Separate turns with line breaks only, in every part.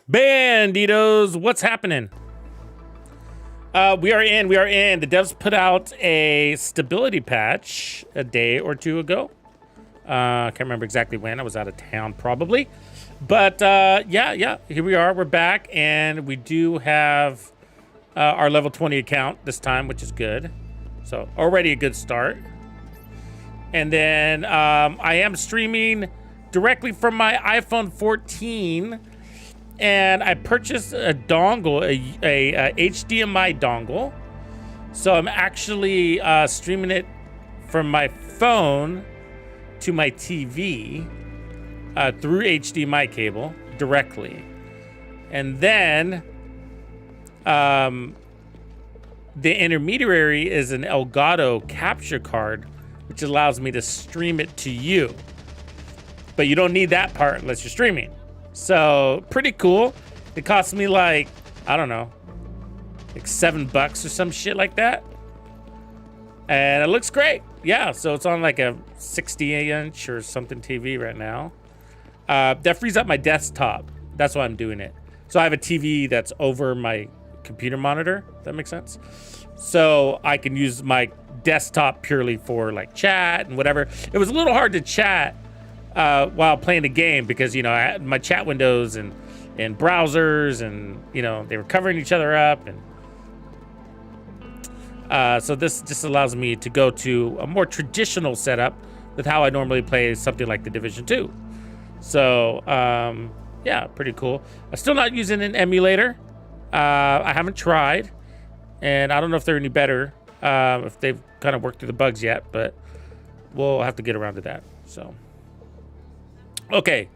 Banditos, what's happening? We are in. The devs put out a stability patch a day or two ago. I can't remember exactly when. I was out of town probably. But yeah, here we are. We're back, and we do have our level 20 account this time, which is good. So already a good start. And then I am streaming directly from my iPhone 14. And I purchased a dongle, a HDMI dongle. So I'm actually streaming it from my phone to my TV through HDMI cable directly. And then the intermediary is an Elgato capture card, which allows me to stream it to you. But you don't need that part unless you're streaming. So pretty cool. It cost me like, I don't know, like $7 or some shit like that. And it looks great. yeah, so it's on like a 60-inch or something TV right now. That frees up my desktop. That's why I'm doing it. So I have a TV that's over my computer monitor. If that makes sense. So I can use my desktop purely for like chat and whatever. It was a little hard to chat while playing the game because, you know, I had my chat windows and browsers and, you know, they were covering each other up. And so this just allows me to go to a more traditional setup with how I normally play something like the Division 2. So, yeah, pretty cool. I'm still not using an emulator. I haven't tried, and I don't know if they're any better, if they've kind of worked through the bugs yet, but we'll have to get around to that. So, okay.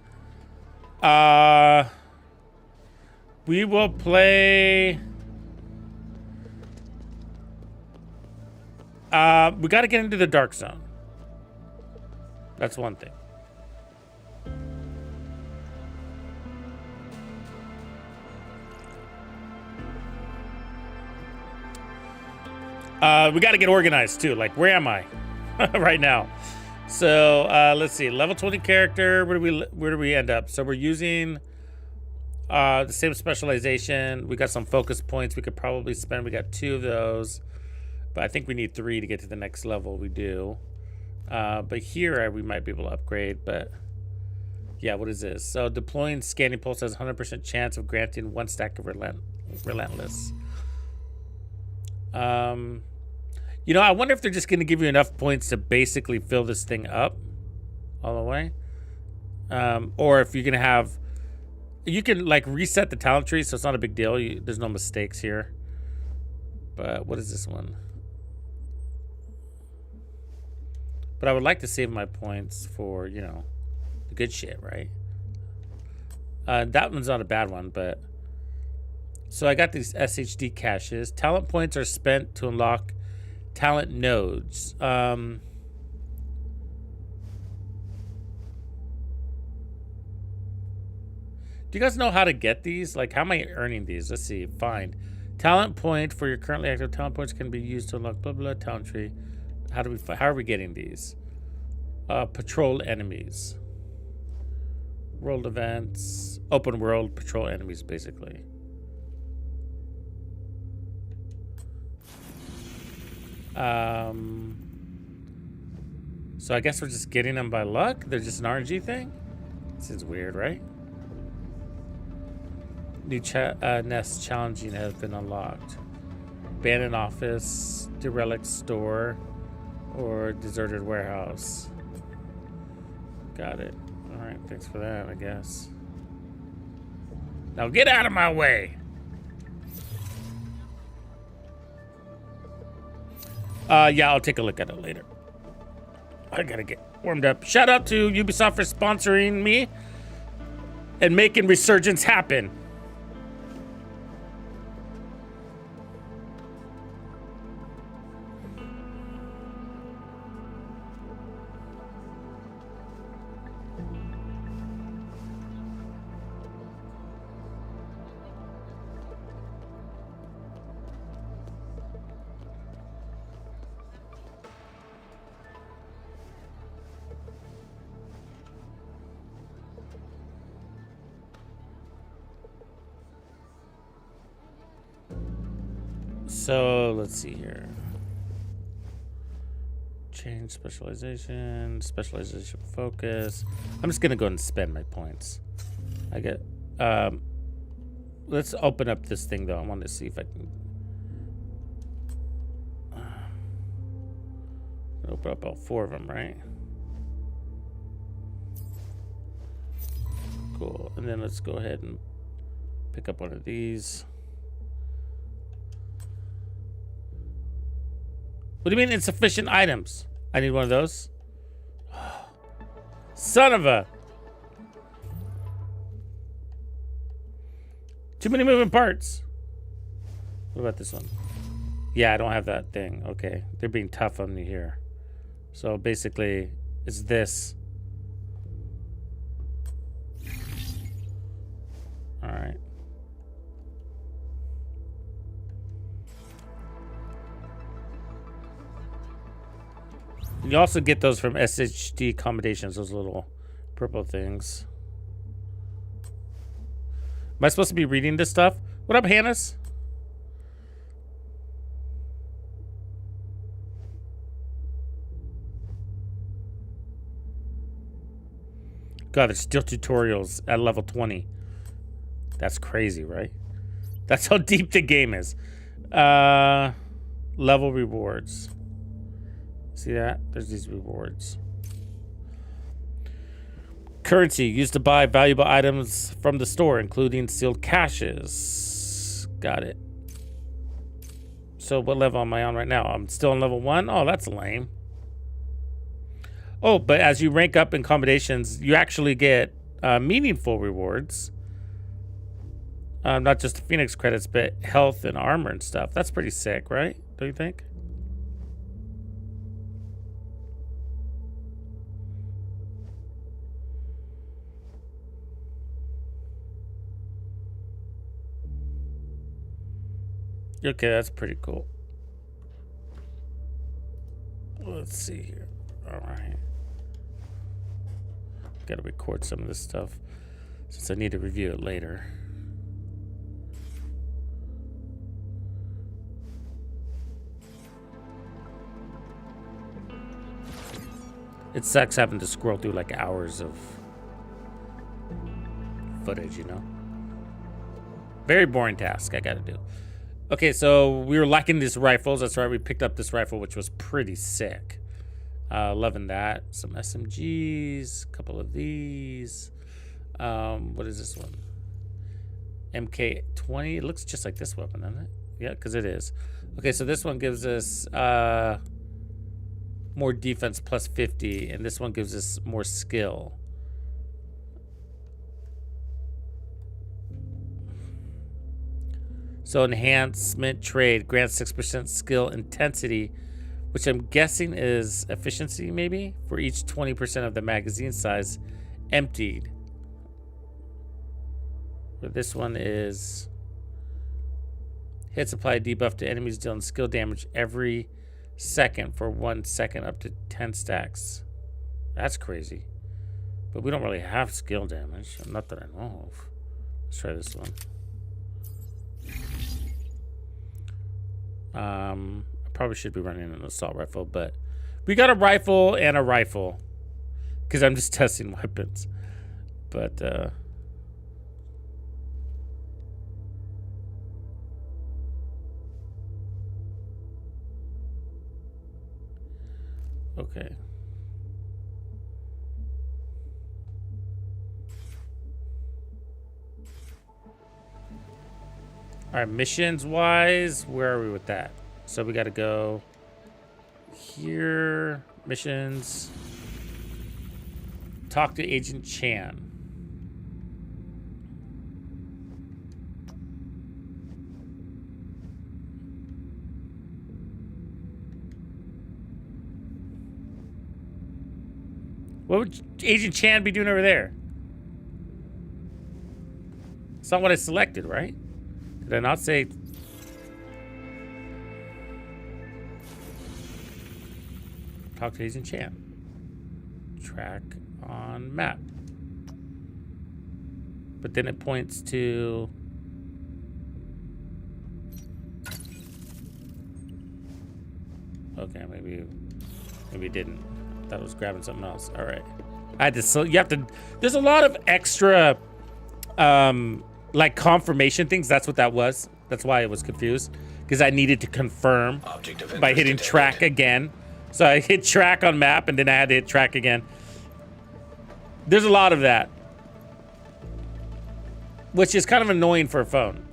We will play. We got to get into the dark zone. That's one thing. We got to get organized too. Like, where am I right now? So let's see. Level 20 character. Where do we end up? So we're using the same specialization. We got some focus points we could probably spend. We got 2 of those, but I think we need 3 to get to the next level. We do. But here we might be able to upgrade. But yeah, what is this? So deploying scanning pulse has 100% chance of granting 1 stack of relentless. You know, I wonder if they're just going to give you enough points to basically fill this thing up all the way. Or if you're going to have... You can, like, reset the talent tree, so it's not a big deal. There's no mistakes here. But what is this one? But I would like to save my points for, you know, the good shit, right? That one's not a bad one, but... So I got these SHD caches. Talent points are spent to unlock talent nodes. Do you guys know how to get these? Like, how am I earning these? Let's see. Find. Talent point for your currently active talent points can be used to unlock blah blah talent tree. How are we getting these? Patrol enemies. World events. Open world patrol enemies, basically. So I guess we're just getting them by luck? They're just an RNG thing? This is weird, right? New nests challenging has been unlocked. Abandoned office, derelict store, or deserted warehouse. Got it. Alright, thanks for that, I guess. Now get out of my way! Yeah, I'll take a look at it later. I gotta get warmed up. Shout out to Ubisoft for sponsoring me and making Resurgence happen. So let's see here. Change specialization, specialization focus. I'm just gonna go and spend my points. I get let's open up this thing though. I want to see if I can open up all 4 of them, right? Cool. And then let's go ahead and pick up one of these. What do you mean insufficient items? I need one of those. Son of a... Too many moving parts. What about this one? Yeah, I don't have that thing. Okay, they're being tough on me here. So basically, it's this. All right. And you also get those from SHD accommodations, those little purple things. Am I supposed to be reading this stuff? What up, Hannes? God, there's still tutorials at level 20. That's crazy, right? That's how deep the game is. Level rewards. See that? There's these rewards. Currency used to buy valuable items from the store, including sealed caches. Got it. So what level am I on right now? I'm still on level 1? Oh, that's lame. Oh, but as you rank up in accommodations, you actually get meaningful rewards. Not just the Phoenix credits, but health and armor and stuff. That's pretty sick, right? Don't you think? Okay, that's pretty cool. Let's see here. All right. Got to record some of this stuff since I need to review it later. It sucks having to scroll through like hours of footage, you know? Very boring task I got to do. Okay, so we were lacking these rifles. That's right, we picked up this rifle, which was pretty sick. Loving that. Some SMGs, a couple of these. What is this one? MK20. It looks just like this weapon, doesn't it? Yeah, because it is. Okay, so this one gives us more defense plus 50, and this one gives us more skill. So enhancement trade grants 6% skill intensity, which I'm guessing is efficiency maybe, for each 20% of the magazine size emptied. But this one is hit supply debuff to enemies dealing skill damage every second for 1 second up to 10 stacks. That's crazy. But we don't really have skill damage. Not that I know of. Let's try this one. I probably should be running an assault rifle, but we got a rifle and a rifle because I'm just testing weapons. But okay. All right, missions wise, where are we with that? So we got to go here, missions, talk to Agent Chan. What would Agent Chan be doing over there? It's not what I selected, right? Did I not say? Talk to Agent Chan. Track on map. But then it points to... Okay, maybe it didn't. I thought it was grabbing something else. All right. I had to, so you have to, there's a lot of extra, like confirmation things. That's what that was. That's why I was confused, because I needed to confirm by hitting track again. So I hit track on map and then I had to hit track again. There's a lot of that, which is kind of annoying for a phone.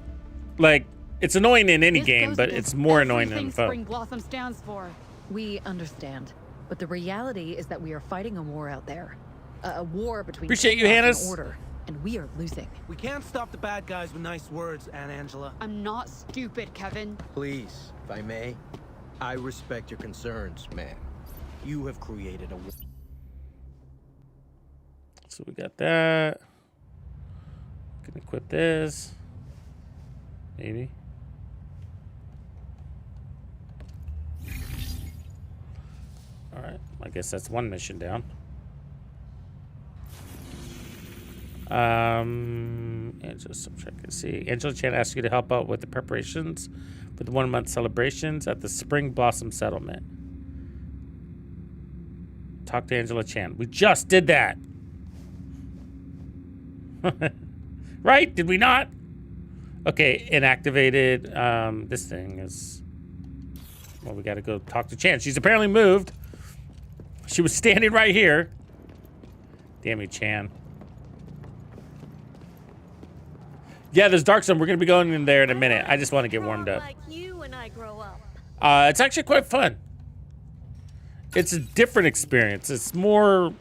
Like, it's annoying in any game, but it's more annoying in a phone.
Spring Blossom stands for.
We understand, but the reality is that we are fighting a war out there. A war between
Appreciate you,
chaos
Hannes.
and order, and we are losing.
We can't stop the bad guys with nice words, Aunt Angela.
I'm not stupid, Kevin.
Please, if I may, I respect your concerns, man. You have created a...
So we got that. Can equip this. Maybe. All right, I guess that's one mission down. Angela, see, Angela Chan asked you to help out with the preparations for the 1 month celebrations at the Spring Blossom Settlement. Talk to Angela Chan. We just did that. Right? Did we not? Okay, inactivated. This thing is... Well, we got to go talk to Chan. She's apparently moved. She was standing right here. Damn you, Chan. Yeah, there's Dark Zone. We're going to be going in there in a minute. I just want to get warmed up.
Like you when I grow up.
It's actually quite fun. It's a different experience. It's more...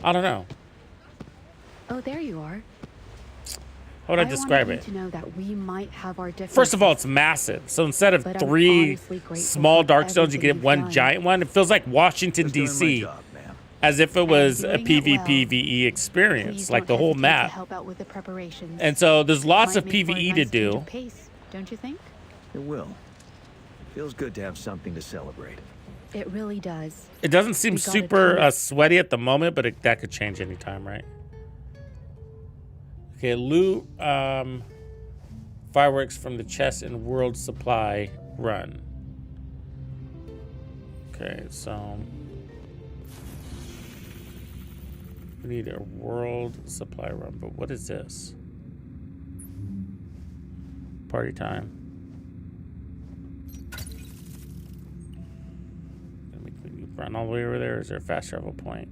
I don't know.
Oh, there you are.
How would I describe
wanted
it?
you to know that we might have our
First of all, it's massive. So instead of
But I'm
3
honestly grateful
small
for
Dark Zones, you
everything
get one
you've done.
giant one. It feels like Washington, D.C. As if it was a
doing it well.
PvPvE experience,
Please
like
don't
the whole
hesitate to
map.
help out with the preparations.
And so there's lots
Might
of
make for a
PvE to
nice change
do.
of pace, don't you think?
It will. Feels good to have something to celebrate.
It really does.
It doesn't seem
We gotta
super
do it.
sweaty at the moment, but that could change anytime, right? Okay, loot fireworks from the chest and world supply run. Okay, so we need a world supply run, but what is this? Party time. Can you run all the way over there? Or is there a fast travel point?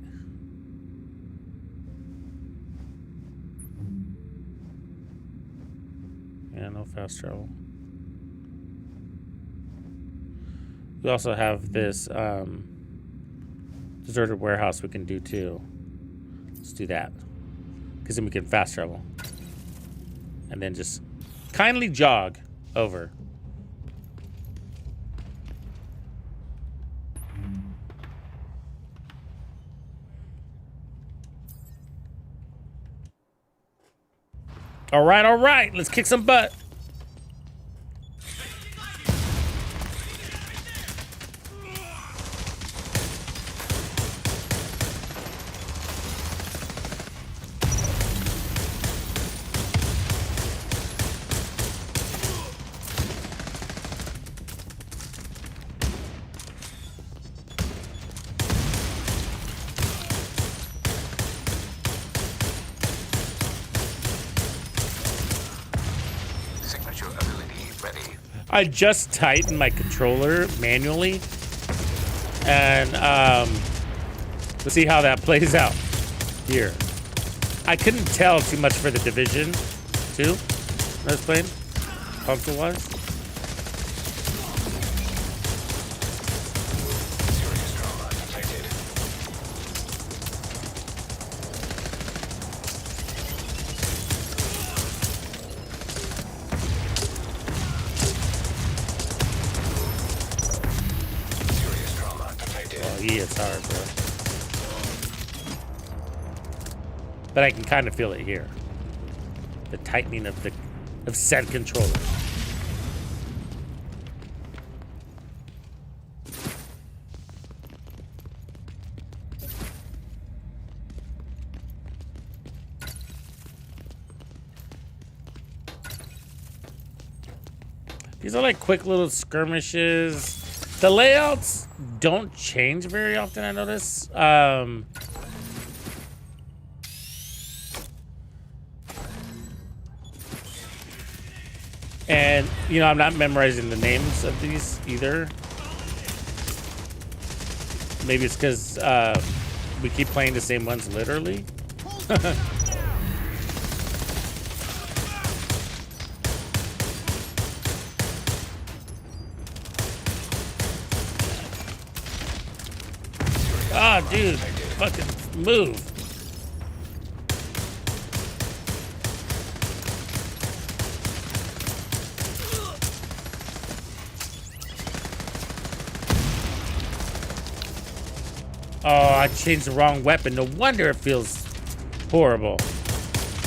Yeah, no fast travel. We also have this deserted warehouse we can do too. Let's do that. Because then we can fast travel. And then just kindly jog over. All right. Let's kick some butt. I just tightened my controller manually, and we'll see how that plays out here. I couldn't tell too much for the Division 2 I was playing, console-wise. He is hard, bro. But I can kind of feel it here. The tightening of said controller. These are like quick little skirmishes. The layouts don't change very often, I notice. And, you know, I'm not memorizing the names of these either. Maybe it's because we keep playing the same ones literally. Oh, dude, fucking move. Oh, I changed the wrong weapon. No wonder it feels horrible.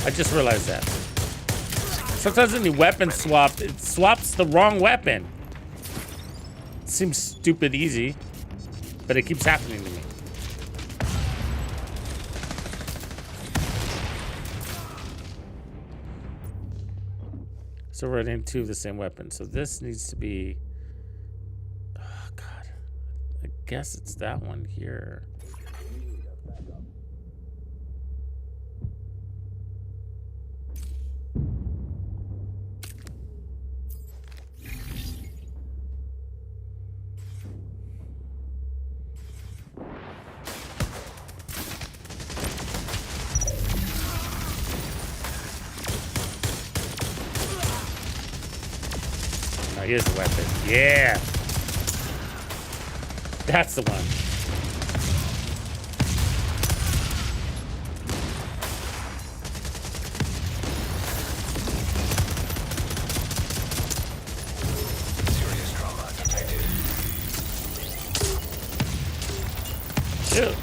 I just realized that. Sometimes when you weapon swap, it swaps the wrong weapon. Seems stupid easy. but it keeps happening to me. So we're running two of the same weapon. So this needs to be, oh God, I guess it's that one here. Here's the weapon. Yeah. That's the one.
Serious trauma detected.
Shoot.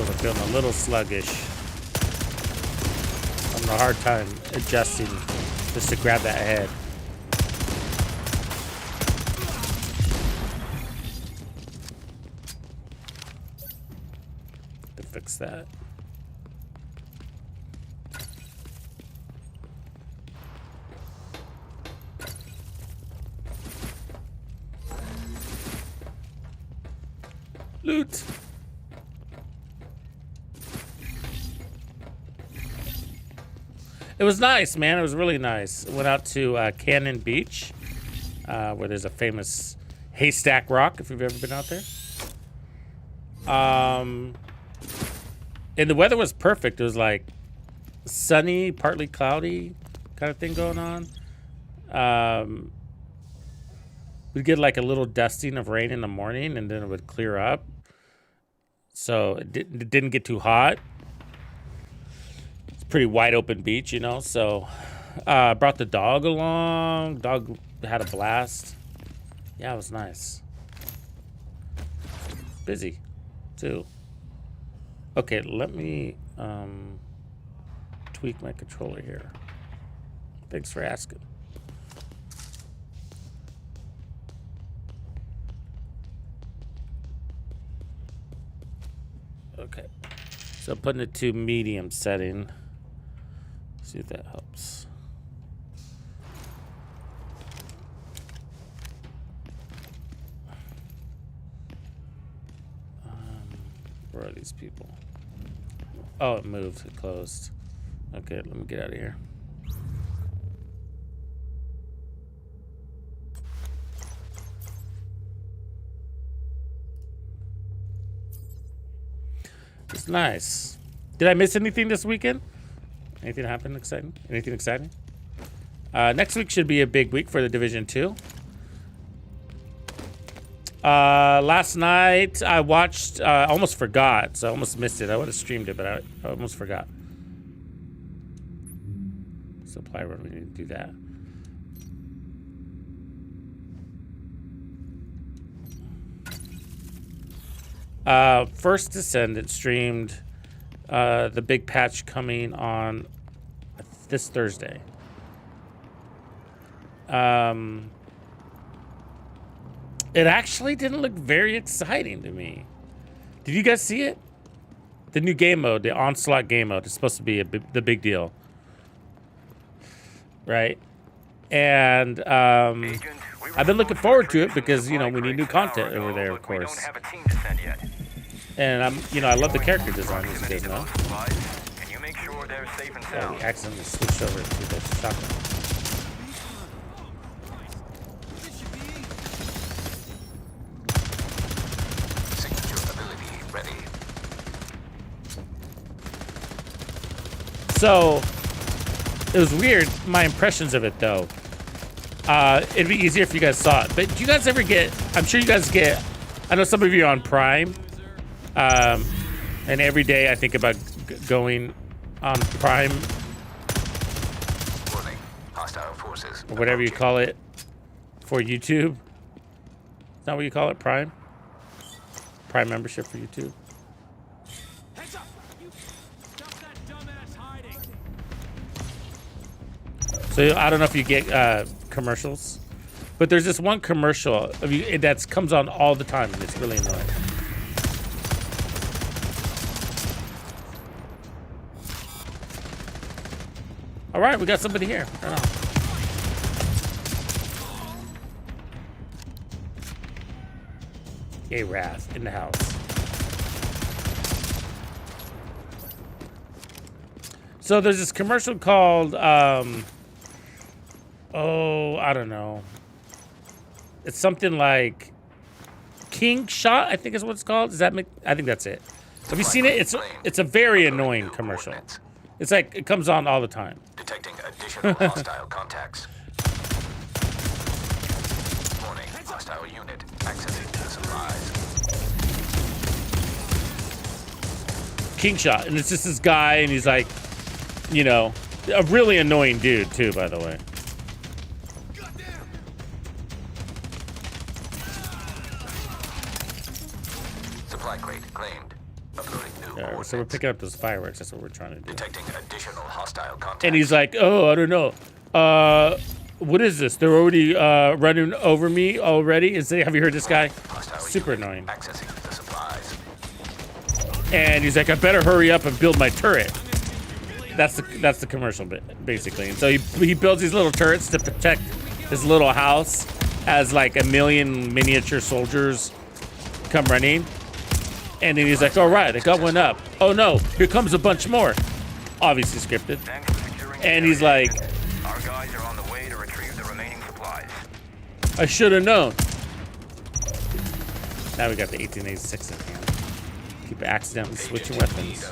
I'm feeling a little sluggish. I'm having a hard time adjusting just to grab that head. To fix that. Loot. It was nice, man. It was really nice. Went out to Cannon Beach, where there's a famous haystack rock, if you've ever been out there. And the weather was perfect. It was like sunny, partly cloudy kind of thing going on. We'd get like a little dusting of rain in the morning, and then it would clear up. So it didn't get too hot. Pretty wide open beach, you know, so brought the dog along. Dog had a blast. Yeah, it was nice. Busy too. Okay, let me tweak my controller here. Thanks for asking. Okay, so putting it to medium setting. See if that helps. Where are these people? Oh, it moved. It closed. Okay, let me get out of here. It's nice. Did I miss anything this weekend? Anything happen exciting? Anything exciting? Next week should be a big week for the Division 2. Last night I watched, almost forgot, so I almost missed it. I would have streamed it, but I almost forgot. Supply run, we need to do that. First Descendant streamed the big patch coming on this Thursday. It actually didn't look very exciting to me. Did you guys see it? The new game mode, the Onslaught game mode, is supposed to be the big deal, right? And I've been looking forward to it because, you know, we need new content over there, of course. And I love the character design, as you guys know. Oh, we accidentally switched over to the shotgun. So it was weird, my impressions of it though. It'd be easier if you guys saw it. But do you guys ever get, I'm sure you guys get, I know some of you are on Prime. And every day I think about going on Prime
Hostile forces.
or whatever you call it for YouTube. Is that what you call it? Prime? Prime membership for YouTube.
Heads up! You stop that dumbass hiding.
So I don't know if you get commercials, but there's this one commercial of you that comes on all the time, and it's really annoying. All right, we got somebody here. Right on. Yay, Wrath in the house. So there's this commercial called, oh, I don't know. It's something like King Shot, I think is what it's called. Does that make, I think that's it. Have you seen it? It's a very annoying commercial. It's like, it comes on all the time.
Detecting additional hostile contacts. Warning, hostile unit accessing the supplies.
King Shot, and it's just this guy, and he's like, you know, a really annoying dude too, by the way.
Supply crate claimed. Uploading new
Yeah, so we're
coordinates.
picking up those fireworks. That's what we're trying to do.
Detecting additional hostile contacts.
And he's like, oh, I don't know. What is this? They're already running over me already. Have you heard this guy?
Hostile
Super
unit
annoying.
Accessing the supplies.
And he's like, I better hurry up and build my turret. That's the commercial bit, basically. And so he builds these little turrets to protect his little house as like a million miniature soldiers come running. And then he's like, all right, I got one up. Oh no, here comes a bunch more. Obviously scripted.
Thanks for securing
And
the
he's
area.
like,
Our guys are on the way to retrieve the remaining supplies.
I should have known. Now we got the 1886 in hand. Keep accidentally switching weapons.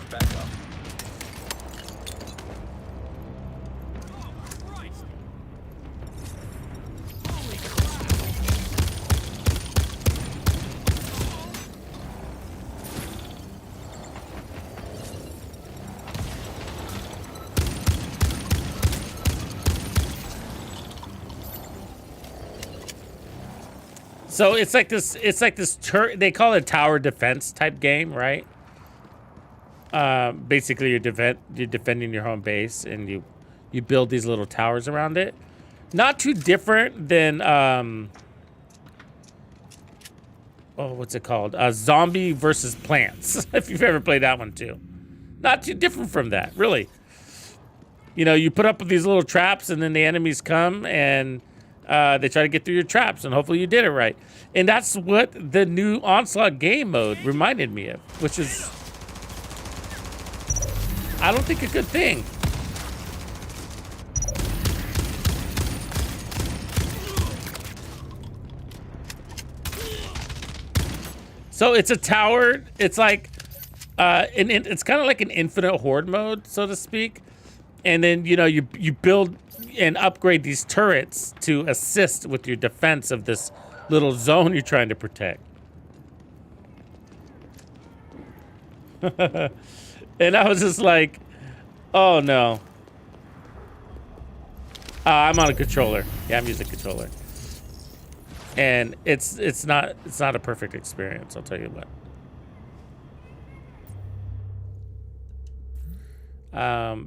So it's like this they call it tower defense type game, right? Basically you're defending your home base, and you build these little towers around it. Not too different than what's it called? Zombie versus Plants. If you've ever played that one too. Not too different from that, really. You know, you put up these little traps, and then the enemies come, and they try to get through your traps, and hopefully you did it right. And that's what the new Onslaught game mode reminded me of, which is, I don't think, a good thing. So it's a tower. It's like, it's kind of like an infinite horde mode, so to speak. And then, you know, you build and upgrade these turrets to assist with your defense of this little zone you're trying to protect. And I was just like, oh no. I'm on a controller. Yeah, I'm using a controller. And it's not a perfect experience, I'll tell you what.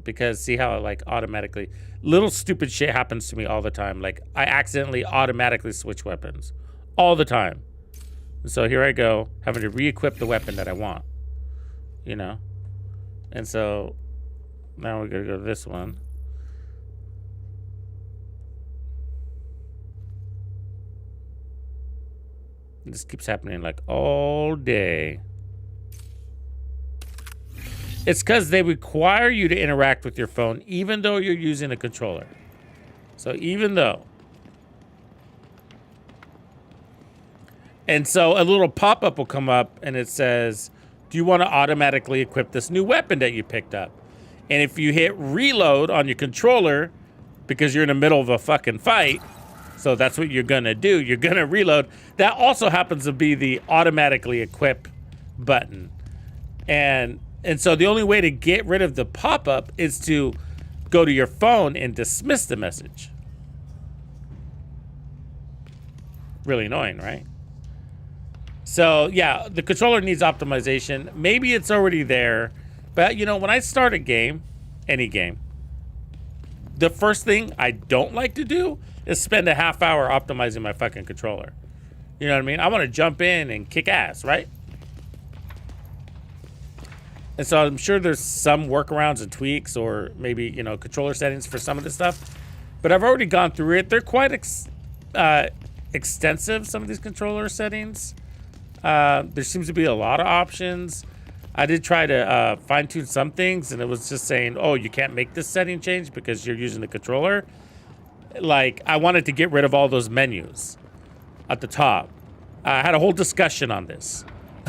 Because see how it like automatically, little stupid shit happens to me all the time. Like I accidentally automatically switch weapons all the time. So here I go, having to re-equip the weapon that I want, you know? And so now we're gonna go to this one. This keeps happening like all day. It's because they require you to interact with your phone even though you're using a controller. So even though. And so a little pop-up will come up and it says, do you want to automatically equip this new weapon that you picked up? And if you hit reload on your controller, because you're in the middle of a fucking fight, so that's what you're gonna do, you're gonna reload. That also happens to be the automatically equip button. And so the only way to get rid of the pop-up is to go to your phone and dismiss the message. Really annoying, right? So yeah, the controller needs optimization. Maybe it's already there, but you know, when I start a game, any game, the first thing I don't like to do is spend a half hour optimizing my fucking controller. You know what I mean? I want to jump in and kick ass, right? And so I'm sure there's some workarounds and tweaks, or maybe, you know, controller settings for some of this stuff. But I've already gone through it. They're quite extensive, some of these controller settings. There seems to be a lot of options. I did try to fine tune some things, and it was just saying, oh, you can't make this setting change because you're using the controller. Like, I wanted to get rid of all those menus at the top. I had a whole discussion on this,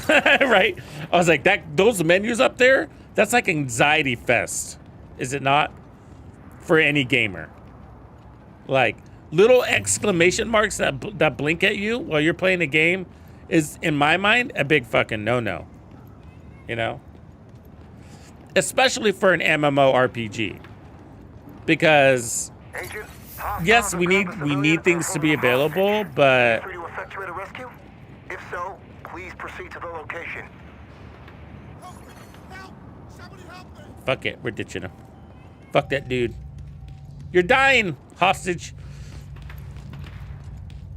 right? I was like, those menus up there, that's like anxiety fest, is it not? For any gamer. Like, little exclamation marks that blink at you while you're playing a game is, in my mind, a big fucking no-no. You know? Especially for an MMORPG. Because yes, we need things to be available, but
Free to effectuate a rescue? If so, please proceed to the location.
fuck it, we're ditching him. Fuck that dude. You're dying, hostage.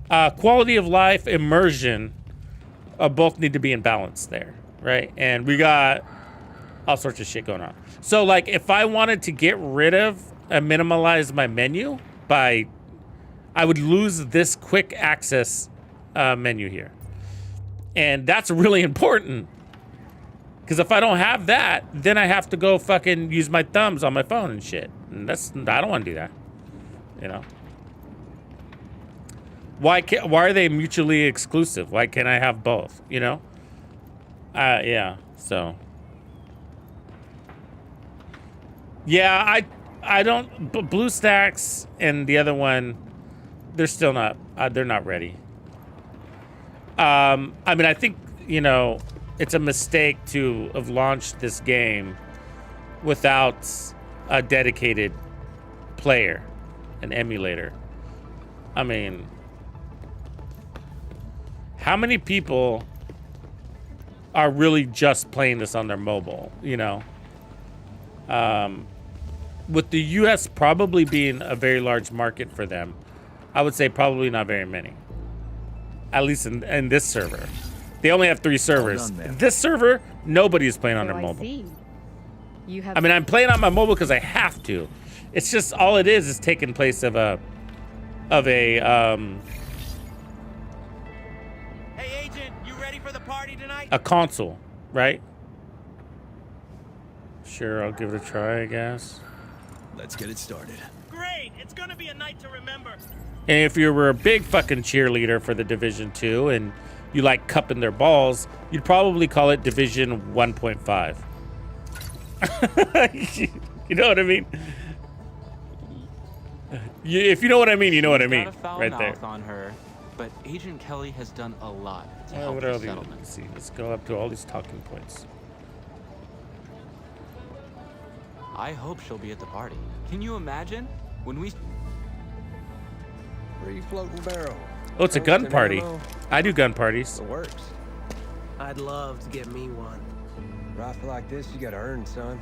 Quality of life, immersion, both need to be in balance there, right? And we got all sorts of shit going on. So, like, if I wanted to get rid of and minimize my menu I would lose this quick access menu here. And that's really important. Because if I don't have that, then I have to go fucking use my thumbs on my phone and shit. And I don't want to do that. You know? Why are they mutually exclusive? Why can't I have both? You know? Yeah, so. Yeah, I don't, but BlueStacks and the other one, they're still not, they're not ready. I mean, I think, you know, it's a mistake to have launched this game without a dedicated player, an emulator. I mean, how many people are really just playing this on their mobile, you know? With the US probably being a very large market for them, I would say probably not very many. At least in this server. They only have 3 servers. This server, nobody's playing on their mobile. I mean, I'm playing on my mobile because I have to. It's just, all it is taking place of a
Hey, Agent, you ready for the party tonight?
a console, right? Sure, I'll give it a try, I guess.
Let's get it started.
Great, it's gonna be a night to remember.
And if you were a big fucking cheerleader for the Division 2 and you like cupping their balls, you'd probably call it Division 1.5. You know what I mean? If you know what I mean, you know what I mean. Right there.
On her, but Agent Kelly has done a lot to
Oh,
help
what
the
are these?
settlement.
Let's see. Let's go up to all these talking points.
I hope she'll be at the party. Can you imagine when we?
Free floating barrel.
Oh, it's a gun party. I do gun parties.
It works.
I'd love to get me one.
Rifle like this, you gotta earn, son.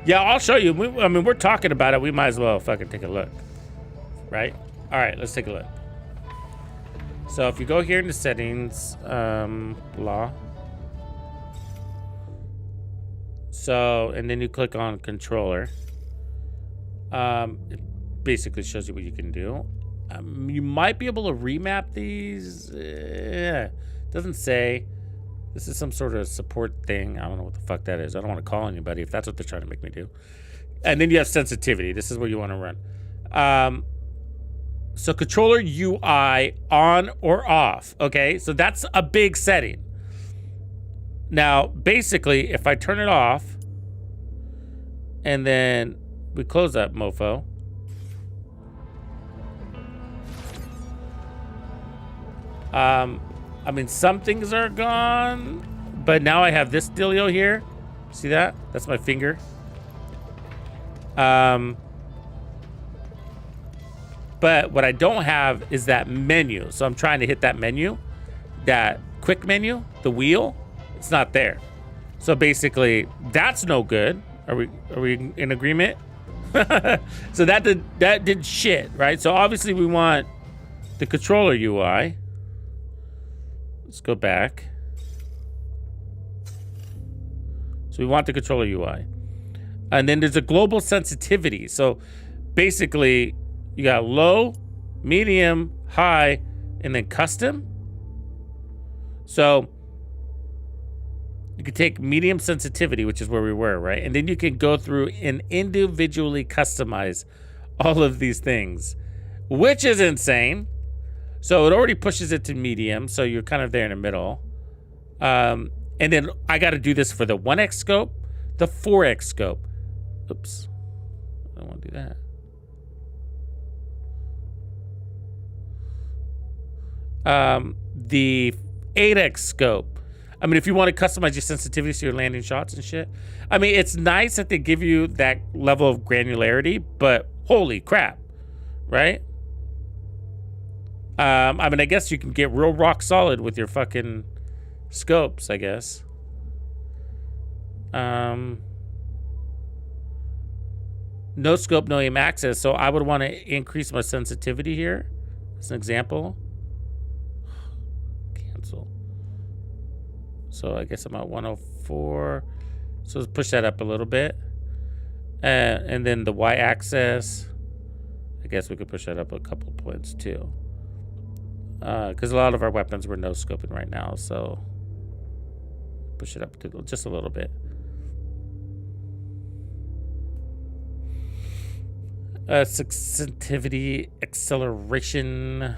Yeah, I'll show you. I mean, we're talking about it. We might as well fucking take a look. Right? All right, let's take a look. So if you go here into settings, blah. So, and then you click on controller. It basically shows you what you can do. You might be able to remap these. Doesn't say. This is some sort of support thing. I don't know what the fuck that is. I don't want to call anybody if that's what they're trying to make me do. And then you have sensitivity. This is where you want to run. So controller UI on or off. Okay, so that's a big setting. Now, basically, if I turn it off, and then we close that mofo. I mean, some things are gone, but now I have this dealio here. See that? That's my finger. But what I don't have is that menu. So I'm trying to hit that menu, that quick menu, the wheel. It's not there. So basically, that's no good. Are we in agreement? So that did shit, right? So obviously we want the controller UI. Let's go back. So we want the controller UI. And then there's a global sensitivity. So basically, you got low, medium, high, and then custom. So you can take medium sensitivity, which is where we were, right? And then you can go through and individually customize all of these things, which is insane. So it already pushes it to medium, so you're kind of there in the middle. And then I got to do this for the 1x scope, the 4x scope. Oops, I don't want to do that. The 8x scope. I mean, if you want to customize your sensitivity to your landing shots and shit. I mean, it's nice that they give you that level of granularity, but holy crap, right? I mean, I guess you can get real rock solid with your fucking scopes, I guess. No scope, no aim access. So I would want to increase my sensitivity here. As an example. Cancel. So I guess I'm at 104. So let's push that up a little bit. And then the y-axis, I guess we could push that up a couple points too. Because a lot of our weapons we're no scoping right now, so push it up to just a little bit. Sensitivity, acceleration.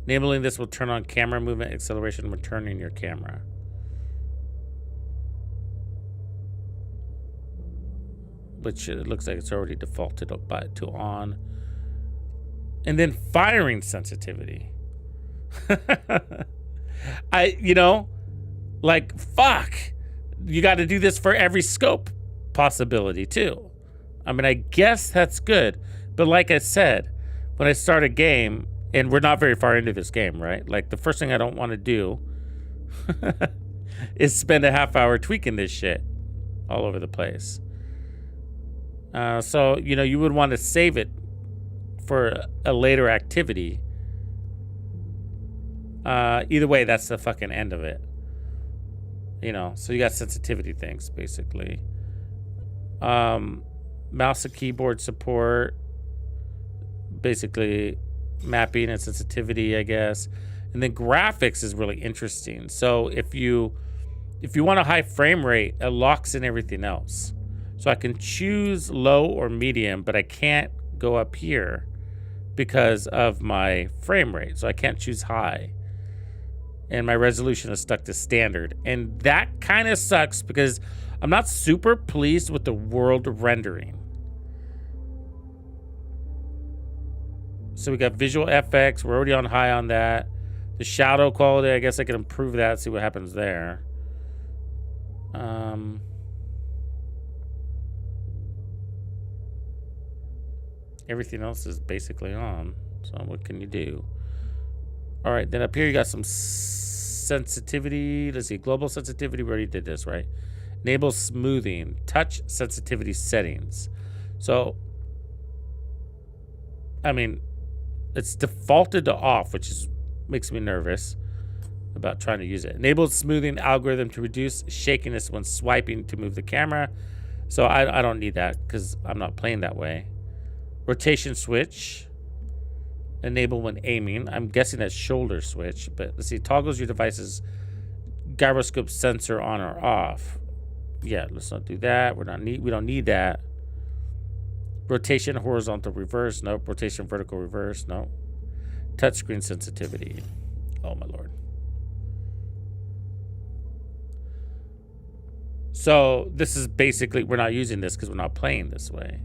Enabling this will turn on camera movement acceleration when turning your camera. Which it looks like it's already defaulted to on. And then firing sensitivity. Like, fuck. You got to do this for every scope possibility too. I mean, I guess that's good. But like I said, when I start a game, and we're not very far into this game, right? Like, the first thing I don't want to do is spend a half hour tweaking this shit all over the place. So, you would want to save it for a later activity. Either way, that's the fucking end of it. So you got sensitivity things, basically. Mouse and keyboard support. Basically, mapping and sensitivity, I guess. And then graphics is really interesting. So if you want a high frame rate, it locks in everything else. So I can choose low or medium, but I can't go up here because of my frame rate. So I can't choose high. And my resolution is stuck to standard. And that kind of sucks because I'm not super pleased with the world rendering. So we got visual FX. We're already on high on that. The shadow quality, I guess I can improve that, see what happens there. Everything else is basically on. So what can you do? All right, then up here you got some sensitivity. Let's see, global sensitivity. We already did this, right? Enable smoothing, touch sensitivity settings. So, I mean, it's defaulted to off, which makes me nervous about trying to use it. Enable smoothing algorithm to reduce shakiness when swiping to move the camera. So I don't need that because I'm not playing that way. Rotation switch. Enable when aiming. I'm guessing that's shoulder switch, but let's see. Toggles your device's gyroscope sensor on or off. Yeah, let's not do that. We don't need that. Rotation horizontal reverse. Nope. Rotation vertical reverse. Nope. Touchscreen sensitivity. Oh my lord. So this is basically, we're not using this because we're not playing this way.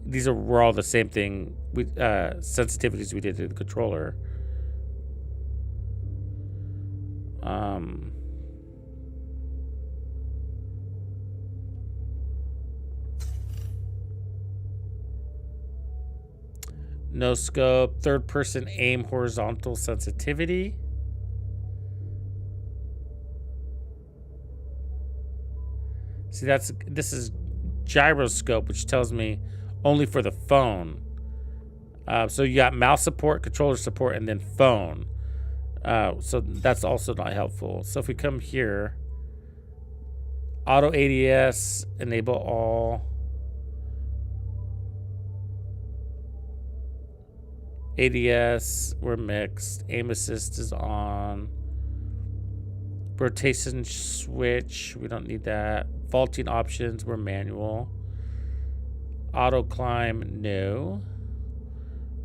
These were all the same thing with sensitivities we did to the controller. No scope, third person aim, horizontal sensitivity. See, this is gyroscope, which tells me only for the phone. So you got mouse support, controller support, and then phone. So that's also not helpful. So if we come here, auto ADS, enable all. ADS, we're mixed. Aim assist is on. Rotation switch, we don't need that. Vaulting options, we're manual. Auto climb, no.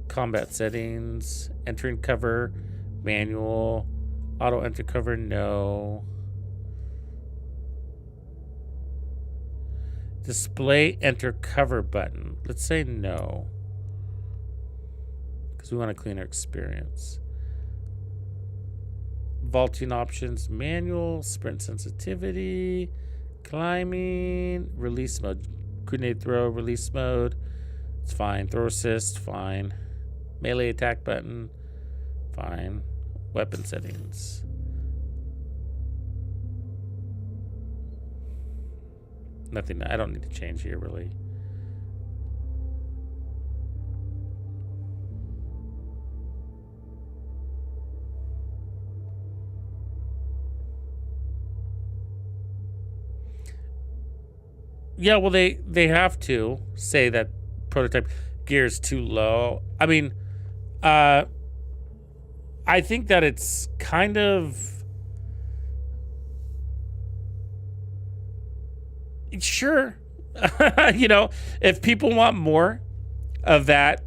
Combat settings, entering cover, manual. Auto enter cover, no. Display enter cover button, let's say no, because we want a cleaner experience. Vaulting options, manual. Sprint sensitivity, climbing, release mode, grenade throw, release mode, it's fine. Throw assist, fine. Melee attack button, fine. Weapon settings, nothing. I don't need to change here really. Yeah, well, they have to say that prototype gear is too low. I mean, I think that it's kind of... Sure. You know, if people want more of that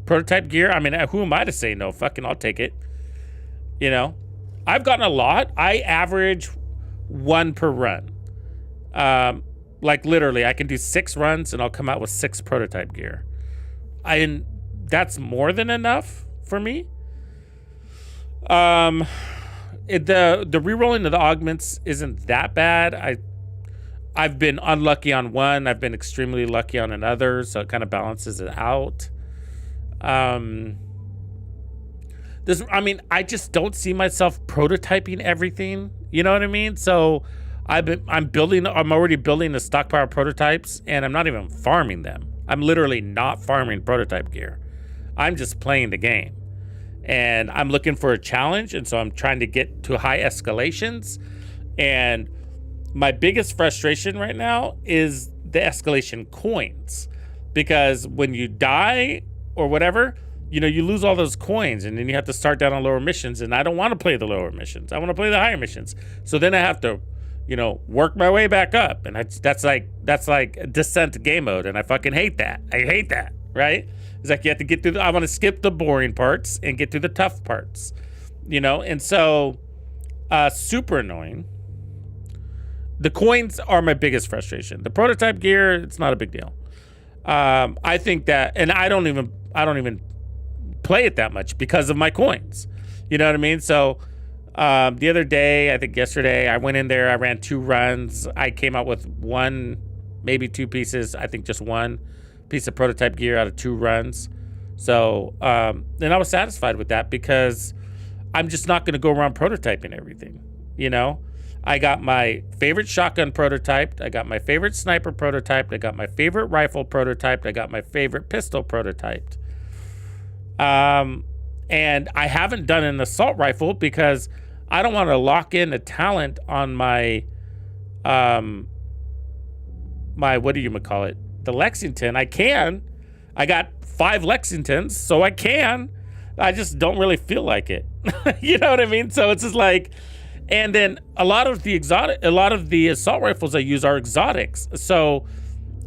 prototype gear, I mean, who am I to say no? Fucking I'll take it. You know? I've gotten a lot. I average 1 per run. Like literally, I can do 6 runs and I'll come out with 6 prototype gear. That's more than enough for me. The rerolling of the augments isn't that bad. I've been unlucky on one. I've been extremely lucky on another, so it kind of balances it out. I mean, I just don't see myself prototyping everything. You know what I mean? So I'm already building the stockpile prototypes, and I'm not even farming them. I'm literally not farming prototype gear. I'm just playing the game, and I'm looking for a challenge, and so I'm trying to get to high escalations. And my biggest frustration right now is the escalation coins, because when you die or whatever, you know, you lose all those coins, and then you have to start down on lower missions, and I don't want to play the lower missions. I want to play the higher missions. So then I have to, you know, work my way back up, and that's like descent game mode, and I fucking hate that. I hate that, right? It's like you have to get through I want to skip the boring parts and get through the tough parts, you know? And so, super annoying. The coins are my biggest frustration. The prototype gear, it's not a big deal. I think that, and I don't even play it that much because of my coins. You know what I mean? So, the other day, I think yesterday, I went in there, I ran 2 runs. I came out with 1, maybe 2 pieces. I think just 1 piece of prototype gear out of 2 runs. So, and I was satisfied with that, because I'm just not going to go around prototyping everything. You know, I got my favorite shotgun prototyped. I got my favorite sniper prototyped. I got my favorite rifle prototyped. I got my favorite pistol prototyped. And I haven't done an assault rifle because I don't want to lock in a talent on my, what do you call it? The Lexington. I got 5 Lexingtons, so I can. I just don't really feel like it. You know what I mean? So it's just like, and then a lot of the assault rifles I use are exotics. So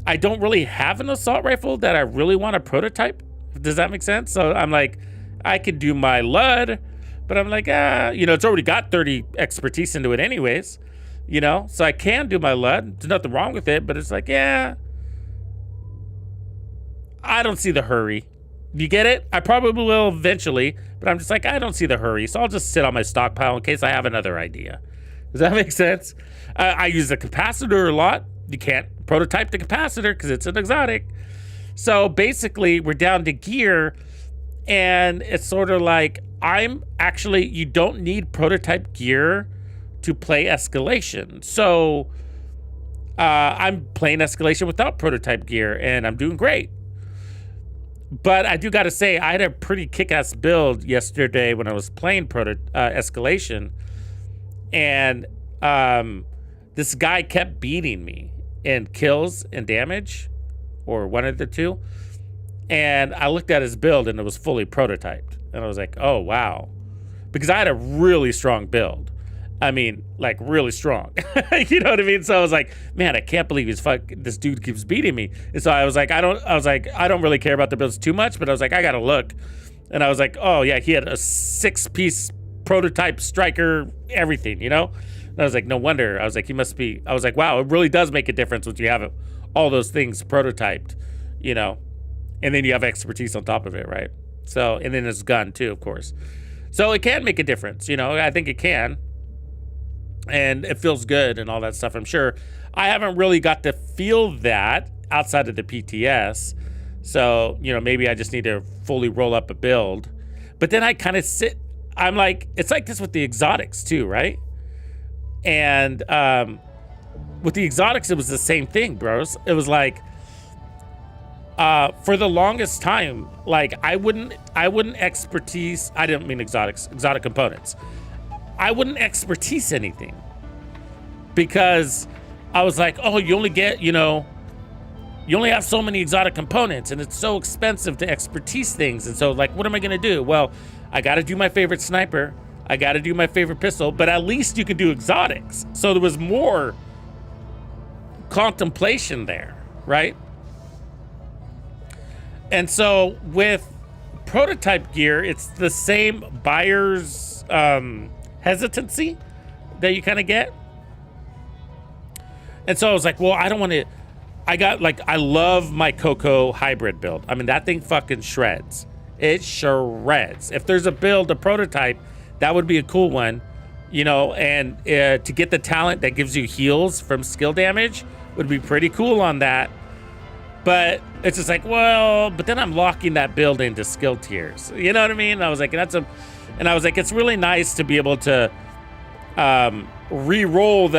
I don't really have an assault rifle that I really want to prototype. Does that make sense? So I'm like, I could do my LUD, but I'm like, you know, it's already got 30 expertise into it anyways, you know? So I can do my LUD. There's nothing wrong with it, but it's like, yeah, I don't see the hurry. You get it? I probably will eventually, but I'm just like, I don't see the hurry. So I'll just sit on my stockpile in case I have another idea. Does that make sense? I use the capacitor a lot. You can't prototype the capacitor because it's an exotic. So basically, we're down to gear, and it's sort of like, you don't need prototype gear to play escalation. So I'm playing escalation without prototype gear, and I'm doing great. But I do got to say, I had a pretty kick-ass build yesterday when I was playing escalation, and this guy kept beating me in kills and damage, or one of the two. And I looked at his build, and it was fully prototyped. And I was like, oh, wow. Because I had a really strong build. I mean, like, really strong. You know what I mean? So I was like, man, I can't believe this dude keeps beating me. And so I was like, I don't really care about the builds too much, but I was like, I gotta look. And I was like, oh yeah, he had a 6-piece prototype striker, everything, you know? And I was like, no wonder. I was like, I was like, wow, it really does make a difference when you have all those things prototyped, you know? And then you have expertise on top of it, right? So, and then his gun too, of course. So it can make a difference, you know? I think it can. And it feels good and all that stuff, I'm sure. I haven't really got to feel that outside of the PTS. So, you know, maybe I just need to fully roll up a build. But then I kind of I'm like, it's like this with the exotics too, right? And with the exotics, it was the same thing, bros. It was like, for the longest time, like I wouldn't expertise, I didn't mean exotic components. I wouldn't expertise anything because I was like, oh, you only have so many exotic components and it's so expensive to expertise things. And so like, what am I going to do? Well, I got to do my favorite sniper. I got to do my favorite pistol, but at least you can do exotics. So there was more contemplation there, right? And so with prototype gear, it's the same buyer's hesitancy that you kind of get. And so I was like, well, I don't want to, I love my Coco hybrid build. I mean, that thing fucking shreds. It shreds. If there's a prototype, that would be a cool one, you know, and to get the talent that gives you heals from skill damage would be pretty cool on that. But it's just like, well, but then I'm locking that build into skill tiers. You know what I mean? And I was like, it's really nice to be able to re-roll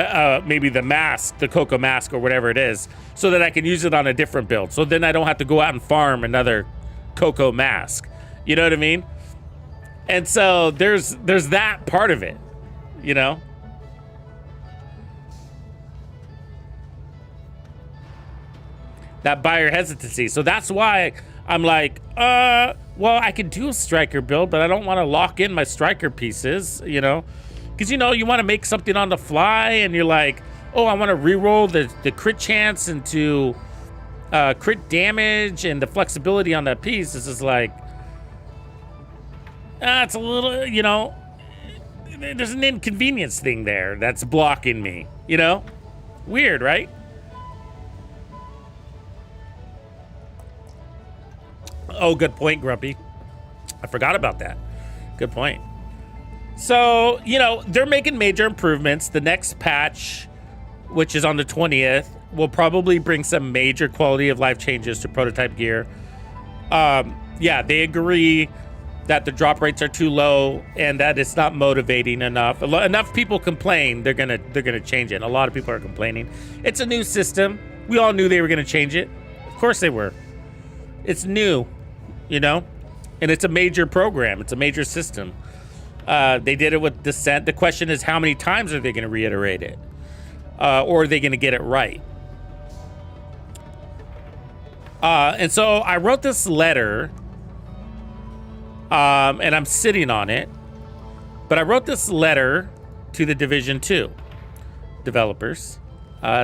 maybe the mask, the Coco mask or whatever it is, so that I can use it on a different build. So then I don't have to go out and farm another Coco mask. You know what I mean? And so there's that part of it, you know? That buyer hesitancy. So that's why I'm like, well, I could do a striker build, but I don't want to lock in my striker pieces, you know? Because, you know, you want to make something on the fly, and you're like, oh, I want to re-roll the crit chance into crit damage and the flexibility on that piece. This is like, it's a little, you know, there's an inconvenience thing there that's blocking me, you know? Weird, right? Oh, good point, Grumpy. I forgot about that. Good point. So, you know, they're making major improvements. The next patch, which is on the 20th, will probably bring some major quality of life changes to prototype gear. Yeah, they agree that the drop rates are too low and that it's not motivating enough. Enough people complain, they're gonna change it. A lot of people are complaining. It's a new system. We all knew they were gonna change it. Of course they were. It's new, you know, and it's a major program. It's a major system. They did it with Descent. The question is, how many times are they going to reiterate it? Or are they going to get it right? And so I wrote this letter, and I'm sitting on it. But I wrote this letter to the Division 2 developers,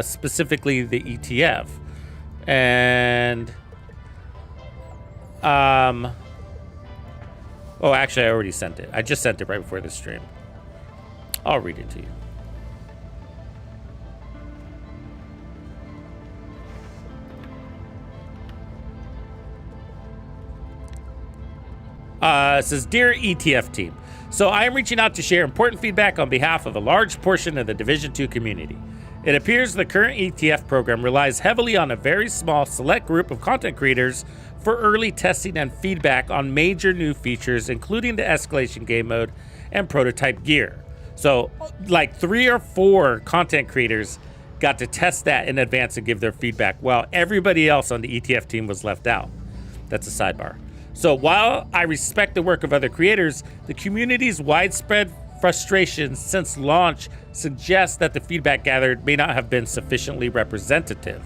specifically the ETF. And oh, actually, I already sent it. I just sent it right before the stream. I'll read it to you. It says, Dear ETF team, so I am reaching out to share important feedback on behalf of a large portion of the Division 2 community. It appears the current ETF program relies heavily on a very small select group of content creators for early testing and feedback on major new features, including the escalation game mode and prototype gear. So like 3 or 4 content creators got to test that in advance and give their feedback, while everybody else on the ETF team was left out. That's a sidebar. So while I respect the work of other creators, the community's widespread frustration since launch suggests that the feedback gathered may not have been sufficiently representative.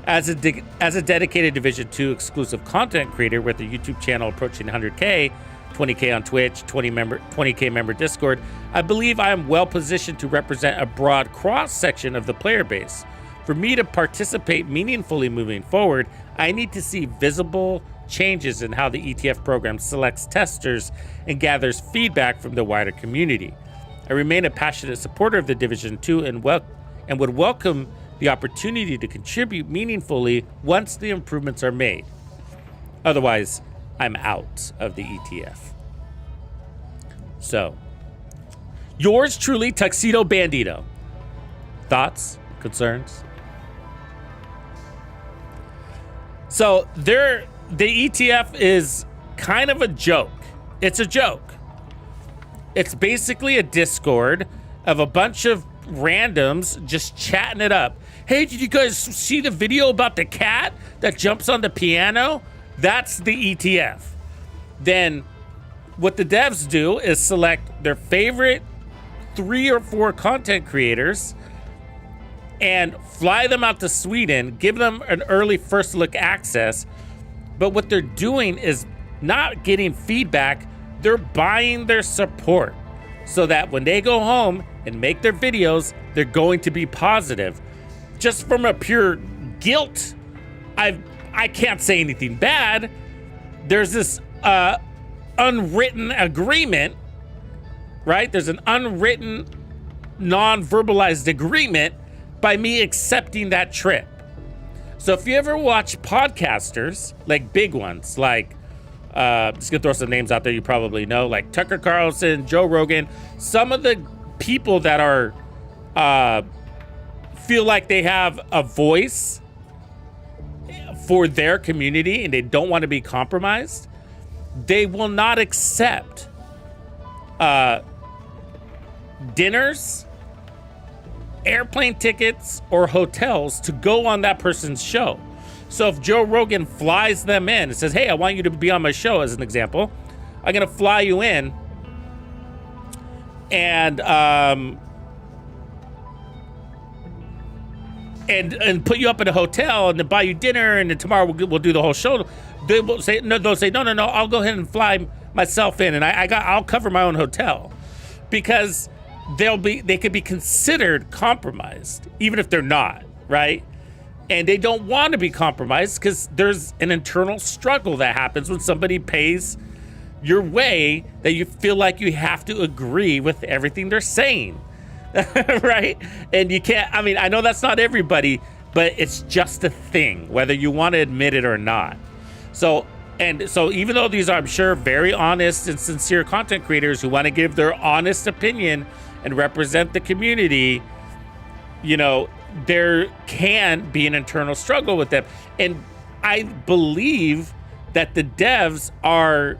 As a dedicated Division 2 exclusive content creator with a YouTube channel approaching 100K, 20K on Twitch, 20K member Discord, I believe I am well positioned to represent a broad cross-section of the player base. For me to participate meaningfully moving forward, I need to see visible changes in how the ETF program selects testers and gathers feedback from the wider community. I remain a passionate supporter of the Division 2 and would welcome the opportunity to contribute meaningfully once the improvements are made. Otherwise, I'm out of the ETF. So, yours truly, Tuxedo Bandito. Thoughts? Concerns? So, the ETF is kind of a joke. It's a joke. It's basically a Discord of a bunch of randoms just chatting it up. Hey, did you guys see the video about the cat that jumps on the piano? That's the ETF. Then what the devs do is select their favorite 3 or 4 content creators and fly them out to Sweden, give them an early first look access. But what they're doing is not getting feedback, they're buying their support so that when they go home and make their videos, they're going to be positive. Just from a pure guilt, I can't say anything bad. There's this unwritten agreement, right? There's an unwritten, non-verbalized agreement by me accepting that trip. So if you ever watch podcasters, like big ones, like, just gonna throw some names out there you probably know, like Tucker Carlson, Joe Rogan, some of the people that are, feel like they have a voice for their community and they don't want to be compromised, they will not accept dinners, airplane tickets, or hotels to go on that person's show. So if Joe Rogan flies them in and says, hey, I want you to be on my show, as an example, I'm going to fly you in and put you up at a hotel and then buy you dinner, and then tomorrow we'll do the whole show. They'll say no, I'll go ahead and fly myself in, and I'll cover my own hotel, because they could be considered compromised even if they're not, right? And they don't want to be compromised because there's an internal struggle that happens when somebody pays your way, that you feel like you have to agree with everything they're saying. Right? And you can't, I mean, I know that's not everybody, but it's just a thing, whether you want to admit it or not. So even though these are, I'm sure, very honest and sincere content creators who want to give their honest opinion and represent the community, you know, there can be an internal struggle with them. And I believe that the devs are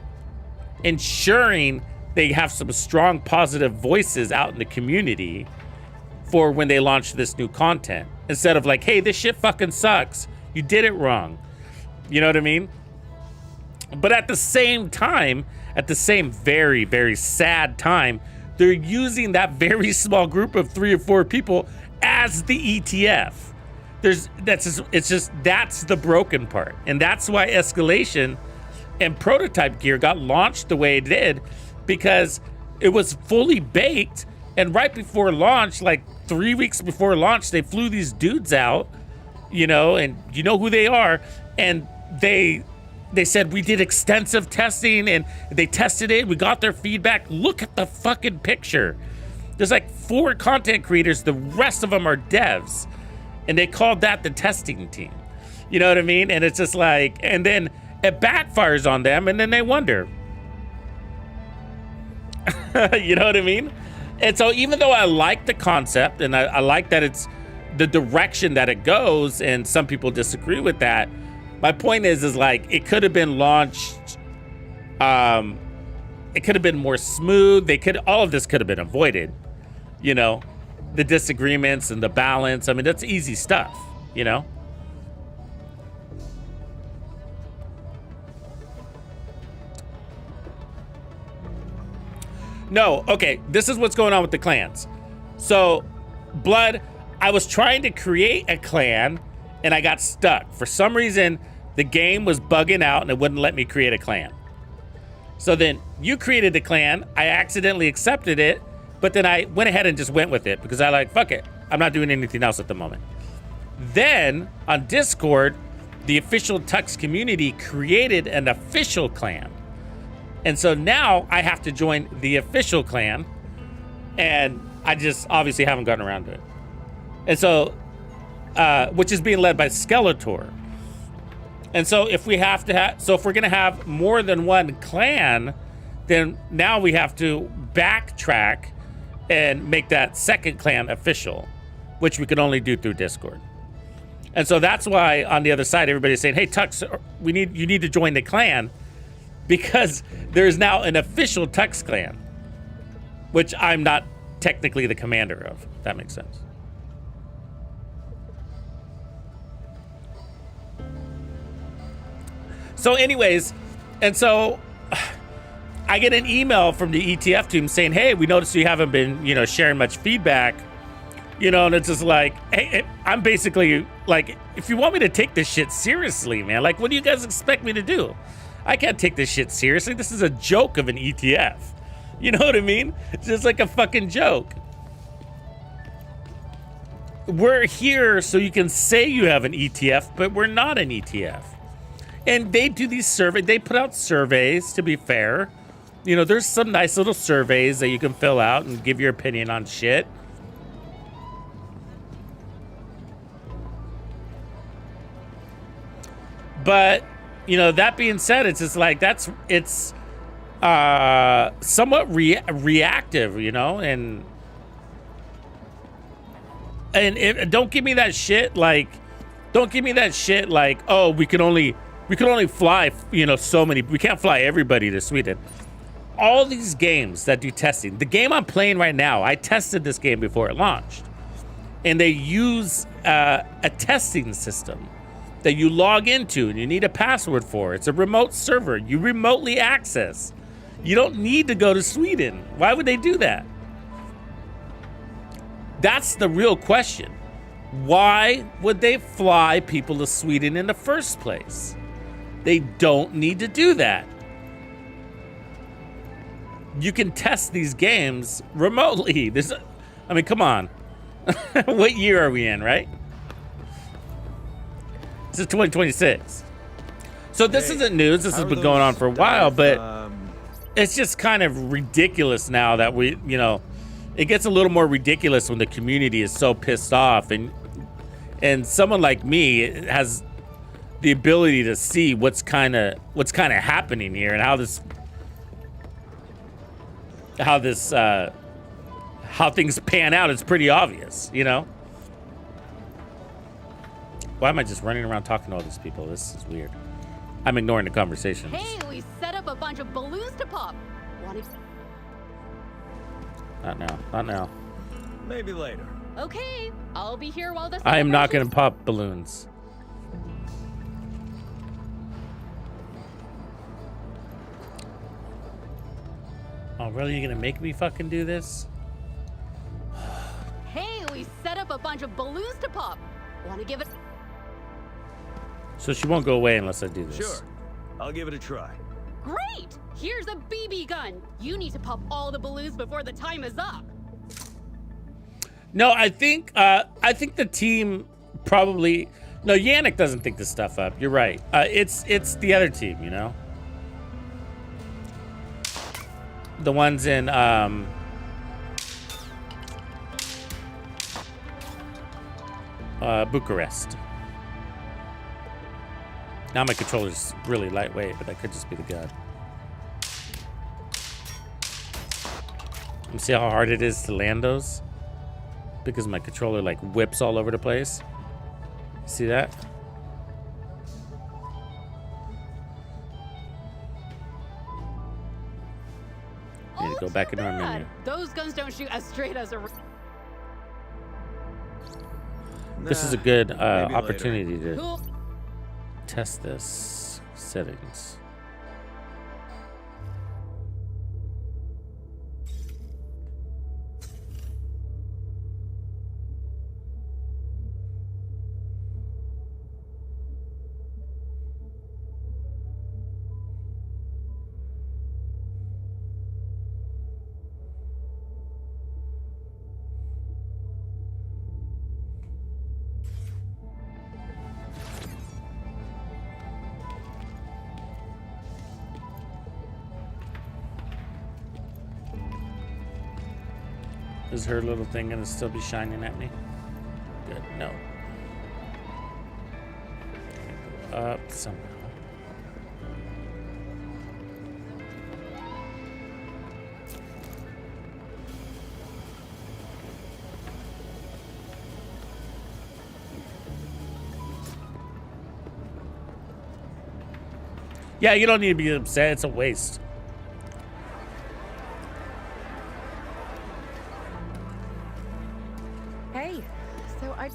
ensuring they have some strong positive voices out in the community for when they launch this new content, instead of like, hey, this shit fucking sucks, you did it wrong. You know what I mean? But at the same time, at the same very, very sad time, they're using that very small group of 3 or 4 people as the ETF. That's the broken part. And that's why escalation and prototype gear got launched the way it did, because it was fully baked, and right before launch, like 3 weeks before launch, they flew these dudes out, you know, and you know who they are, and they said, we did extensive testing and they tested it, we got their feedback. Look at the fucking picture. There's like 4 content creators, the rest of them are devs, and they called that the testing team. You know what I mean? And it's just like, and then it backfires on them, and then they wonder, You know what I mean? And so even though I like the concept and I like that it's the direction that it goes, and some people disagree with that, my point is like it could have been launched. It could have been more smooth. All of this could have been avoided. You know, the disagreements and the balance. I mean, that's easy stuff. You know. No, okay, this is what's going on with the clans. So, Blood, I was trying to create a clan and I got stuck. For some reason, the game was bugging out and it wouldn't let me create a clan. So then you created the clan, I accidentally accepted it, but then I went ahead and just went with it because I like, fuck it, I'm not doing anything else at the moment. Then on Discord, the official Tux community created an official clan. And so now I have to join the official clan, and I just obviously haven't gotten around to it. And so, which is being led by Skeletor. And so if we have to if we're gonna have more than one clan, then now we have to backtrack and make that second clan official, which we can only do through Discord. And so that's why on the other side, everybody's saying, hey, Tux, you need to join the clan, because there is now an official Tux clan, which I'm not technically the commander of, if that makes sense. So anyways, and so I get an email from the ETF team saying, hey, we noticed you haven't been, you know, sharing much feedback, you know, and it's just like, hey, I'm basically like, if you want me to take this shit seriously, man, like, what do you guys expect me to do? I can't take this shit seriously. This is a joke of an ETF. You know what I mean? It's just like a fucking joke. We're here so you can say you have an ETF, but we're not an ETF. And they do these surveys. They put out surveys, to be fair. You know, there's some nice little surveys that you can fill out and give your opinion on shit. But, you know, that being said, it's just like, it's somewhat reactive, you know, and don't give me that shit like, oh, we can only fly, you know, so many, we can't fly everybody to Sweden. All these games that do testing, the game I'm playing right now, I tested this game before it launched, and they use a testing system that you log into and you need a password for. It's a remote server you remotely access. You don't need to go to Sweden. Why would they do that? That's the real question. Why would they fly people to Sweden in the first place? They don't need to do that. You can test these games remotely. I mean, come on. What year are we in, right? This is 2026. So this isn't news. This has been going on for a while, but it's just kind of ridiculous now that we, you know, it gets a little more ridiculous when the community is so pissed off, and someone like me has the ability to see what's kind of happening here and how things pan out. It's pretty obvious, you know. Why am I just running around talking to all these people? This is weird. I'm ignoring the conversation.
Hey, we set up a bunch of balloons to pop.
Not now. Not now.
Maybe later.
Okay, I'll be here while this.
I am not going to pop balloons. Oh, really? You're going to make me fucking do this?
Hey, we set up a bunch of balloons to pop. Want to give it?
So she won't go away unless I do this.
Sure. I'll give it a try.
Great! Here's a BB gun. You need to pop all the balloons before the time is up.
No, I think the team probably. No, Yannick doesn't think this stuff up. You're right. It's the other team, you know. The ones in Bucharest. Now my controller's really lightweight, but that could just be the gun. And see how hard it is to land those? Because my controller like whips all over the place. See that? Need to go back into our menu.
Those guns don't shoot as straight as a.
This is a good
maybe later.
opportunity to
Cool.
test this settings. Is her little thing gonna still be shining at me? Good, no. Up somehow. Yeah, you don't need to be upset. It's a waste.
Hey, so I.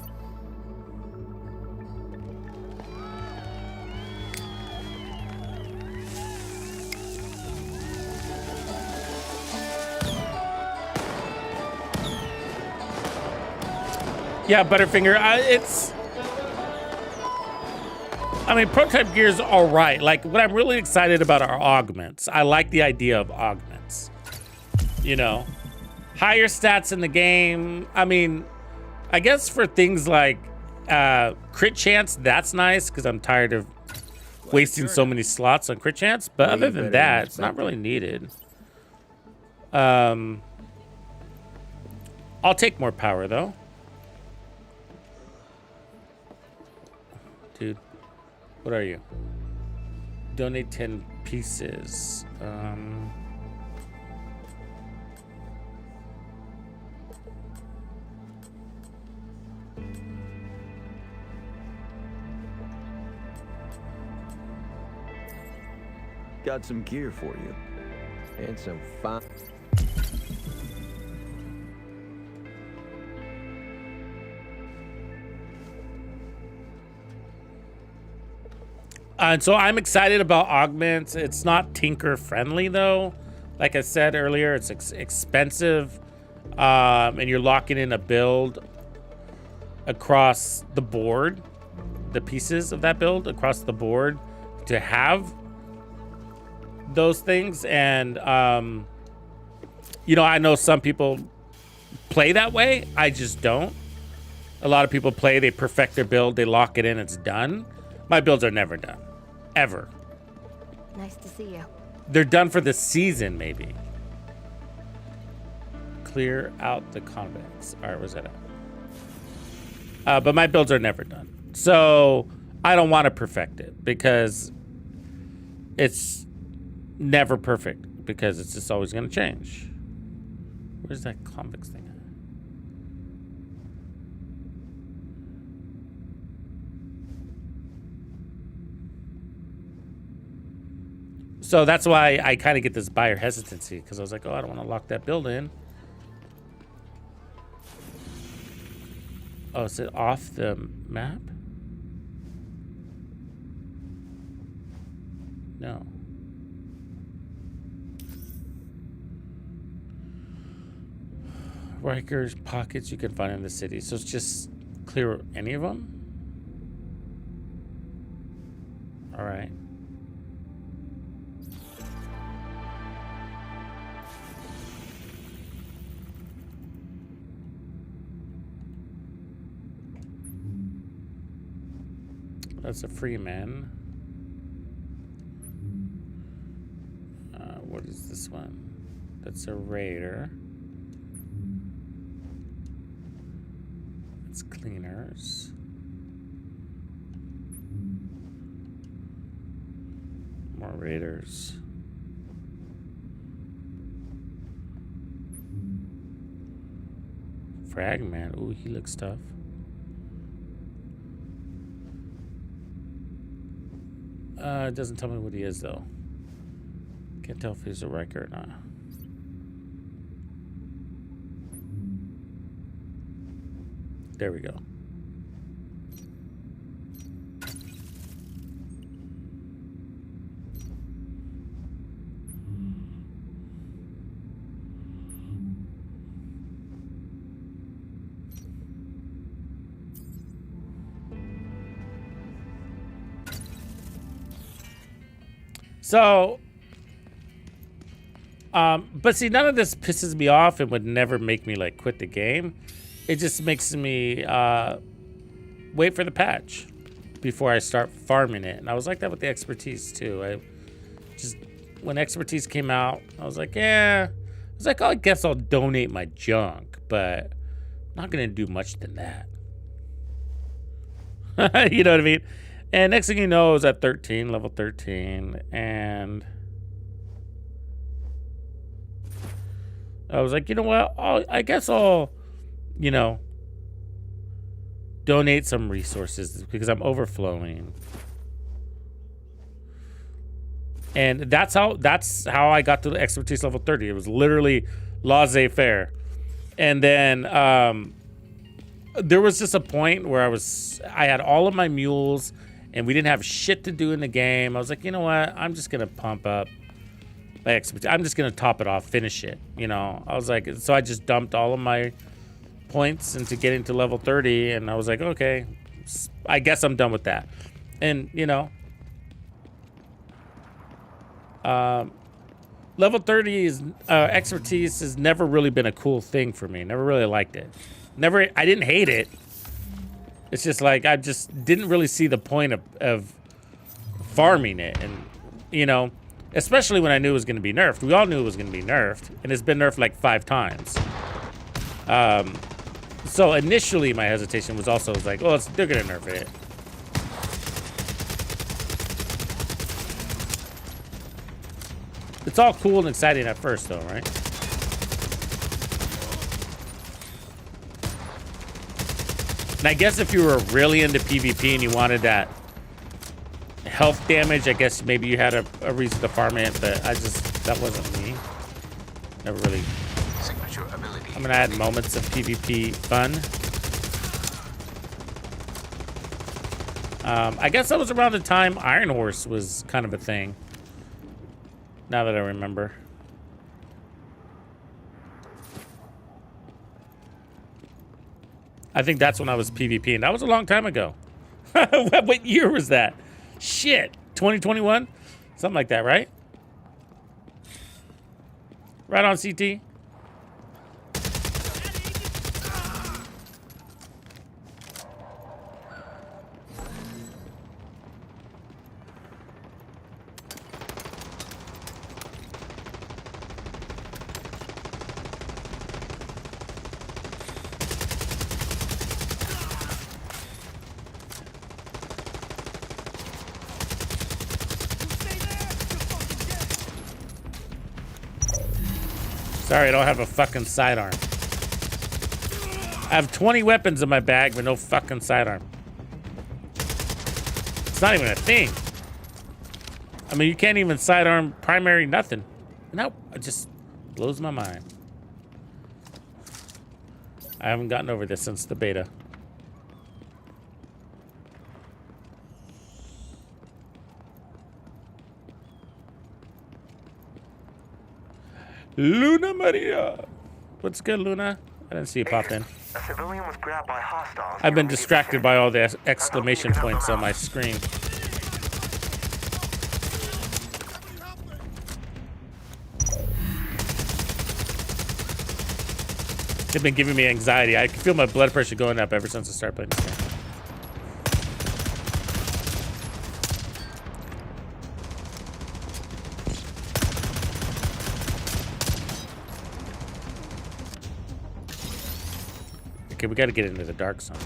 Yeah, Butterfinger, I mean, prototype gear is all right. Like, what I'm really excited about are augments. I like the idea of augments. You know, higher stats in the game. I mean, I guess for things like crit chance, that's nice because I'm tired of wasting so many slots on crit chance. But
Way
other than
better
that,
than
it's not really needed. I'll take more power though. Dude, what are you? Donate 10 pieces.
Got some gear for you.
And some fun.
And so I'm excited about augments. It's not tinker friendly though. Like I said earlier, it's expensive, and you're locking in a build across the board, the pieces of that build across the board to have those things. And you know, I know some people play that way. I just don't. A lot of people play, they perfect their build, they lock it in, it's done. My builds are never done. Ever.
Nice to see you.
They're done for the season, maybe. Clear out the convents. All right, where's that at? But my builds are never done. So I don't want to perfect it because it's never perfect because it's just always going to change. Where's that convex thing at? So that's why I kind of get this buyer hesitancy because I was like, oh, I don't want to lock that build in. Oh, is it off the map? No. Rikers, pockets you can find in the city. So it's just clear any of them? All right. That's a free man. What is this one? That's a raider. It's cleaners. More raiders. Cragman. Ooh, he looks tough. It doesn't tell me what he is, though. Can't tell if he's a Riker or not. There we go. So, but see, none of this pisses me off and would never make me like quit the game. It just makes me wait for the patch before I start farming it. And I was like that with the expertise too. I just, when expertise came out, I was like, yeah. I was like, oh, I guess I'll donate my junk, but I'm not gonna do much than that. You know what I mean? And next thing you know, I was at 13, level 13, and I was like, you know what? I guess I'll, you know, donate some resources because I'm overflowing. And that's how I got to the expertise level 30. It was literally laissez-faire. And then there was just a point where I had all of my mules and we didn't have shit to do in the game. I was like, you know what? I'm just gonna pump up my expertise. I'm just gonna top it off, finish it. You know, I was like, so I just dumped all of my points into getting to level 30, and I was like, okay, I guess I'm done with that. And you know, level 30 is expertise has never really been a cool thing for me. Never really liked it. I didn't hate it. It's just like I just didn't really see the point of farming it, and you know, especially when I knew it was going to be nerfed. We all knew it was going to be nerfed, and it's been nerfed like 5 times. So initially, my hesitation was also like, oh, they're going to nerf it. It's all cool and exciting at first, though, right? And I guess if you were really into PvP and you wanted that health damage, I guess maybe you had a reason to farm it, but that wasn't me. Never really.
Signature ability.
I'm gonna add moments of PvP fun. I guess that was around the time Iron Horse was kind of a thing. Now that I remember. I think that's when I was PvP, and that was a long time ago. What year was that? Shit, 2021? Something like that, right? Right on, CT? Sorry, I don't have a fucking sidearm. I have 20 weapons in my bag, but no fucking sidearm. It's not even a thing. I mean, you can't even sidearm primary nothing. Nope, it just blows my mind. I haven't gotten over this since the beta. Luna Maria. What's good, Luna? I didn't see you pop in.
A civilian was grabbed by hostiles.
I've been distracted by all the exclamation points on my screen. They've been giving me anxiety. I can feel my blood pressure going up ever since I started playing this game. Okay, we gotta get into the dark zone.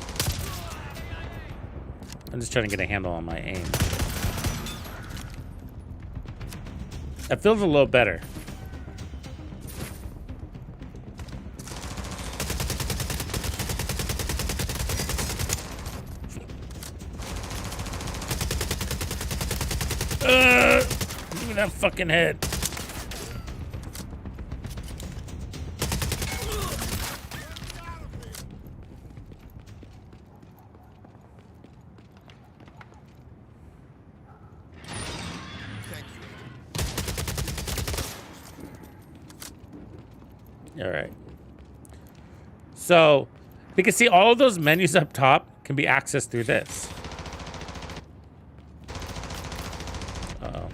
I'm just trying to get a handle on my aim. That feels a little better. Give me that fucking head. All right. So, we can see all of those menus up top can be accessed through this. Uh-oh.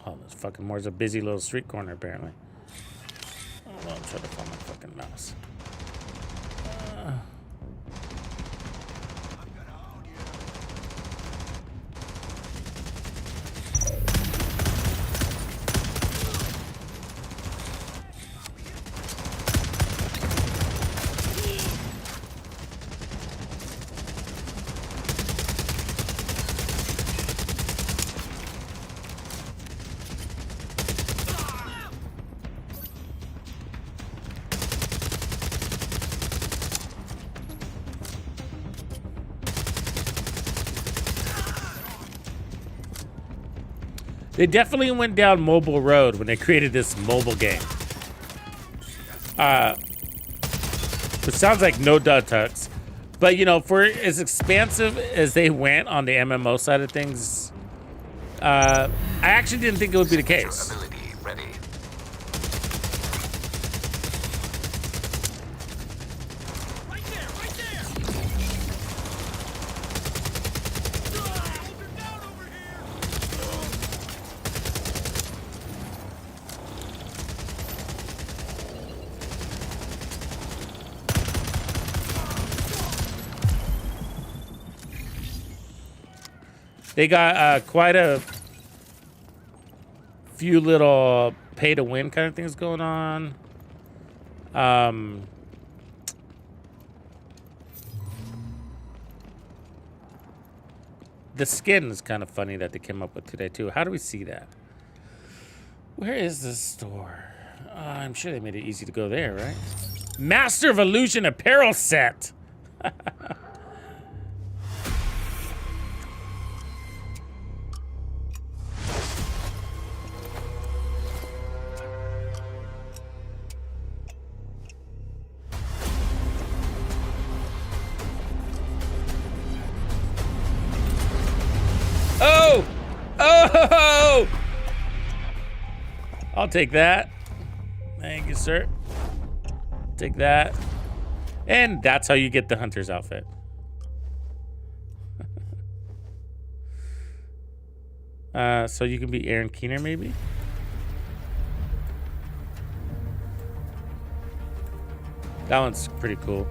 Oh, this fucking more's a busy little street corner, apparently. Oh, I'm trying to find my fucking mouse. They definitely went down mobile road when they created this mobile game. It sounds like no dud tucks, but you know, for as expansive as they went on the MMO side of things, I actually didn't think it would be the case.
Ability ready.
Right there, right there. They're down over here.
They got quite a few little pay-to-win kind of things going on. The skin is kind of funny that they came up with today, too. How do we see that? Where is the store? I'm sure they made it easy to go there, right? Master of Illusion apparel set. Oh! Oh! I'll take that. Thank you, sir. Take that. And that's how you get the hunter's outfit. So you can be Aaron Keener, maybe? That one's pretty cool.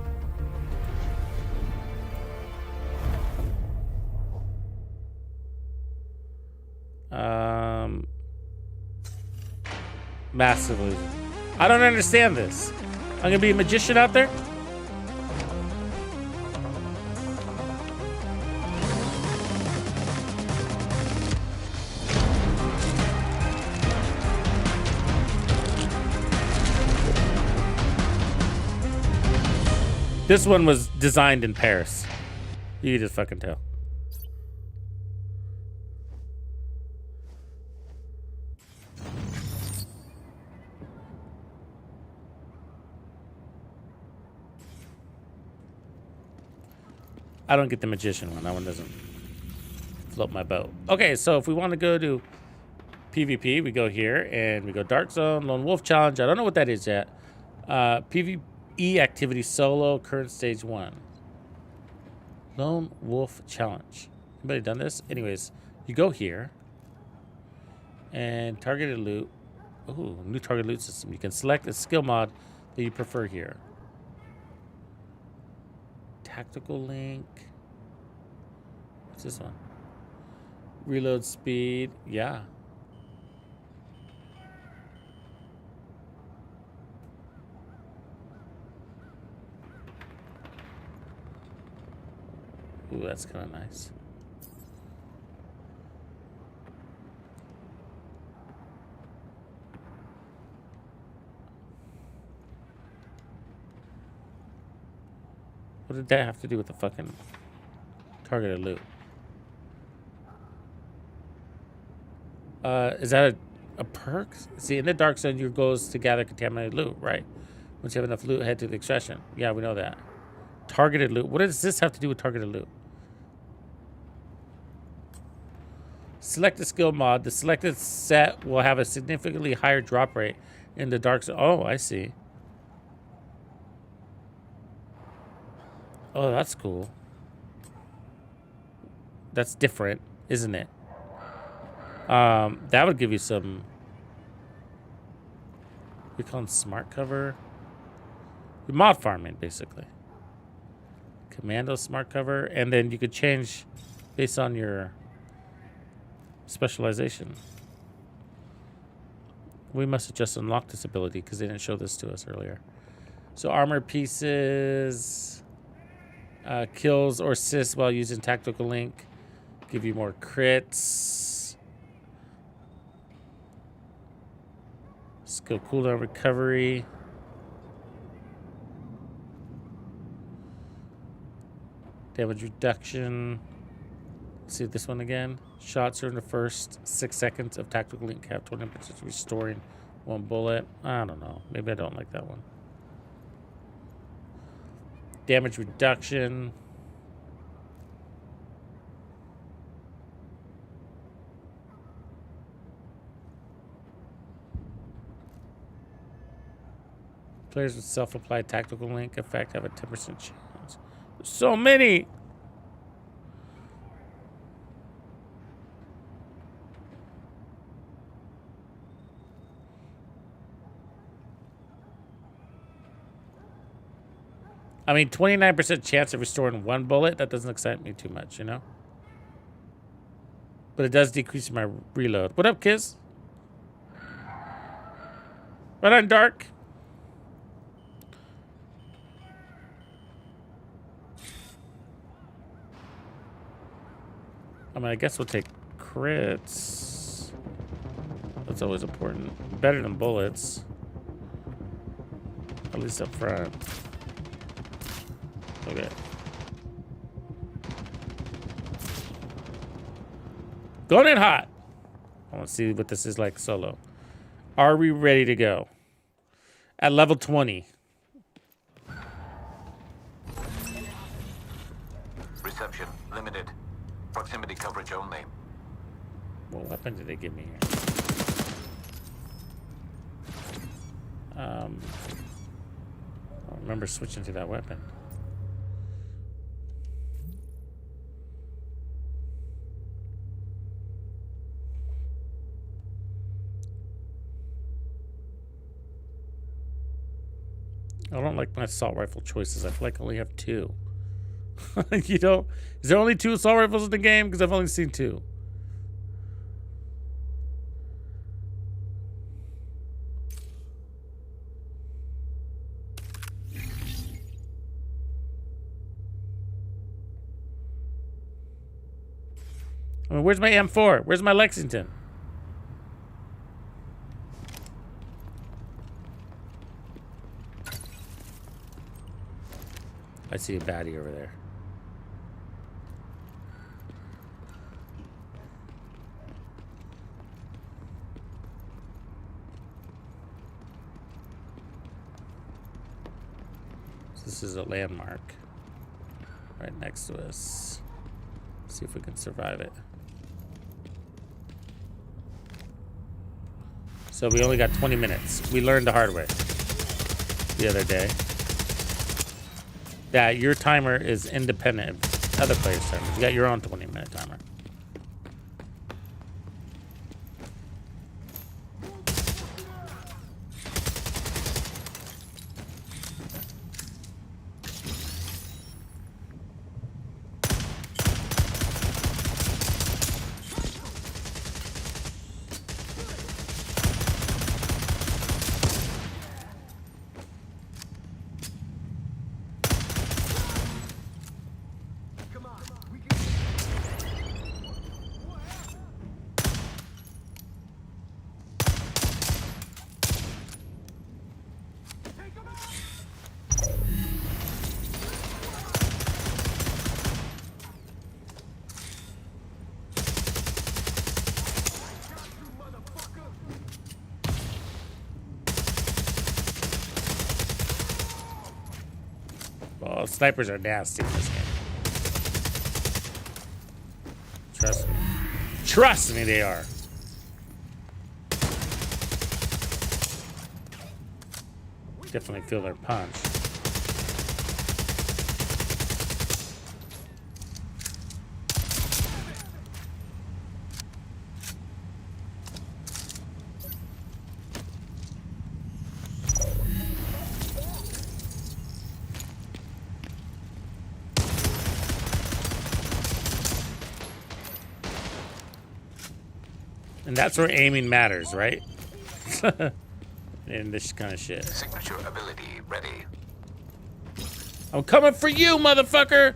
Massively. I don't understand this. I'm gonna be a magician out there? This one was designed in Paris. You can just fucking tell. I don't get the magician one. That one doesn't float my boat. Okay, so if we want to go to PvP, we go here and we go Dark Zone, Lone Wolf Challenge. I don't know what that is yet. PvE activity solo, current stage 1. Lone Wolf Challenge. Anybody done this? Anyways, you go here and targeted loot. Ooh, new target loot system. You can select a skill mod that you prefer here. Tactical link. What's this one? Reload speed. Yeah. Ooh, that's kind of nice. What did that have to do with the fucking targeted loot? Is that a perk? See, in the dark zone, your goal is to gather contaminated loot, right? Once you have enough loot, head to the extraction. Yeah, we know that. Targeted loot. What does this have to do with targeted loot? Select the skill mod. The selected set will have a significantly higher drop rate in the dark zone. Oh, I see. Oh, that's cool. That's different, isn't it? That would give you some... We call them smart cover. Mod farming, basically. Commando smart cover, and then you could change based on your specialization. We must have just unlocked this ability because they didn't show this to us earlier. So armor pieces, kills or assists while using tactical link, give you more crits. Skill cooldown recovery. Damage reduction. See this one again. Shots during the first 6 seconds of tactical link have 20% restoring 1 bullet. I don't know. Maybe I don't like that one. Damage reduction. Players with self-applied tactical link effect have a 10% chance. There's so many. I mean, 29% chance of restoring 1 bullet. That doesn't excite me too much, you know? But it does decrease my reload. What up, Kiz? Right on, Dark. I mean, I guess we'll take crits. That's always important. Better than bullets. At least up front. Okay. Going in hot. I want to see what this is like solo. Are we ready to go? At level 20.
Reception limited. Proximity coverage only.
What weapon did they give me here? I don't remember switching to that weapon. I don't like my assault rifle choices. I feel like I only have 2. You know, is there only 2 assault rifles in the game? Because I've only seen 2. I mean, where's my M4? Where's my Lexington? I see a baddie over there. So this is a landmark right next to us. See if we can survive it. So we only got 20 minutes. We learned the hard way the other day that your timer is independent of other players' timers. You got your own 20-minute timer. Oh, snipers are nasty in this game. Trust me. Trust me, they are. Definitely feel their punch. And that's where aiming matters, right? In this kind of shit.
Signature ability ready.
I'm coming for you, motherfucker!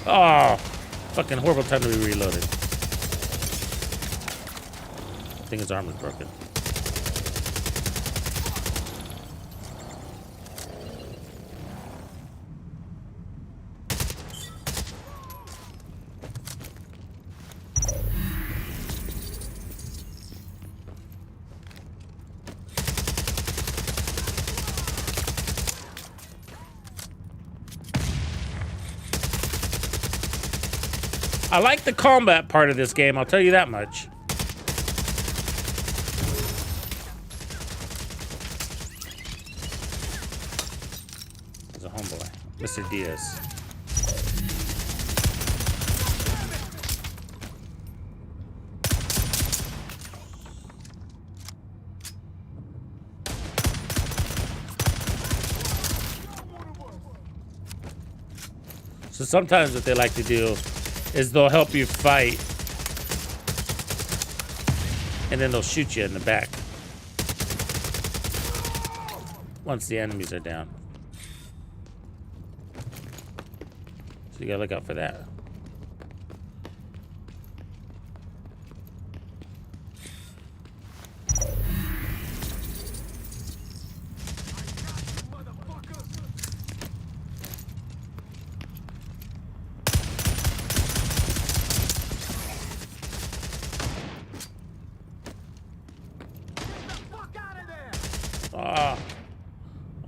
Oh, fucking horrible time to be reloaded. I think his arm is broken. I like the combat part of this game, I'll tell you that much. There's a homeboy, Mr. Diaz. So sometimes what they like to do is they'll help you fight, and then they'll shoot you in the back once the enemies are down. So you gotta look out for that.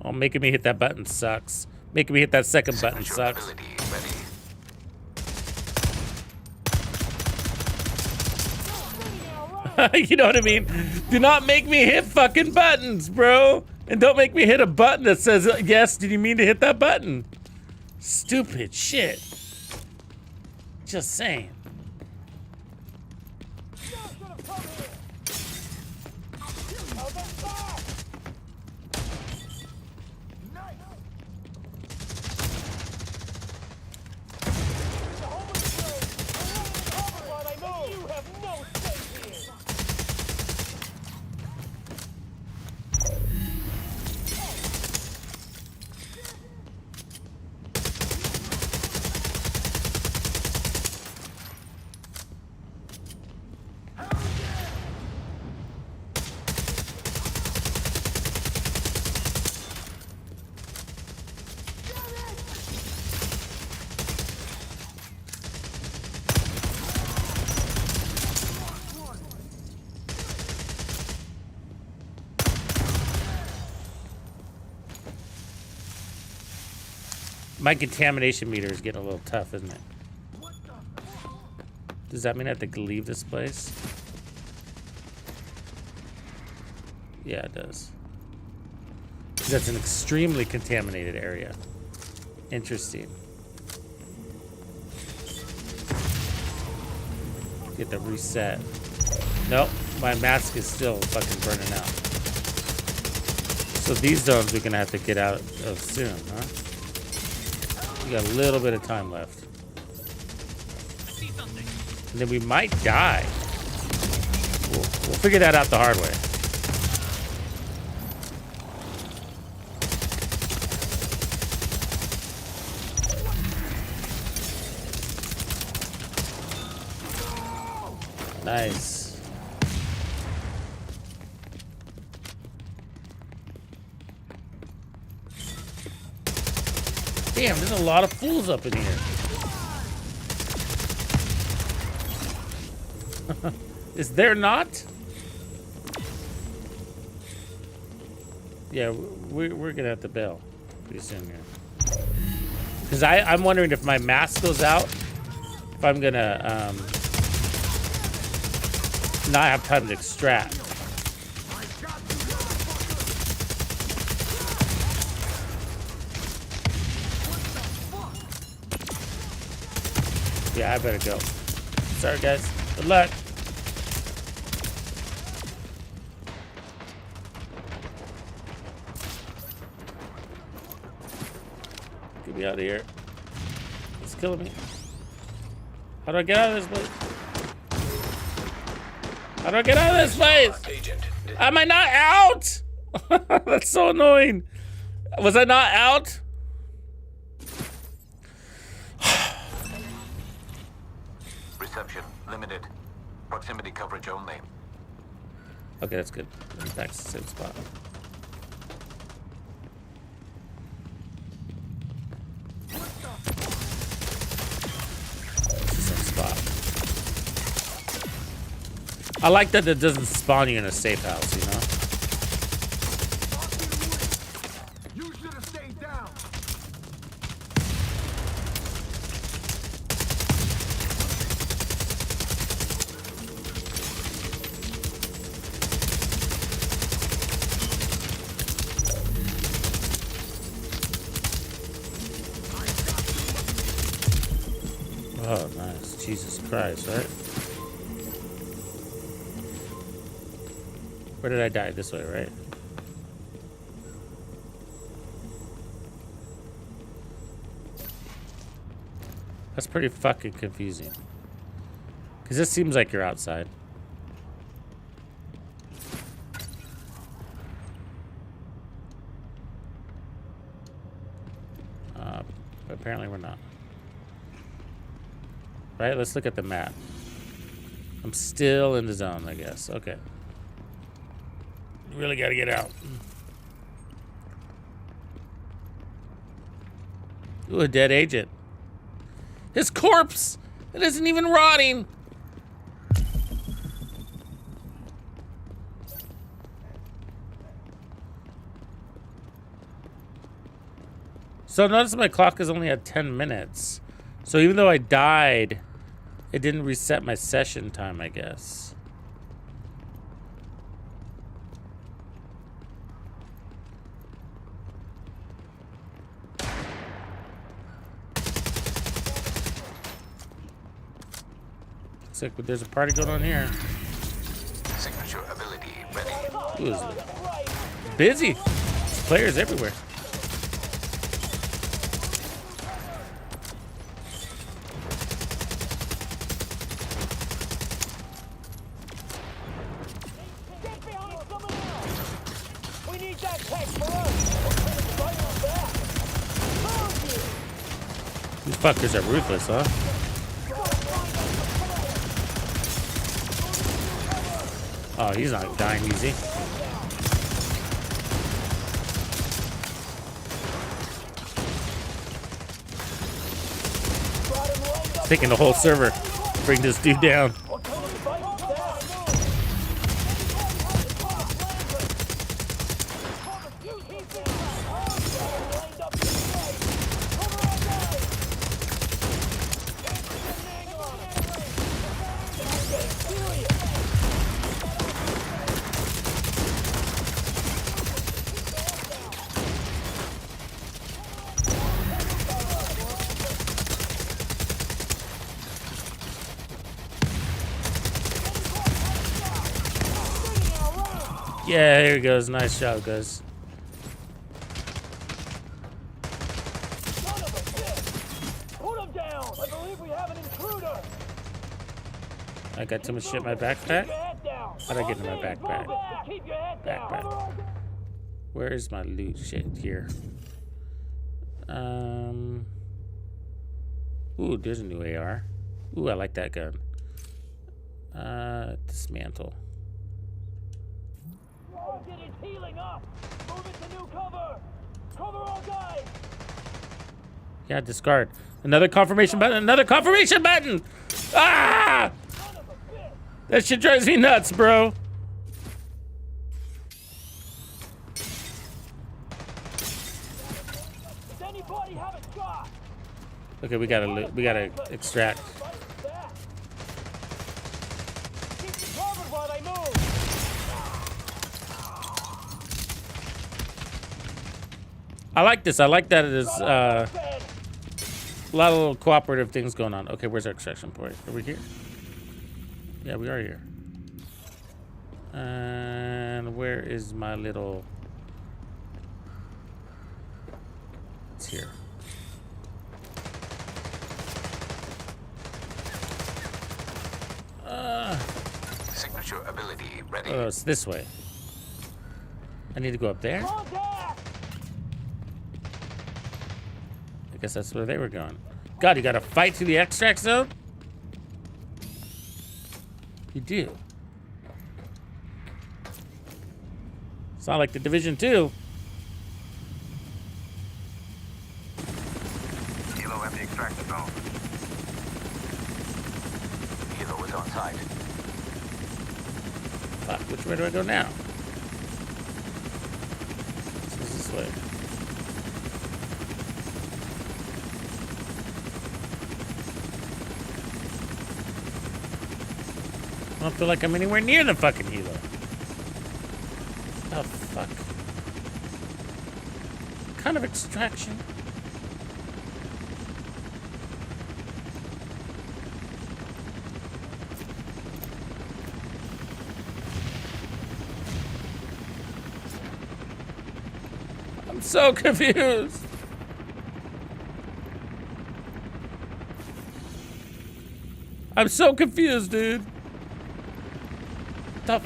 Oh, making me hit that button sucks. Making me hit that second button sucks. You know what I mean? Do not make me hit fucking buttons, bro. And don't make me hit a button that says, yes, did you mean to hit that button? Stupid shit. Just saying. My contamination meter is getting a little tough, isn't it? Does that mean I have to leave this place? Yeah, it does. 'Cause that's an extremely contaminated area. Interesting. Get the reset. Nope, my mask is still fucking burning out. So these zones we're gonna have to get out of soon, huh? We got a little bit of time left. And then we might die. We'll figure that out the hard way. Nice. Damn, there's a lot of fools up in here. Is there not? Yeah, we're gonna have to bail pretty soon here. Because I'm wondering if my mask goes out, if I'm gonna not have time to extract. Yeah, I better go. Sorry, guys. Good luck. Get me out of here. It's killing me. How do I get out of this place? How do I get out of this place? Am I not out? That's so annoying. Was I not out?
Reception limited. Proximity coverage only.
Okay, that's good. Back to the same spot. Same spot. I like that it doesn't spawn you in a safe house, you know?
You should have stayed down.
Oh, nice. Jesus Christ, right? Where did I die? This way, right? That's pretty fucking confusing. Because this seems like you're outside. But apparently we're not. Right, let's look at the map. I'm still in the zone, I guess. Okay. You really gotta get out. Ooh, a dead agent. His corpse! It isn't even rotting! So notice my clock is only at 10 minutes. So even though I died, it didn't reset my session time, I guess. Looks like there's a party going on here.
Signature ability ready.
Ooh, it's busy. There's players everywhere. These fuckers are ruthless, huh? Oh, he's not dying easy. Taking the whole server. Bring this dude down. Yeah, here he goes. Nice job, guys. I got too much shit in my backpack. How'd I get in my backpack? Backpack. Where is my loot shit here? Ooh, there's a new AR. Ooh, I like that gun. Dismantle. Yeah, discard. Another confirmation button. Another confirmation button. Ah! That shit drives me nuts, bro. Okay, we gotta extract. I like this. I like that it is a lot of little cooperative things going on. Okay, where's our extraction point? Are we here? Yeah, we are here. And where is my little... It's here.
Signature ability ready.
Oh, it's this way. I need to go up there? I guess that's where they were going. God, you gotta fight to the extract zone? You do. It's not like the Division 2.
Kilo at the extraction zone.
Hilo is on site.
Fuck, which way do I go now? This is this way. I don't feel like I'm anywhere near the fucking helo. Oh, fuck. What kind of extraction? I'm so confused. I'm so confused, dude. The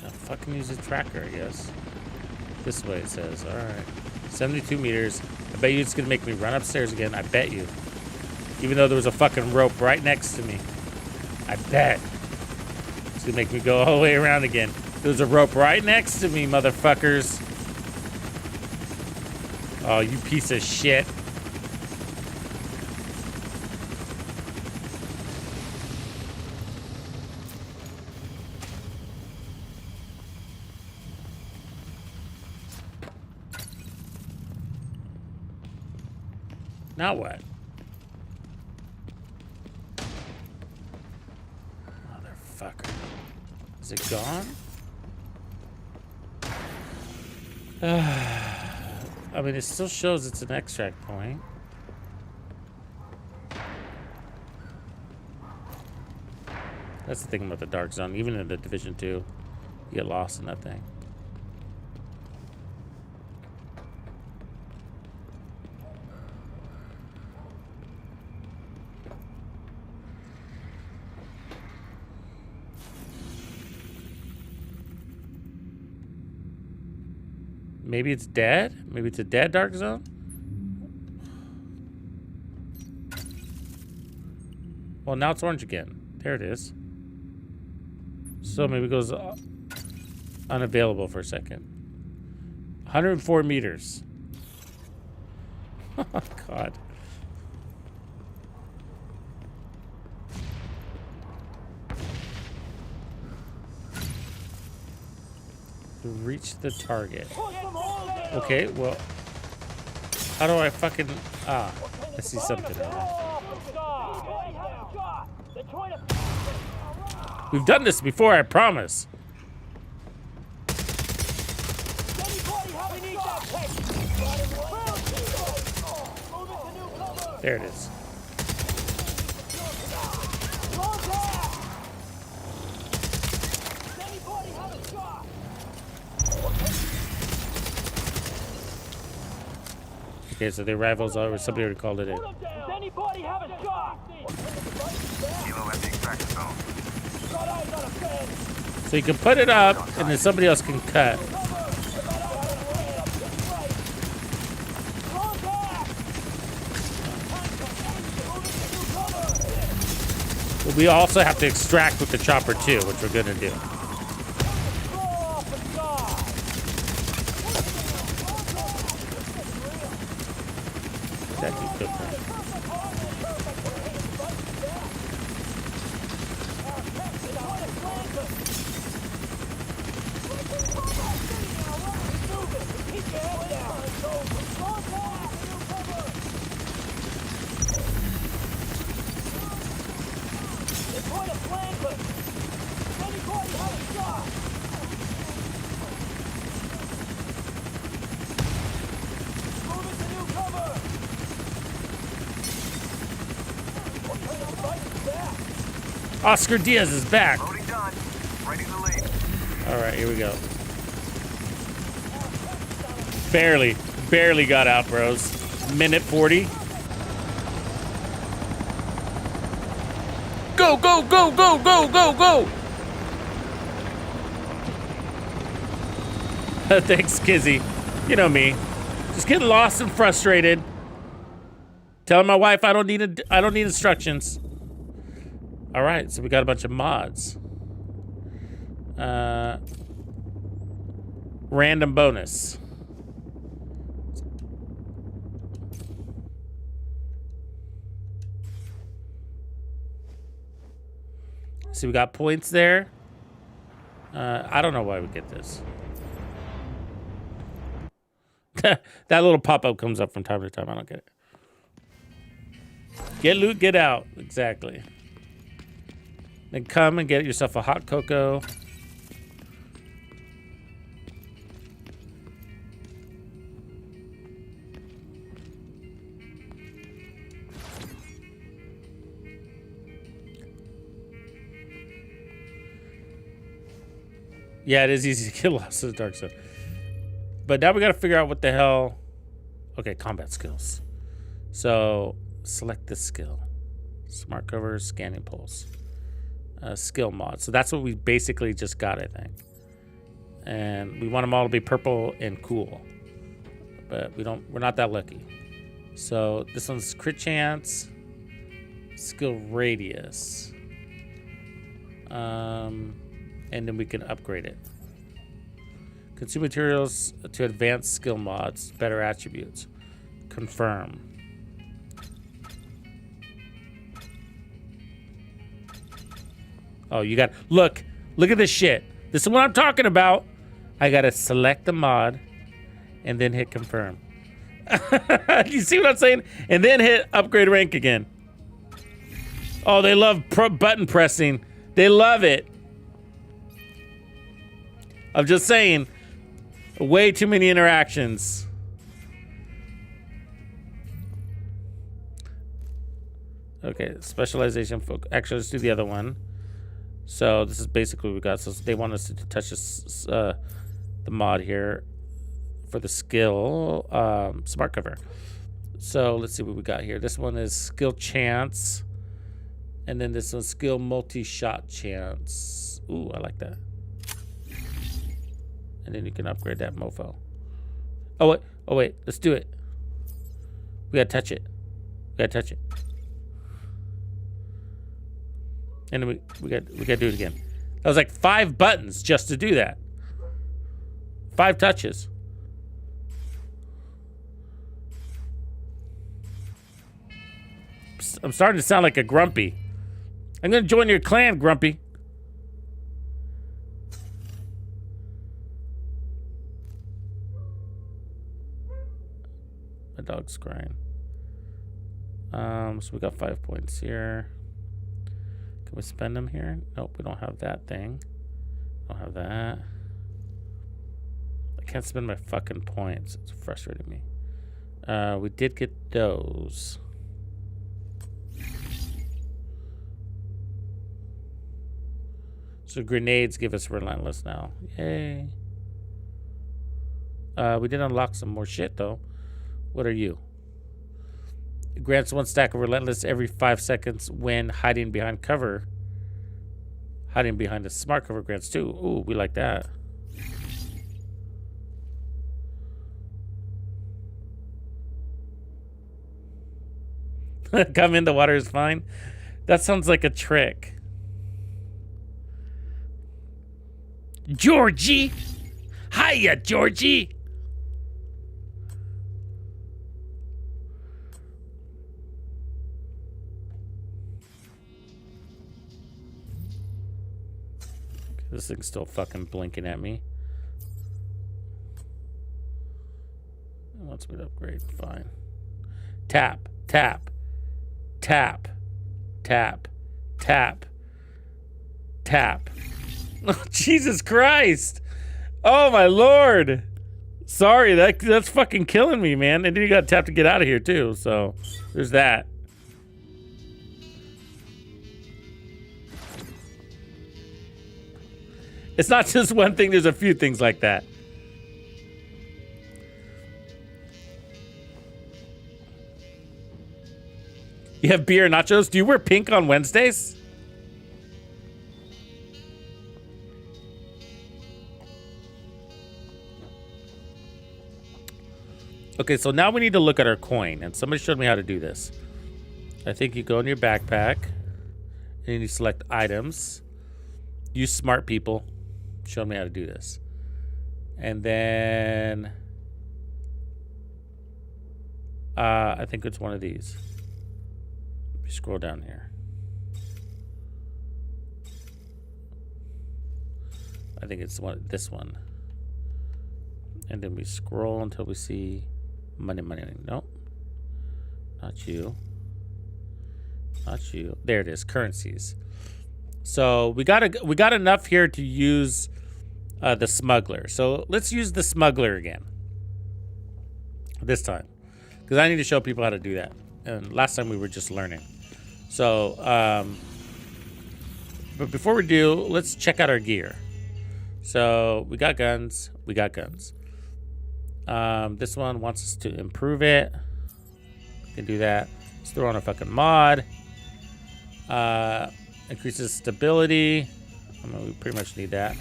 gotta fucking use the tracker, I guess. This way it says. Alright. 72 meters. I bet you it's gonna make me run upstairs again. I bet you. Even though there was a fucking rope right next to me. I bet. It's gonna make me go all the way around again. There's a rope right next to me, motherfuckers. Oh, you piece of shit. Now what? Motherfucker. Is it gone? I mean, it still shows it's an extract point. That's the thing about the dark zone. Even in the Division 2, you get lost in that thing. Maybe it's dead? Maybe it's a dead dark zone? Well, now it's orange again. There it is. So maybe it goes unavailable for a second. 104 meters. Oh, God. Reach the target. Okay, well, how do I fucking... Ah, I see something. We've done this before, I promise. There it is. Okay, so the rivals are... Somebody already called it in.
Kilo at the extraction zone.
So you can put it up, and then somebody else can cut. But we also have to extract with the chopper too, which we're gonna do. That dude cooked her. Oscar Diaz is back.
Loading done. Ready to leave.
All right, here we go. Barely got out, bros. Minute 40. Go, go, go, go, go, go, go! Thanks, Kizzy. You know me. Just get lost and frustrated. Telling my wife I don't need instructions. All right, so we got a bunch of mods. Random bonus. See, we got points there. I don't know why we get this. That little pop-up comes up from time to time. I don't get it. Get loot, get out. Exactly. Then come and get yourself a hot cocoa. Yeah, it is easy to get lost in the dark zone. But now we got to figure out what the hell. Okay, combat skills. So select this skill. Smart cover, scanning pulse. Skill mod. So that's what we basically just got, I think. And we want them all to be purple and cool. But we're not that lucky. So this one's crit chance. Skill radius. And then we can upgrade it. Consume materials to advanced skill mods, better attributes. Confirm. Oh, you got, look at this shit. This is what I'm talking about. I gotta select the mod and then hit confirm. You see what I'm saying? And then hit upgrade rank again. Oh, they love button pressing. They love it. I'm just saying, way too many interactions. Okay, specialization. Actually, let's do the other one. So this is basically what we got. So they want us to touch this, the mod here for the skill smart cover. So let's see what we got here. This one is skill chance, and then this one's skill multi-shot chance. Ooh, I like that. And then you can upgrade that mofo. Oh wait, let's do it. We gotta touch it. And then we gotta do it again. That was like 5 buttons just to do that. 5 touches. I'm starting to sound like a Grumpy. I'm gonna join your clan, Grumpy. My dog's crying. So we got 5 points here. Can we spend them here? Nope, we don't have that thing. Don't have that. I can't spend my fucking points. It's frustrating me. We did get those. So grenades give us relentless now. Yay. We did unlock some more shit though. What are you? It grants 1 stack of relentless every 5 seconds when hiding behind cover. Hiding behind a smart cover grants 2. Ooh, we like that. Come in, the water is fine. That sounds like a trick. Georgie! Hiya, Georgie! This thing's still fucking blinking at me. It wants me to upgrade. Fine. Tap, tap, tap, tap, tap, tap. Oh, Jesus Christ. Oh, my Lord. Sorry, that's fucking killing me, man. And then you got to tap to get out of here, too. So, there's that. It's not just one thing. There's a few things like that. You have beer and nachos. Do you wear pink on Wednesdays? Okay, so now we need to look at our coin. And somebody showed me how to do this. I think you go in your backpack. And you select items. Use smart people. Showed me how to do this. And then... I think it's one of these. Scroll down here. I think it's this one. And then we scroll until we see money. Nope. Not you. Not you. There it is. Currencies. So we got enough here to use the smuggler. So let's use the smuggler again. This time. Because I need to show people how to do that. And last time we were just learning. So, but before we do, let's check out our gear. So we got guns. We got guns. This one wants us to improve it. We can do that. Let's throw on a fucking mod. Increases stability. I mean, we pretty much need that.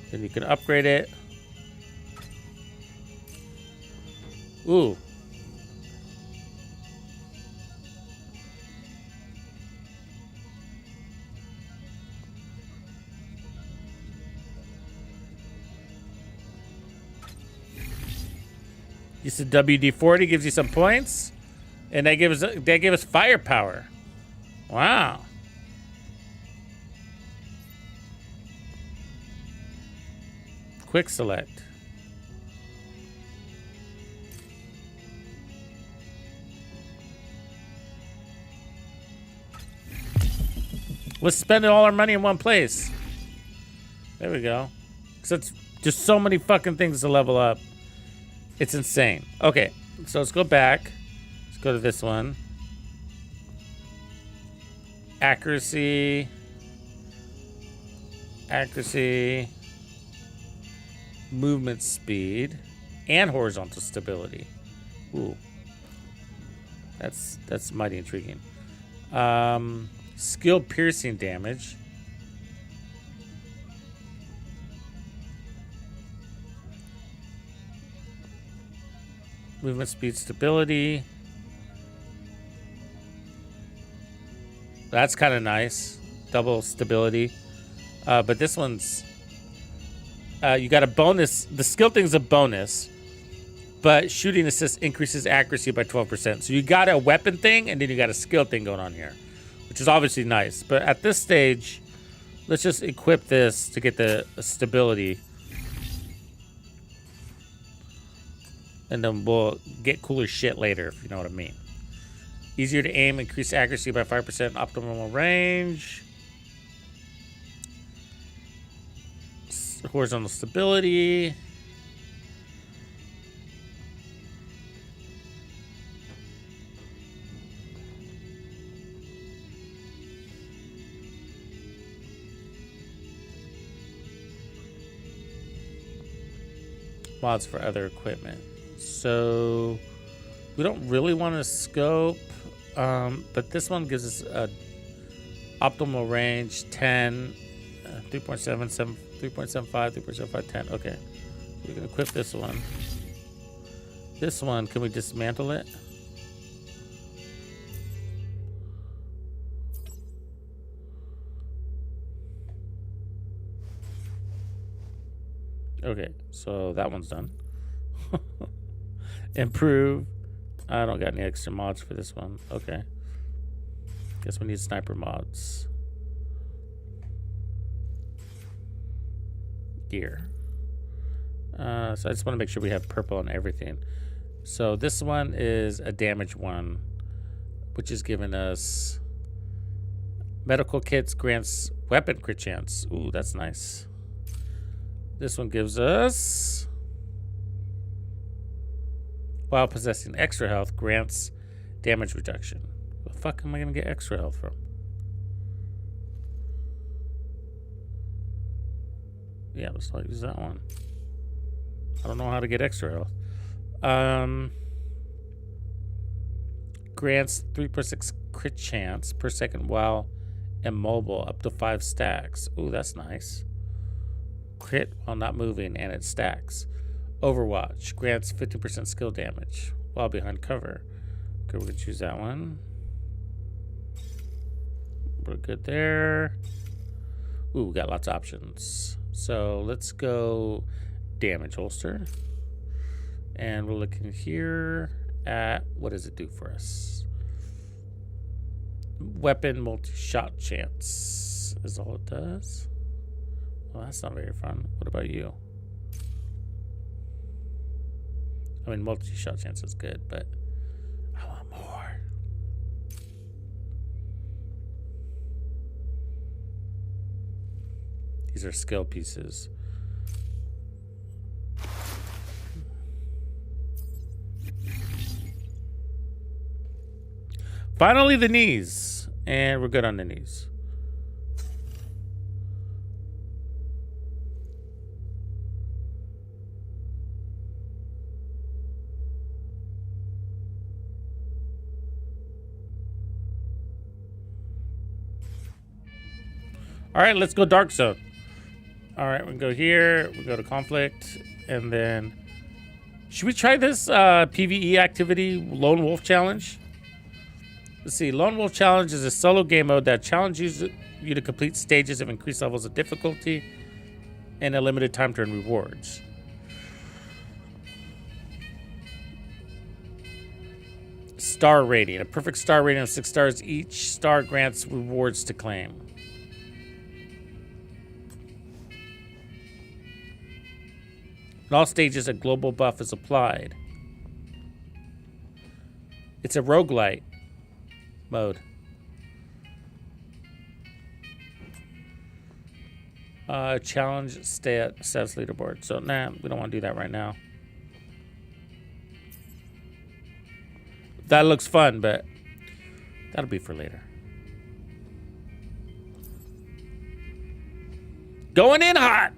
Then you can upgrade it. Ooh. You said WD-40 gives you some points, and that gives us firepower. Wow. Quick select. Let's spend all our money in one place. There we go. Because it's just so many fucking things to level up. It's insane. Okay, so let's go back. Let's go to this one. Accuracy. Accuracy. Movement speed. And horizontal stability. Ooh. That's mighty intriguing. Skill piercing damage. Movement speed stability. That's kind of nice. Double stability. But this one's... you got a bonus. The skill thing's a bonus. But shooting assist increases accuracy by 12%. So you got a weapon thing, and then you got a skill thing going on here. Which is obviously nice. But at this stage, let's just equip this to get the stability. And then we'll get cooler shit later, if you know what I mean. Easier to aim, increase accuracy by 5%, optimal range. Horizontal stability. Mods for other equipment. So we don't really want to scope, but this one gives us a optimal range 10, 3.77, 3.75, 3.75, 10. Okay, we can equip this one. This one, can we dismantle it? Okay, so that one's done. Improve. I don't got any extra mods for this one. Okay. Guess we need sniper mods. Gear. So I just want to make sure we have purple on everything. So this one is a damage one, which is giving us medical kits, grants weapon crit chance. Ooh, that's nice. This one gives us, while possessing extra health, grants damage reduction. Where the fuck am I gonna get extra health from? Yeah, let's not use that one. I don't know how to get extra health. Grants 3/6 crit chance per second while immobile, up to 5 stacks. Ooh, that's nice. Crit while not moving, and it stacks. Overwatch grants 50% skill damage while behind cover. Okay, we're gonna choose that one. We're good there. Ooh, we got lots of options. So let's go damage holster. And we're looking here at what does it do for us? Weapon multi-shot chance is all it does. Well, that's not very fun. What about you? I mean, multi-shot chance is good, but I want more. These are skill pieces. Finally, the knees. And we're good on the knees. All right, let's go Dark Zone. All right, we go here. We go to conflict, and then should we try this PvE activity Lone Wolf Challenge? Let's see. Lone Wolf Challenge is a solo game mode that challenges you to complete stages of increased levels of difficulty in a limited time to earn rewards. Star rating. A perfect star rating of 6 stars. Each star grants rewards to claim. In all stages, a global buff is applied. It's a roguelite mode. Challenge status leaderboard. So, nah, we don't want to do that right now. That looks fun, but that'll be for later. Going in hot!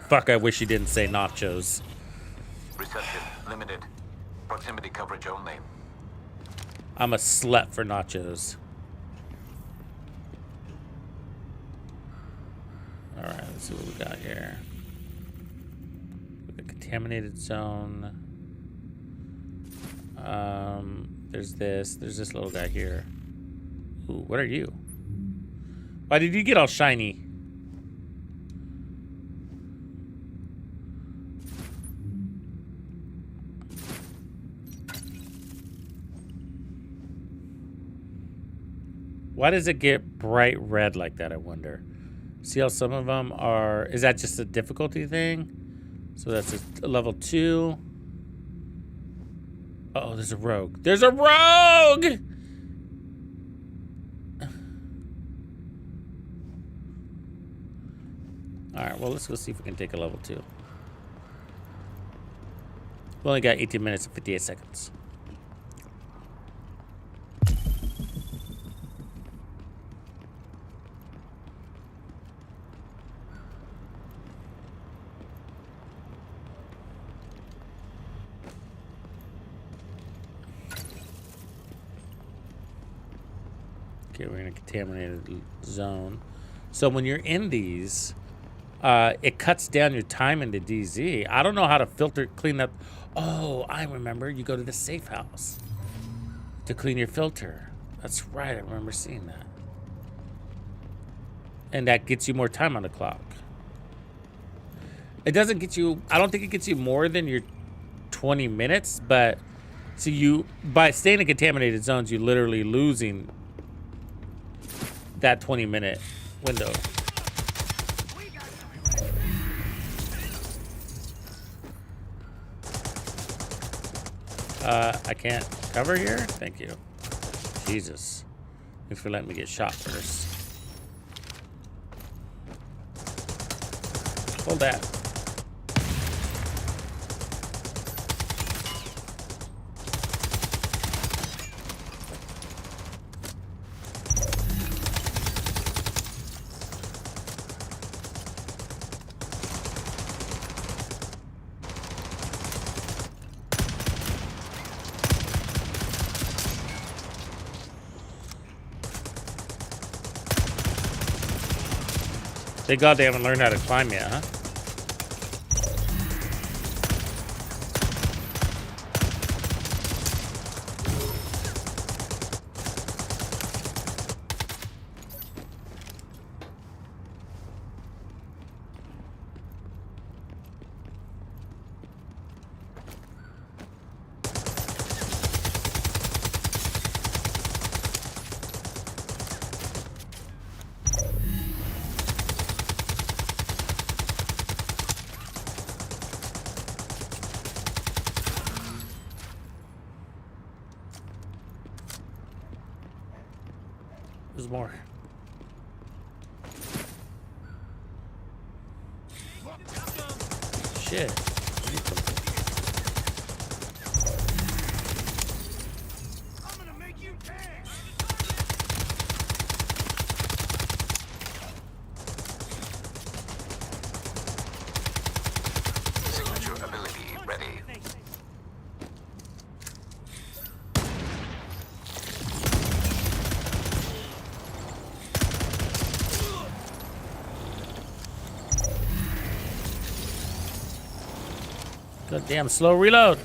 Fuck, I wish he didn't say nachos.
Reception limited. Proximity coverage only.
I'm a slut for nachos. Alright, let's see what we got here. The contaminated zone. There's this little guy here. Ooh, what are you? Why did you get all shiny? Why does it get bright red like that, I wonder? See how some of them are... Is that just a difficulty thing? So that's a level 2. Uh-oh, there's a rogue. There's a rogue! Alright, well, let's go see if we can take a level 2. We only got 18 minutes and 58 seconds. Okay, we're in a contaminated zone. So when you're in these, it cuts down your time into DZ. I don't know how to filter, clean up. Oh, I remember. You go to the safe house to clean your filter. That's right. I remember seeing that. And that gets you more time on the clock. It doesn't get you, I don't think it gets you more than your 20 minutes, but so you, by staying in contaminated zones, you're literally losing that 20-minute window. I can't cover here? Thank you. Jesus. Thanks for letting me get shot first. Hold that. They goddamn haven't learned how to climb yet, huh? There's more. Shit.
I'm gonna make you dance.
Signature ability ready.
Goddamn slow reload.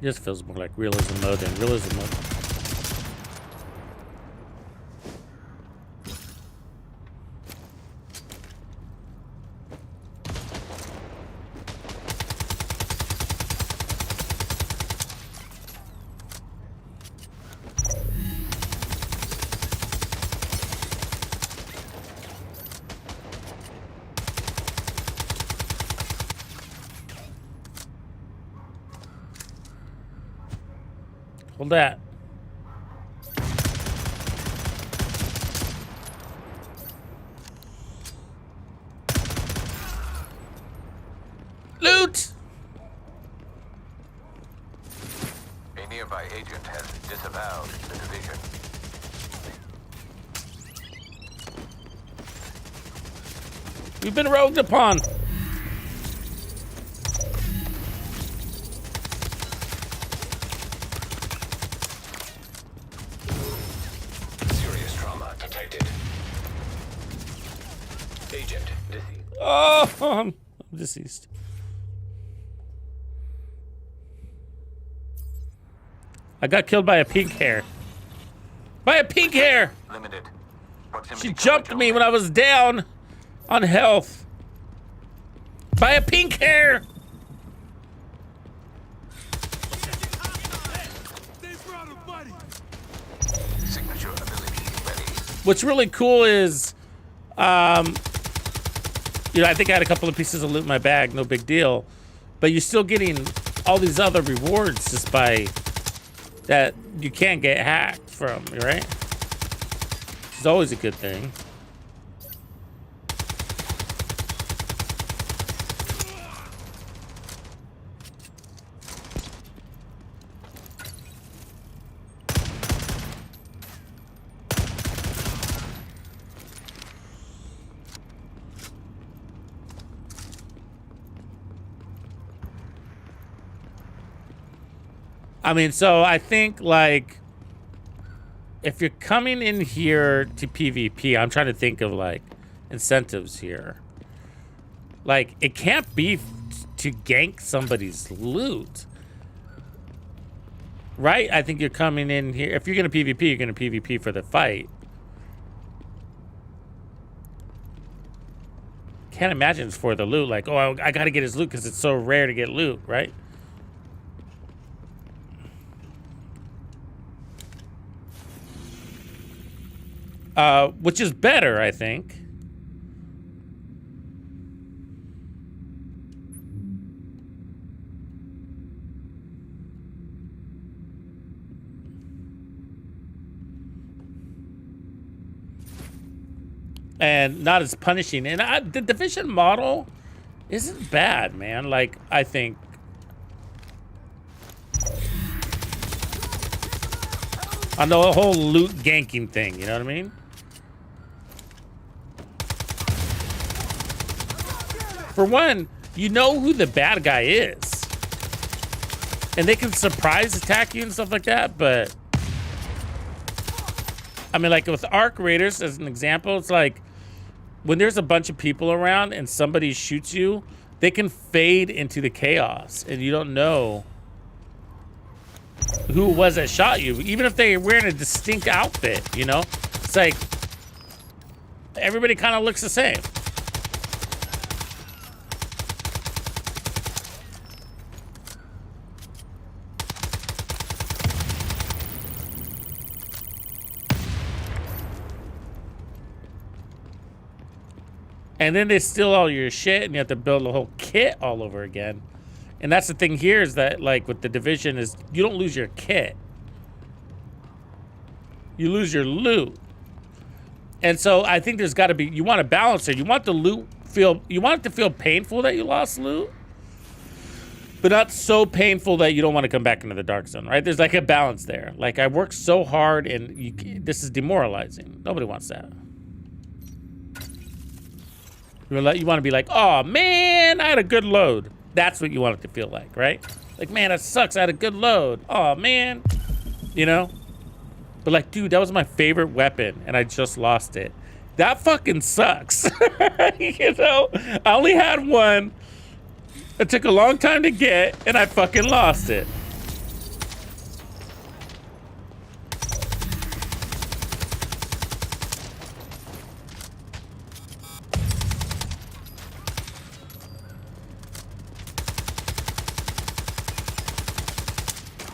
This feels more like realism mode than realism mode. Hold that. Loot!
A nearby agent has disavowed the division.
We've been rogued upon.
Serious trauma detected. Agent deceased.
Oh, I'm deceased. I got killed by a pink hair. By a pink hair!
Limited. Proximity
She jumped me when I was down on health. By a pink hair!
Signature ability ready.
What's really cool is, you know, I think I had a couple of pieces of loot in my bag, no big deal. But you're still getting all these other rewards just by that you can't get hacked from, right? It's always a good thing. I mean, so I think, like, if you're coming in here to PvP, I'm trying to think of, like, incentives here. Like, it can't be to gank somebody's loot. Right? I think you're coming in here. If you're going to PvP, you're going to PvP for the fight. Can't imagine it's for the loot. Like, oh, I got to get his loot because it's so rare to get loot, right? Which is better, I think. And not as punishing. And the division model isn't bad, man. Like, I think. On the whole loot ganking thing, you know what I mean? For one, you know who the bad guy is. And they can surprise attack you and stuff like that, but... I mean, like with Arc Raiders, as an example, it's like... when there's a bunch of people around and somebody shoots you, they can fade into the chaos. And you don't know who it was that shot you. Even if they're wearing a distinct outfit, you know? It's like... everybody kind of looks the same. And then they steal all your shit and you have to build a whole kit all over again. And that's the thing here is that, like, with the Division is you don't lose your kit. You lose your loot. And so I think there's got to be, you want to balance it. You want the loot you want it to feel painful that you lost loot, but not so painful that you don't want to come back into the dark zone, right? There's like a balance there. Like, I worked so hard and this is demoralizing. Nobody wants that. You want to be like, oh man, I had a good load. That's what you want it to feel like, right? Like, man, that sucks. I had a good load. Oh man, you know? But like, dude, that was my favorite weapon and I just lost it. That fucking sucks. You know, I only had one. It took a long time to get and I fucking lost it.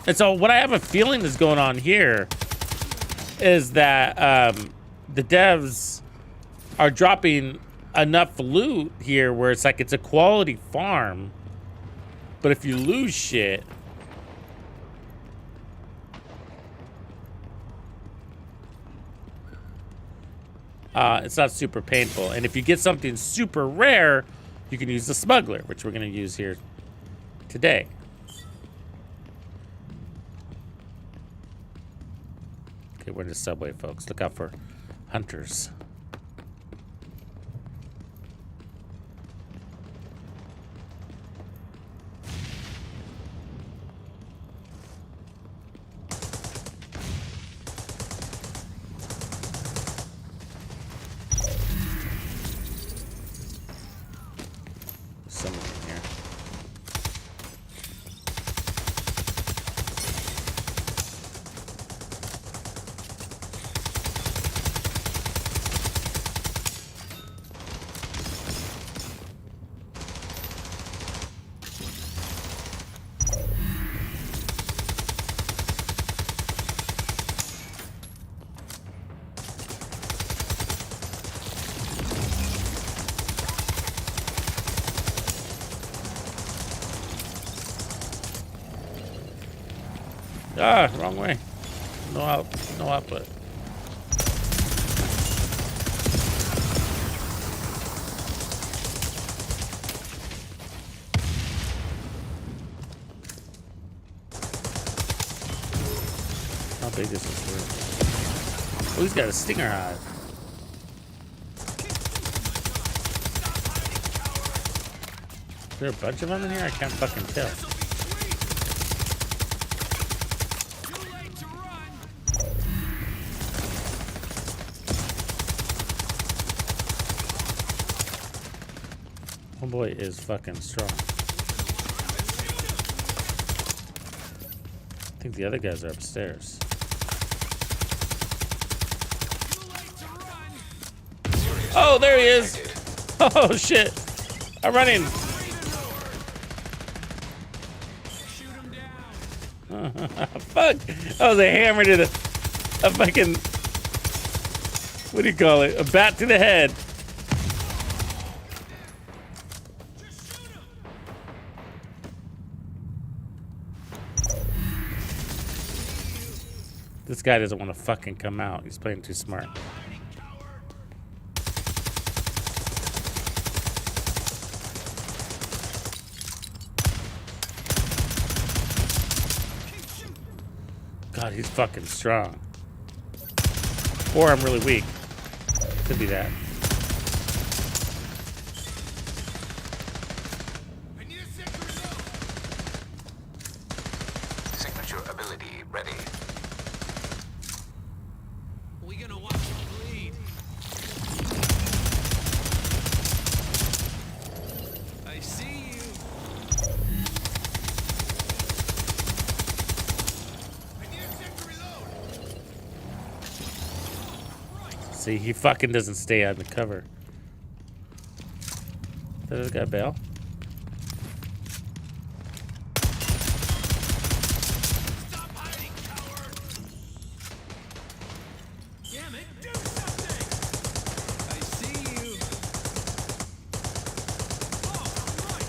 And so what I have a feeling is going on here is that the devs are dropping enough loot here where it's like it's a quality farm, but if you lose shit, it's not super painful. And if you get something super rare, you can use the smuggler, which we're going to use here today. Okay, we're in the subway, folks. Look out for hunters. Someone in here. Ah, wrong way. No output. How big is this room? Oh, he's got a stinger hive. Is there a bunch of them in here? I can't fucking tell. Homeboy is fucking strong. I think the other guys are upstairs. Oh, there he is! Oh shit! I'm running! Fuck! That was a hammer to a fucking, what do you call it? A bat to the head. This guy doesn't want to fucking come out. He's playing too smart. God, he's fucking strong. Or I'm really weak. Could be that.
Signature ability ready.
We gonna watch you bleed. I see you. I need a sec to reload.
See, he fucking doesn't stay on the cover. Does this guy bail?
Stop hiding, coward! Damn it, do something! I see you. Oh, right.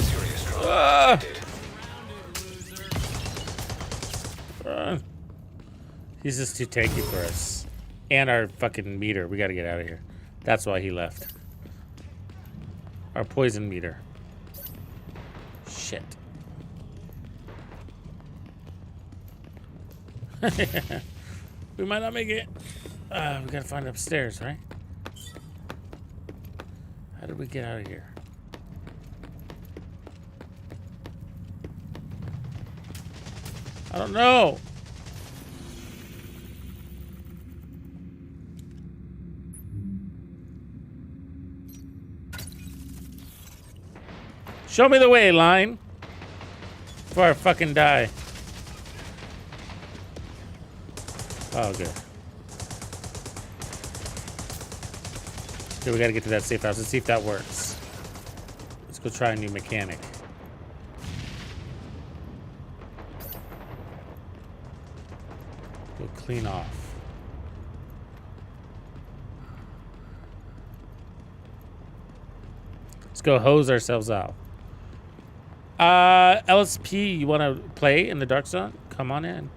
Serious trouble.
He's just too tanky for us. And our fucking meter. We gotta get out of here. That's why he left. Our poison meter. Shit. We might not make it. We gotta find it upstairs, right? How did we get out of here? I don't know. Show me the way, line. Before I fucking die. Oh, good. Okay, we gotta get to that safe house. Let's see if that works. Let's go try a new mechanic. Go clean off. Let's go hose ourselves out. LSP, you want to play in the Dark Zone? Come on in.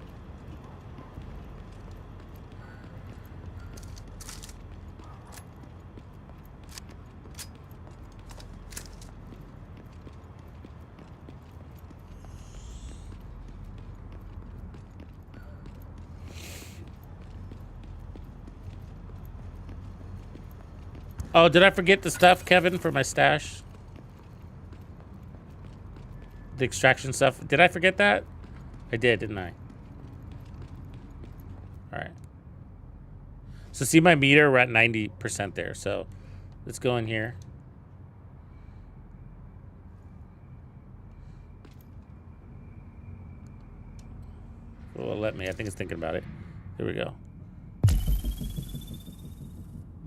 Oh, did I forget the stuff, Kevin, for my stash? The extraction stuff. Did I forget that? I did, didn't I? All right. So see my meter, we're at 90% there. So let's go in here. Well, let me. I think it's thinking about it. Here we go.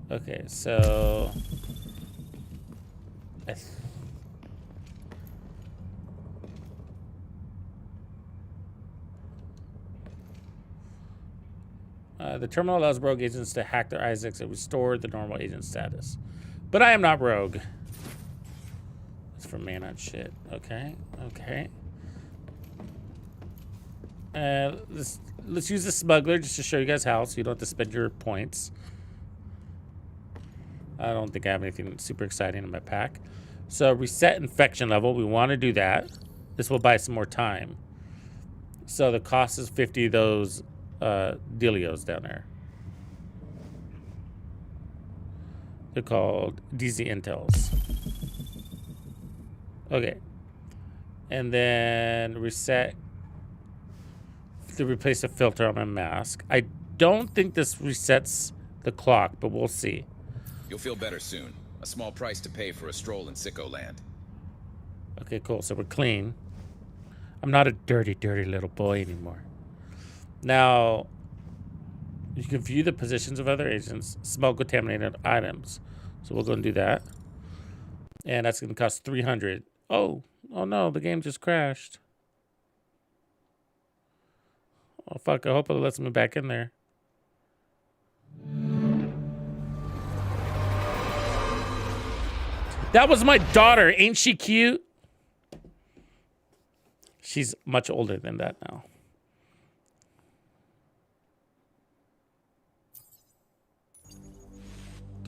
Okay, so the terminal allows rogue agents to hack their ISACs and restore the normal agent status. But I am not rogue. It's for mana shit. Okay, okay. Let's use the smuggler just to show you guys how, so you don't have to spend your points. I don't think I have anything super exciting in my pack. So reset infection level. We want to do that. This will buy some more time. So the cost is 50 of those dealios down there. They're called DZ Intels. Okay. And then reset to replace a filter on my mask. I don't think this resets the clock, but we'll see.
You'll feel better soon. A small price to pay for a stroll in Sicko Land.
Okay, cool. So we're clean. I'm not a dirty, dirty little boy anymore. Now, you can view the positions of other agents, smell contaminated items. So we'll go and do that. And that's going to cost 300. Oh no, the game just crashed. Oh, fuck. I hope it lets me back in there. That was my daughter. Ain't she cute? She's much older than that now.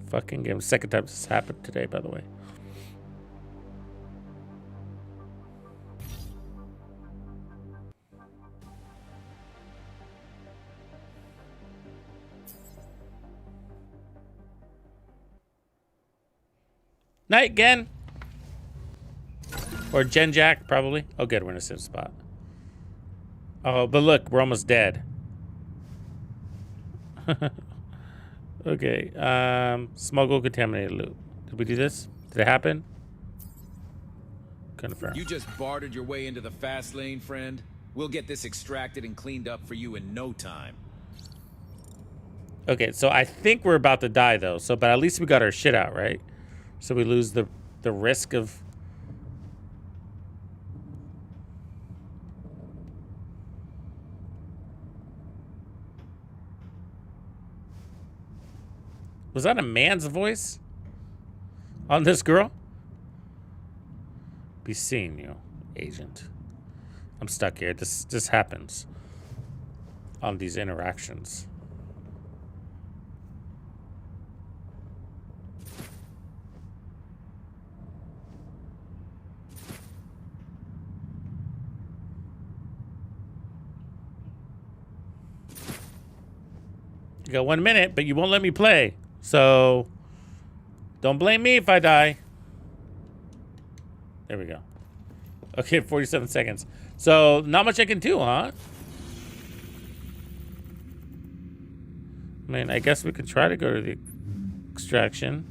Fucking game. Second time this has happened today, by the way. Night again. Or Gen Jack, probably. Oh, good. We're in a safe spot. Oh, but look, we're almost dead. Okay. Smuggle contaminated loot. Did we do this? Did it happen? Confirm.
You just bartered your way into the fast lane, friend. We'll get this extracted and cleaned up for you in no time.
Okay, so I think we're about to die though. So, but at least we got our shit out, right? So we lose the risk of. Was that a man's voice on this girl? Be seeing you, agent. I'm stuck here. This happens on these interactions. You got 1 minute, but you won't let me play. So don't blame me if I die. There we go. Okay, 47 seconds. So not much I can do, huh? I mean, I guess we could try to go to the extraction.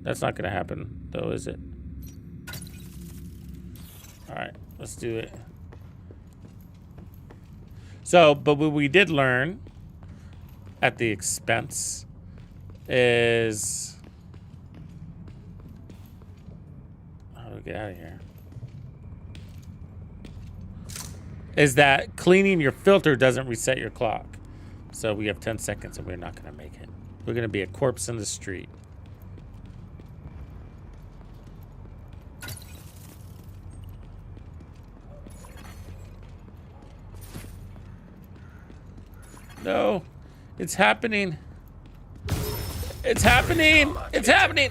That's not gonna happen, though, is it? All right, let's do it. So, but what we did learn at the expense is... How do we get out of here? Is that cleaning your filter doesn't reset your clock. So we have 10 seconds and we're not going to make it. We're going to be a corpse in the street. No, it's happening. It's happening. It's happening.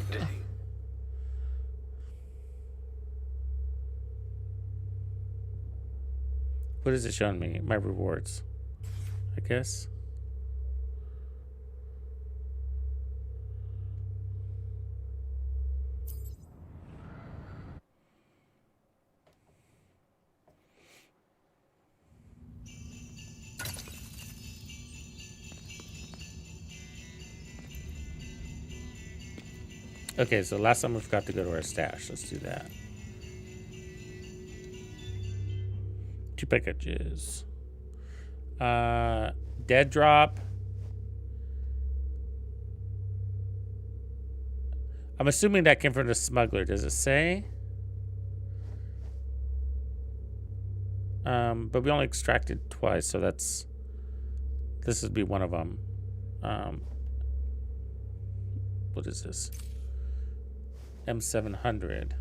What is it showing me? My rewards, I guess. Okay, so last time we forgot to go to our stash. Let's do that. 2 packages. Dead drop. I'm assuming that came from the smuggler. Does it say? But we only extracted twice, so this would be one of them. What is this? M700.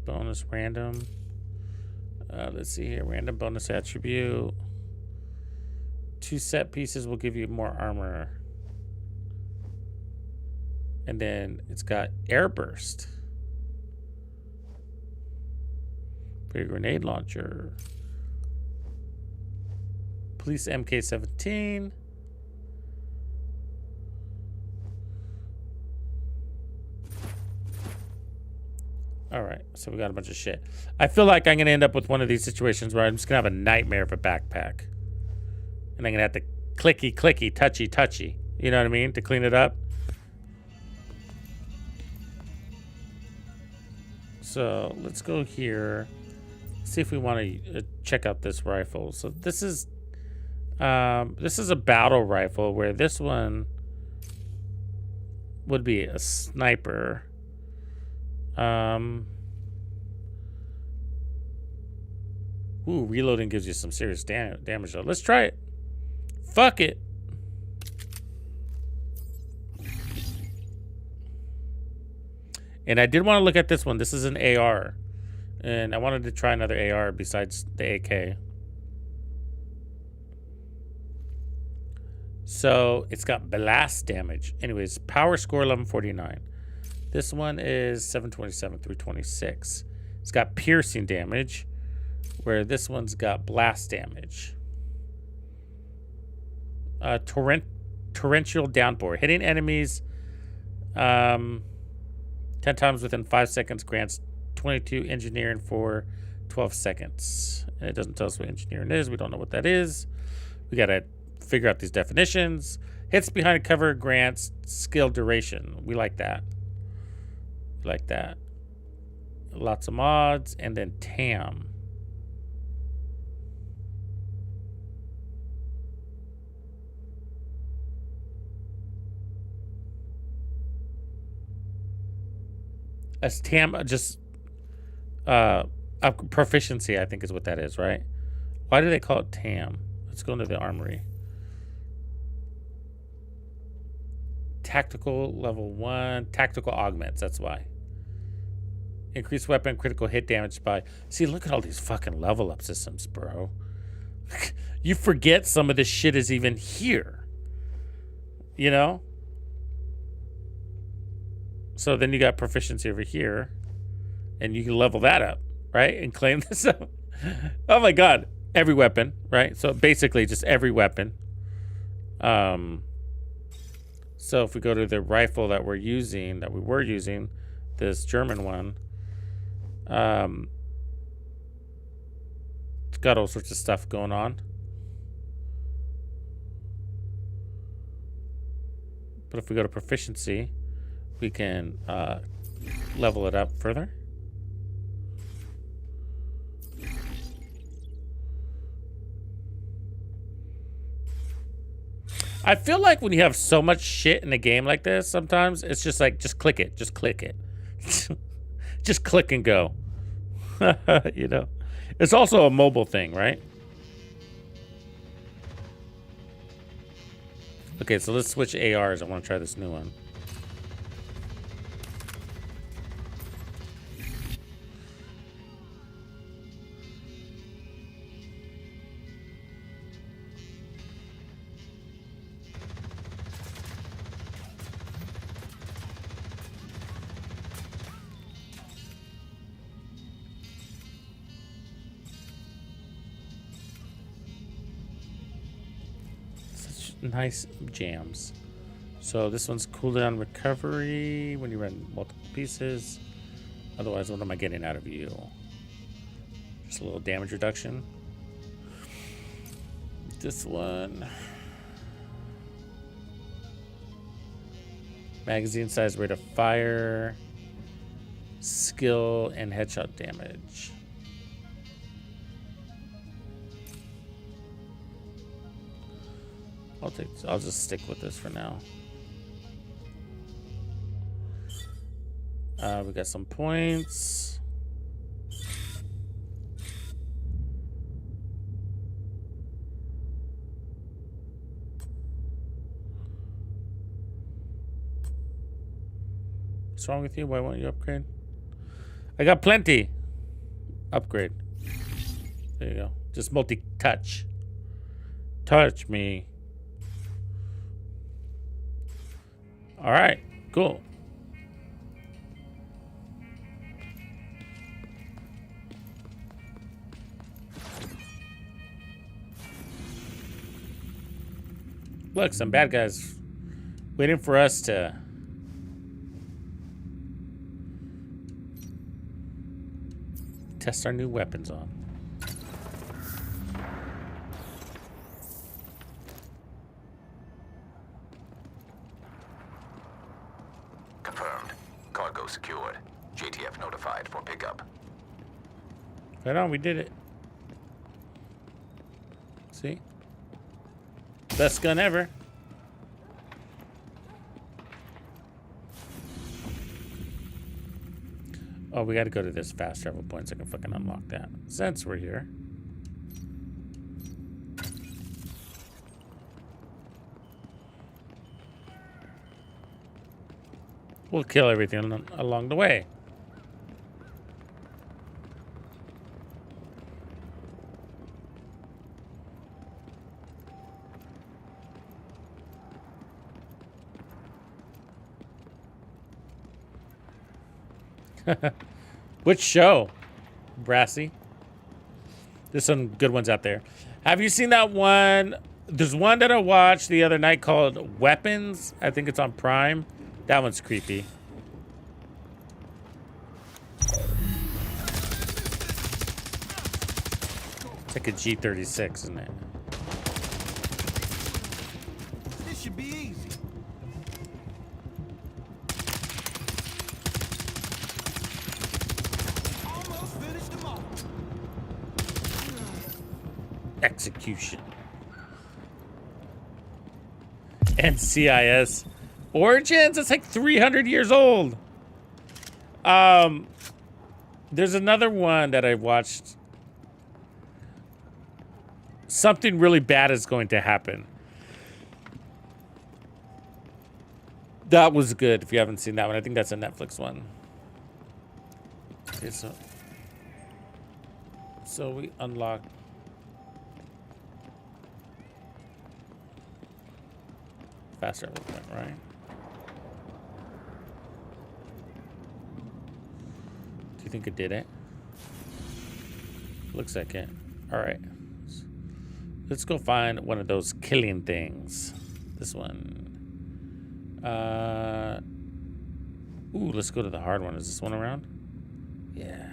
Bonus random. Let's see here. Random bonus attribute. 2 set pieces will give you more armor. And then it's got air burst. Big grenade launcher. Police MK17. All right, so we got a bunch of shit. I feel like I'm gonna end up with one of these situations where I'm just gonna have a nightmare of a backpack. And I'm gonna have to clicky, clicky, touchy, touchy. You know what I mean? To clean it up. So let's go here. See if we want to check out this rifle. So this is a battle rifle where this one would be a sniper. Ooh, reloading gives you some serious damage though. Let's try it. Fuck it. And I did want to look at this one. This is an AR. And I wanted to try another AR besides the AK. So it's got blast damage. Anyways, power score 1149. This one is 727, 326. It's got piercing damage, where this one's got blast damage. Torrential downpour. Hitting enemies 10 times within 5 seconds grants 22 engineering for 12 seconds. And it doesn't tell us what engineering is. We don't know what that is. We got to figure out these definitions. Hits behind cover grants skill duration. We like that. We like that. Lots of mods. And then TAM. As TAM, just proficiency, I think is what that is, right? Why do they call it TAM? Let's go into the armory. Tactical level 1, tactical augments, that's why. Increased weapon critical hit damage by... See, look at all these fucking level up systems, bro. You forget some of this shit is even here. You know? So then you got proficiency over here, and you can level that up, right? And claim this up. Oh my God. Every weapon, right? So basically just every weapon. So if we go to the rifle that we were using, this German one, it's got all sorts of stuff going on. But if we go to proficiency, we can level it up further. I feel like when you have so much shit in a game like this, sometimes it's just like, just click it. Just click it. Just click and go. You know? It's also a mobile thing, right? Okay, so let's switch ARs. I want to try this new one. Nice jams. So this one's cooldown recovery when you run multiple pieces. Otherwise, what am I getting out of you? Just a little damage reduction. This one. Magazine size, rate of fire, skill, and headshot damage. I'll just stick with this for now. We got some points. What's wrong with you? Why won't you upgrade? I got plenty. Upgrade. There you go. Just multi-touch. Touch me. All right, cool. Look, some bad guys waiting for us to test our new weapons on.
Confirmed. Cargo secured. JTF notified for pickup.
Right on, we did it. See? Best gun ever. Oh, we gotta go to this fast travel point so I can fucking unlock that. Since we're here. We'll kill everything along the way. Which show? Brassy. There's some good ones out there. Have you seen that one There's one that I watched the other night called Weapons. I think it's on Prime. That one's creepy. It's like a G36, isn't it?
This should be easy. Almost finished them all.
Execution. And CIS. Origins, it's like 300 years old. There's another one that I watched. Something really bad is going to happen. That was good if you haven't seen that one. I think that's a Netflix one. Okay, so we unlock. Faster movement, right? Do you think it did it? Looks like it. All right. Let's go find one of those killing things. This one. Ooh, let's go to the hard one. Is this one around? Yeah.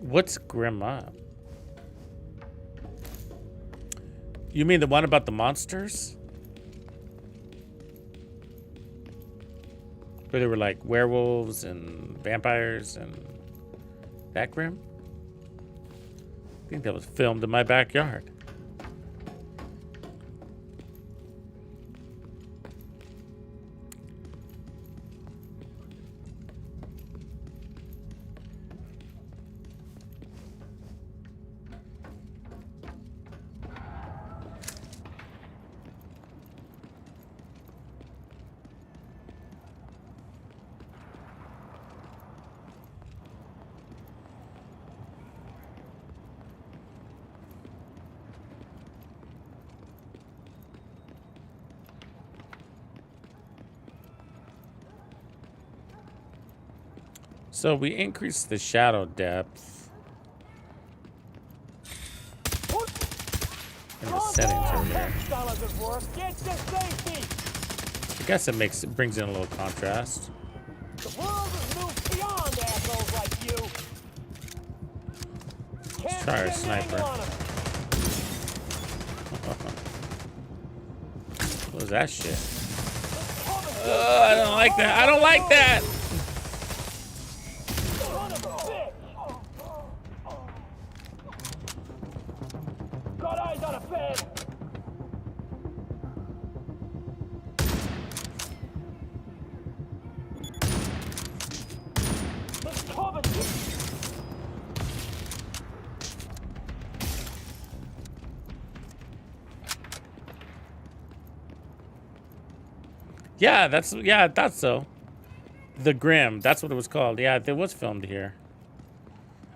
What's Grim Up? You mean the one about the monsters? Where they were like werewolves and vampires and that grim? I think that was filmed in my backyard. So we increased the shadow depth in the settings earlier. I guess it brings in a little contrast.
The world has moved beyond assholes like you.
Let's try our sniper. What was that shit? I don't like that. I don't like that.
Got eyes on a bed. Let's cover this.
Yeah, I thought so. The Grim, that's what it was called. Yeah, it was filmed here.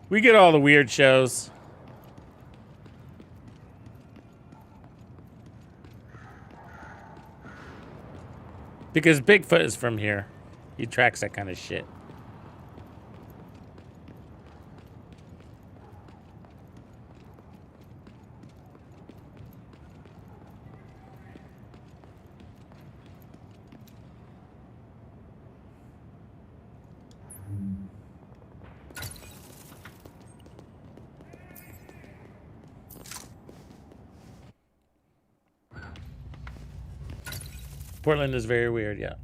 We get all the weird shows. Because Bigfoot is from here. He tracks that kind of shit. Portland is very weird, yeah.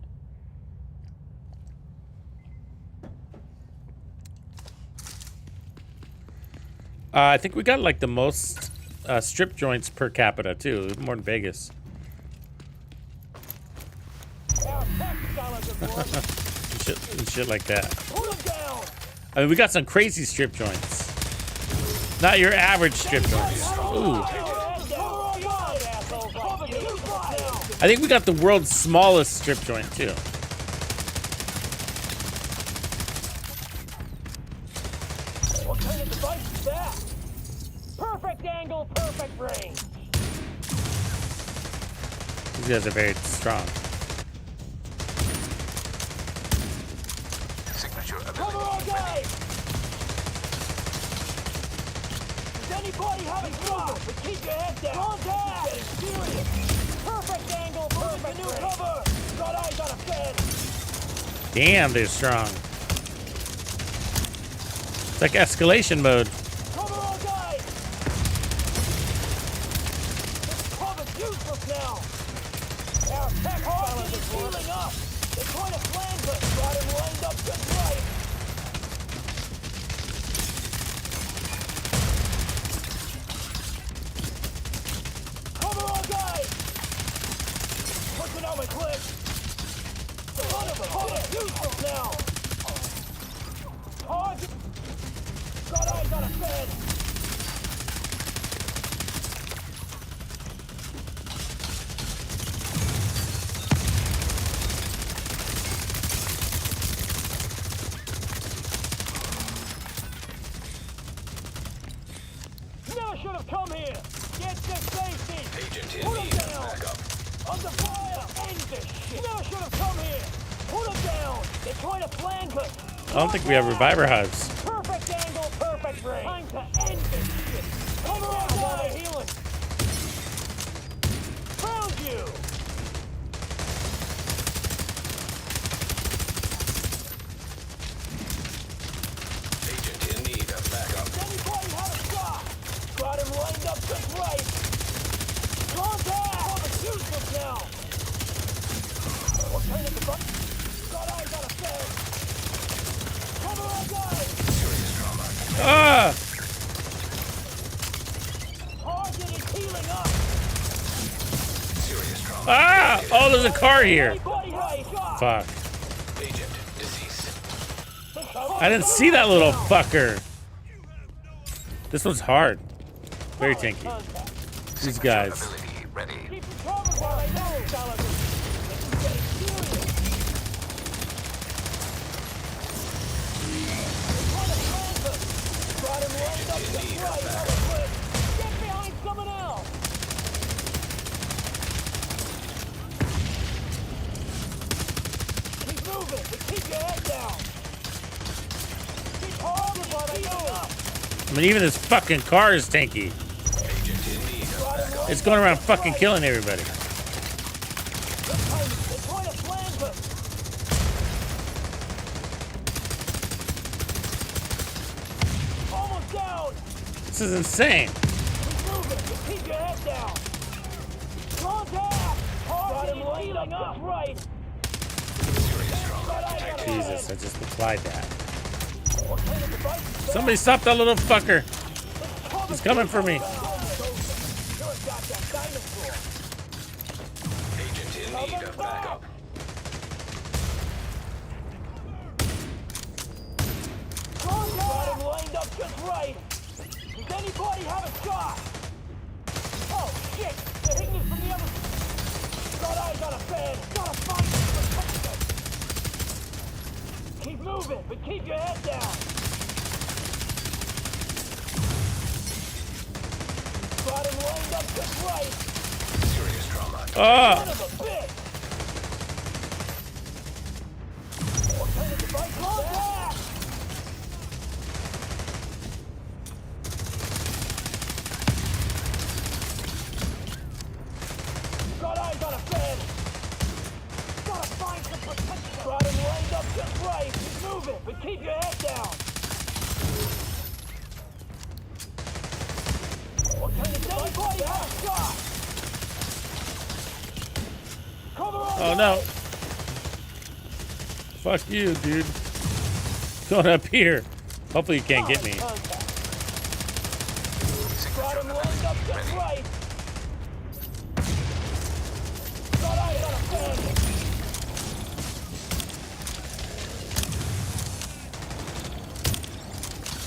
I think we got like the most strip joints per capita too, more than Vegas. and shit like that. I mean, we got some crazy strip joints. Not your average strip joints. Ooh. I think we got the world's smallest strip joint too.
What kind of device is that? Perfect angle, perfect range.
These guys are very strong.
Signature ability.
Cover all guys! Does anybody have a shot? But keep your head down. Contact! Getting serious. Perfect angle, perfect new cover. Got eyes on a bed.
Damn, they're strong. It's like escalation mode.
Cover all guys! This cover's useless now. Our tech hard is healing up. They're trying to flank us. Got him lined up just right. Cover all guys! Pushing out my clip. Son of a bitch! Useless now. Hard. Got eyes on a bed. Never should have come here. Get to safety.
Agent in
Put
need
him
of
down.
backup.
Under fire. End this shit. Never should have come here. Put him down. They're trying to flank us.
I don't think we have reviver hives.
Perfect angle, perfect range. Time to end this shit. Come around while they're healing. Found you.
Agent in need of backup.
Does anybody have a shot? Got him lined up just right. Contact! Oh, it's useless now. What kind of device? Got eyes on a bed. Cover all guys.
Serious trauma.
Ah!
Target is healing up.
Serious trauma.
Ah! Oh, there's a car here.
Anybody have a shot?
Fuck.
Agent deceased.
I didn't see that little fucker. This one's hard. Very tanky. These guys.
Ability ready.
Keep them covered while they know, Gallagher. This is getting serious. They're trying to flank us. Got him lined up just right. Get behind someone else. Keep moving, but keep your head down. Keep hard while they know.
I mean, even this fucking car is tanky.
Agent in need of backup.
It's going around fucking killing everybody.
They're trying to flank us. Almost down.
This is insane.
Keep moving, but keep your head down. Contact! Got him healing up right.
Serious trauma.
Jesus, I just applied that.
What kind of device is that?
Somebody stop that little fucker. He's coming for me.
You're a goddamn dinosaur.
Agent in need of backup.
Got him lined up just right. Does anybody have a shot? Oh shit! They're hitting us from the other. Got eyes on a bed. Gotta find them. Keep moving, but keep your head down. Got him lined up just right.
Serious trauma.
Ah!
Son of a bitch! What kind of device is that? Got eyes on a bed. Gotta find some protection. Got him lined up just right. Keep moving, but keep your head down. What kind of device? Anybody have a shot? Cover all
Oh no. Fuck you, dude. Going up here. Hopefully you can't get me.
Got him lined up just right. Got eyes on a bed.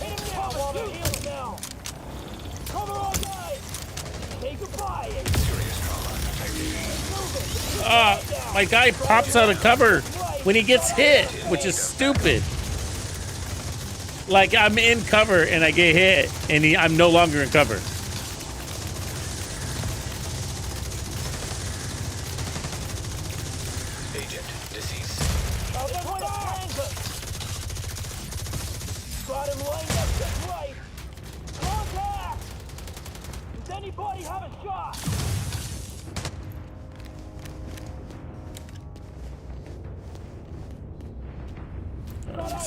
Hit him now while they're healing now.
My guy pops out of cover when he gets hit, which is stupid. Like, I'm in cover and I get hit, and I'm no longer in cover.
Agent deceased.
Got him lined up just right. Contact! Does anybody have a shot?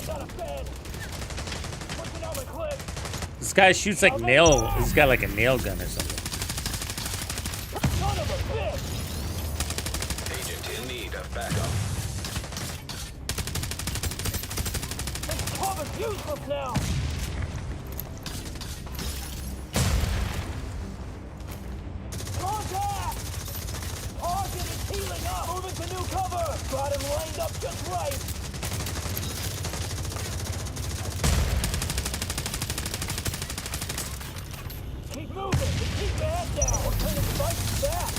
Got a fan. Pushing out my clip.
This guy shoots like nail. He's got like a nail gun or something.
Son of a bitch!
Agent in need of backup.
This cover's useless now. Contact! Target is healing up. Moving to new cover. Got him lined up just right. Keep moving and keep your head down. We're turning fights back.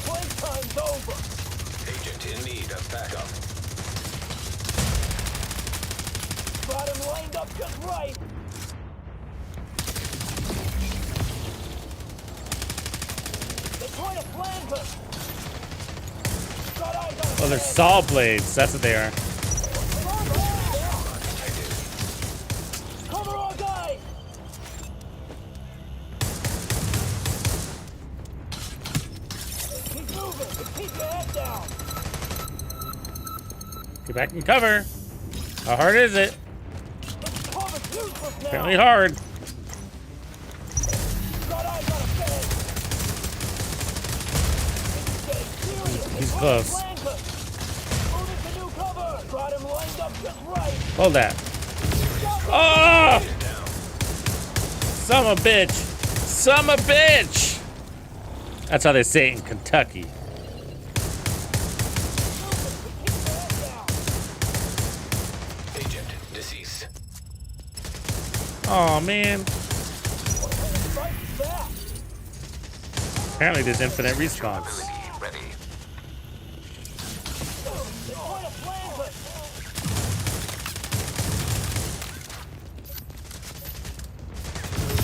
Playtime's over.
Agent in need of backup.
Got him lined up just right. They're trying to flank us. Got eyes on us.
Oh, they're saw blades. That's what they are.
Cover our guys. Keep moving and keep your head down.
Get back in cover. How hard is it?
This cover's useless now.
Apparently hard.
Got eyes on a fan. Getting serious.
He's
They're
close.
trying to flank us. Moving to new cover. Got him lined up just right.
Hold that. Oh! Son of a bitch. Son of a bitch. That's how they say it in Kentucky.
Agent deceased.
Oh man. Apparently there's infinite respawns.
Ability ready.
They're trying to flank us.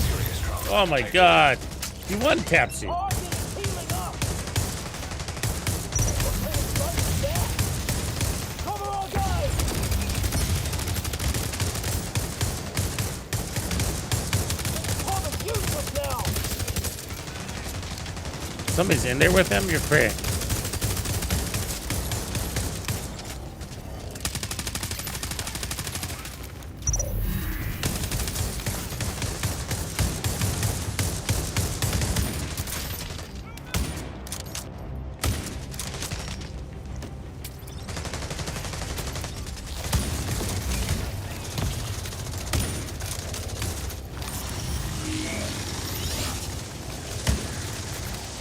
Serious trauma.
Oh my god. He one-taps you.
Target is healing up. We're turning fights back. Cover our guys. Cover's useless now.
Somebody's in there with him? You're crazy.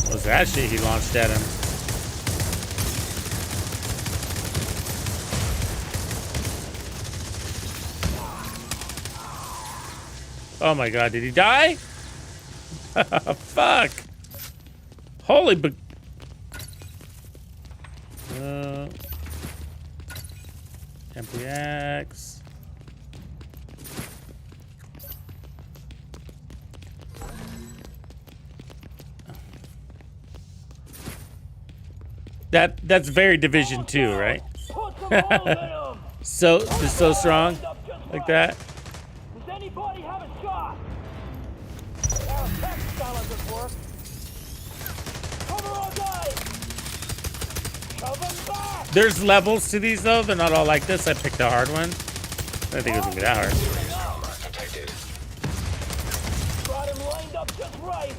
What was that shit he launched at him? Oh my god, did he die? Fuck. Holy MPX. That's very Division 2, right?
Put some holes in 'em.
So just so strong like that.
Does anybody have a shot? Our tech style doesn't work. Cover our guys. Shove them back.
There's levels to these though. They're not all like this. I picked a hard one. I didn't think it was gonna be that hard.
Trauma detected.
Got him lined up just right.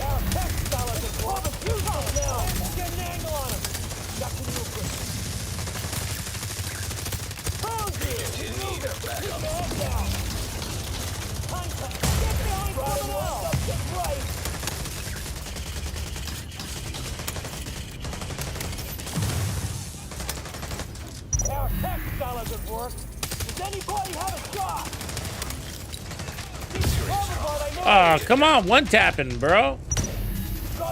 Our tech style doesn't work. Use us now. Get an angle on him. Got to move quick. Found you.
Agent in need of
Keep
backup.
your head down. Time to get behind someone else. Up just right. Our tech style doesn't work. Does anybody have a shot? Keep covered while they
Oh, come on, one tapping, bro.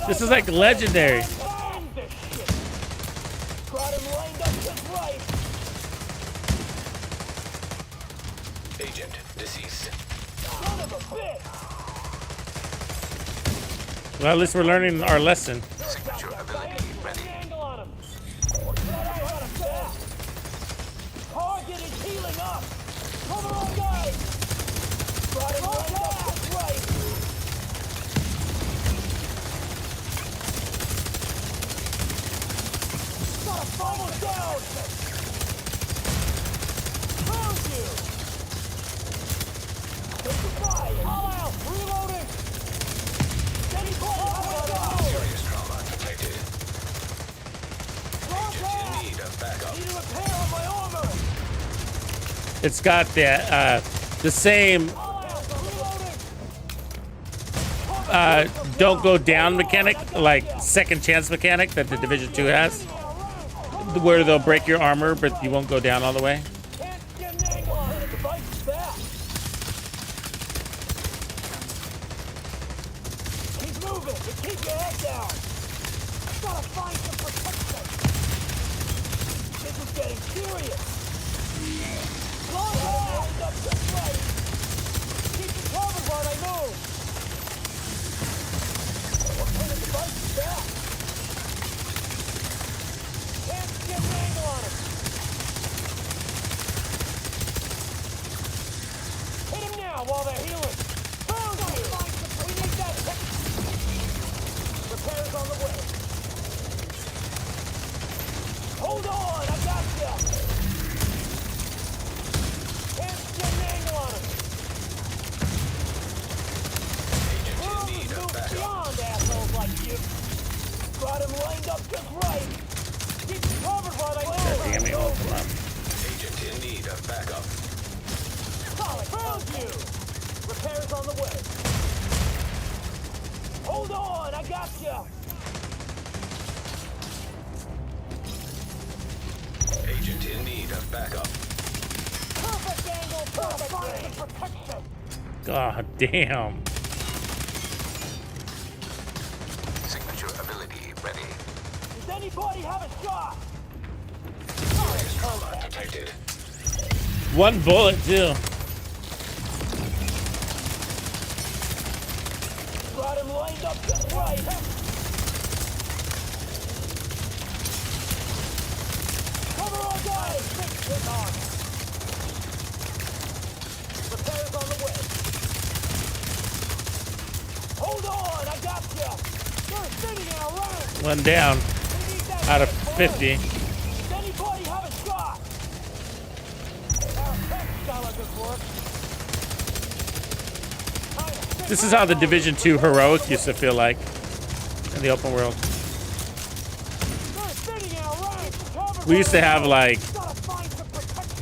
This is like legendary.
Got him lined up just right.
Agent deceased.
Son of a bitch.
Well, at least we're learning our lesson.
Signature ability ready.
Angle on him. Target is healing up. Cover on guys. Got him lined up just right. Got a almost down. Found you. Take the fire. All out. Reloading. Steady ball.
Serious trauma detected. Agent in need of backup.
Need a repair on my armor.
It's got the same don't go down mechanic, like second chance mechanic that the Division 2 has, where they'll break your armor, but you won't go down all the way.
Can't get an angle on it. The device is back. Keep moving and keep your head down. Gotta find some protection. This is getting serious. Long lined up just right. Keep it covered while I move. Okay, the device is back. Can't get an angle on it. Hit him now while they're healing. Found you! We need that tech. Repairs on the way. Hold on, I got ya. Can't get an angle on him. World has moved beyond assholes like you. Got him lined up just right. Keep him covered while I move.
Damn it, oh, come on.
Agent in need of backup.
Solid, found you. Repairs on the way. Hold on, I got ya.
Agent in need of backup.
Perfect angle, perfect range. Protection.
God damn.
Signature ability ready.
Does anybody have a shot?
Serious trauma detected.
One bullet too.
Got him lined up just right. Cover all guys. Fix his arm. Repairs on the way. Hold on, I got ya. You're sitting in a round.
One down
We need that
out of
tech for
50.
us. Does anybody have a shot? Our tech style this work.
This is how the Division 2 heroic used to feel like in the open world. We used to have like,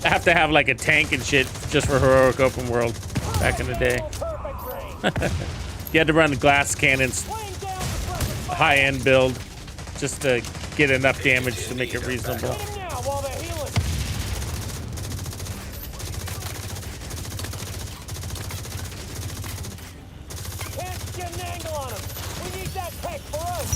have to have like a tank and shit just for heroic open world back in the day. You had to run glass cannons, high-end build, just to get enough damage to make it reasonable.
Can't get an angle on him. We need that tech for us.